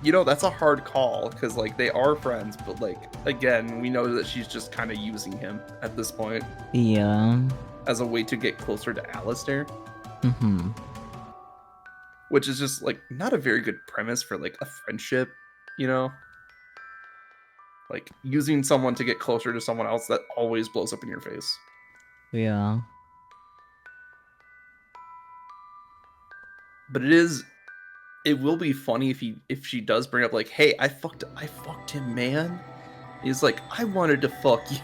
you know, that's a hard call because like they are friends, but like again, we know that she's just kind of using him at this point Yeah. as a way to get closer to Alistair, Mm-hmm. which is just like not a very good premise for like a friendship, you know? Like using someone to get closer to someone else that always blows up in your face. Yeah. But it will be funny if she does bring up like, hey, I fucked him, man. He's like, I wanted to fuck you.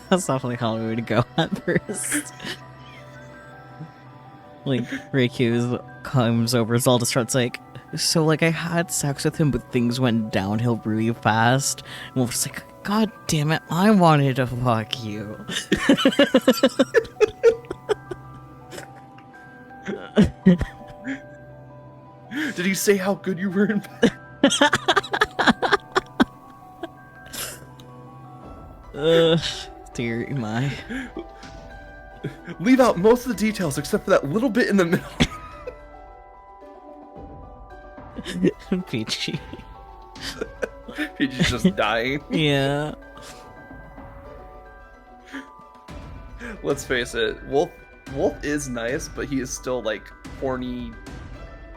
That's definitely how we would go at first. Like, Reiki comes over, Zelda starts like, so like I had sex with him, but things went downhill really fast. And Wolf's like, God damn it, I wanted to fuck you. Did he say how good you were in bed? Dear my. Leave out most of the details except for that little bit in the middle. Peachy. He's just dying. Yeah. Let's face it, Wolf is nice, but he is still like horny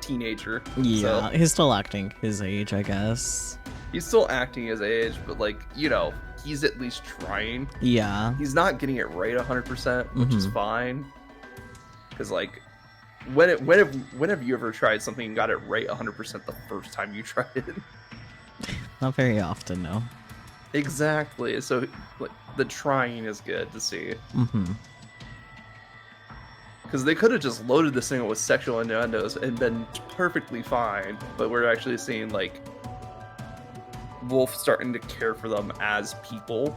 teenager. Yeah, So he's still acting his age, I guess. he's still acting his age, but like, you know, he's at least trying. Yeah. He's not getting it right 100%, which is Mhm. fine. Because like, when have you ever tried something and got it right 100% the first time you tried it? Not very often, no. Exactly. So like, the trying is good to see. Mm-hmm. Because they could have just loaded this thing with sexual innuendos and been perfectly fine, but we're actually seeing like Wolf starting to care for them as people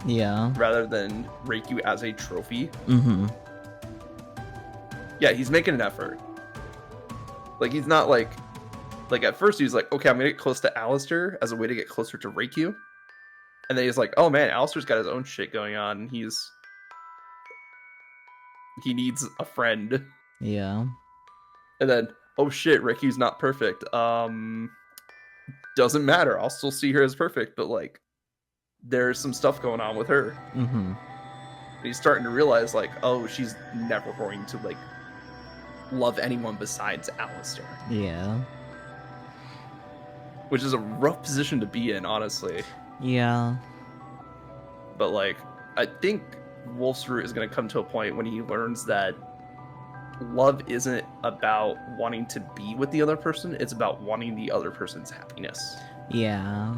Yeah. rather than Reiki as a trophy. Mm-hmm. Yeah, he's making an effort. Like he's not like at first he was like, okay, I'm gonna get close to Alistair as a way to get closer to Reiki. And then he's like, oh man, Alistair's got his own shit going on, and he needs a friend. Yeah. And then, oh shit, Ricky's not perfect. Doesn't matter. I'll still see her as perfect, but like, there's some stuff going on with her. Mm-hmm. And he's starting to realize, like, oh, she's never going to like love anyone besides Alistair. Yeah. Which is a rough position to be in, honestly. Yeah. But like, I think Wolf's route is going to come to a point when he learns that love isn't about wanting to be with the other person, it's about wanting the other person's happiness. Yeah.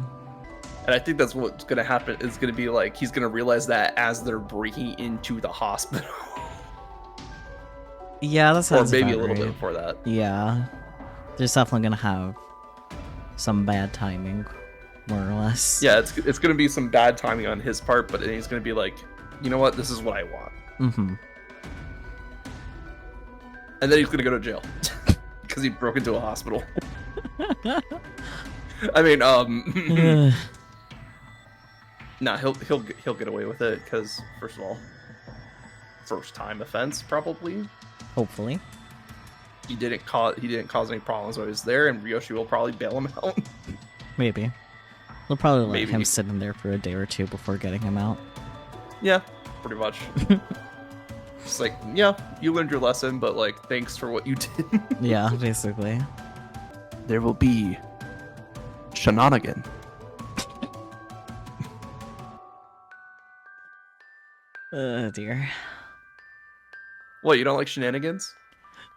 And I think that's what's going to happen. It's going to be like, he's going to realize that as they're breaking into the hospital. Yeah, that Or sounds maybe a about little bit right. before that. Yeah. There's definitely gonna have some bad timing, more or less. Yeah, it's going to be some bad timing on his part, but then he's going to be like, you know what, this is what I want. Mm-hmm. And then he's going to go to jail. Because he broke into a hospital. I mean, nah, he'll get away with it because, first of all, first time offense probably. Hopefully. He didn't cause any problems while he was there, and Ryoshi will probably bail him out. Maybe. They'll probably let Maybe. him sit in there for a day or two before getting him out. Yeah, pretty much. Just like, yeah, you learned your lesson, but like, thanks for what you did. Yeah, basically. There will be shenanigan. Oh dear. What, you don't like shenanigans?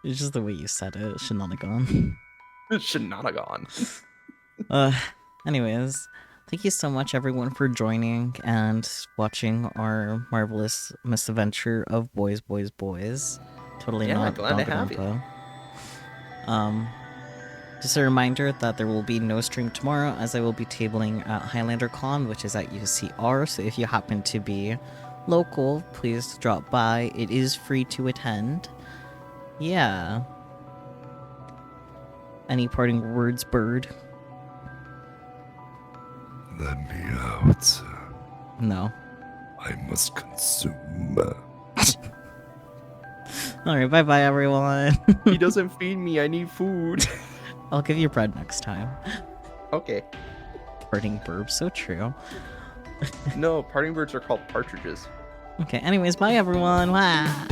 It's just the way you said it, shenanigan. Shenanigan. Anyways, thank you so much everyone for joining and watching our marvelous misadventure of Boys, Boys, Boys. Totally Yeah, not glad to have you. Danganronpa. Just a reminder that there will be no stream tomorrow, as I will be tabling at Highlander Con, which is at UCR, so if you happen to be local, please drop by. It is free to attend. Yeah. Any parting words, Bird? Let me out. No. I must consume. Alright, bye-bye everyone. He doesn't feed me, I need food. I'll give you bread next time. Okay. Parting burp, so true. No, parting birds are called partridges. Okay, anyways, bye everyone. Wow.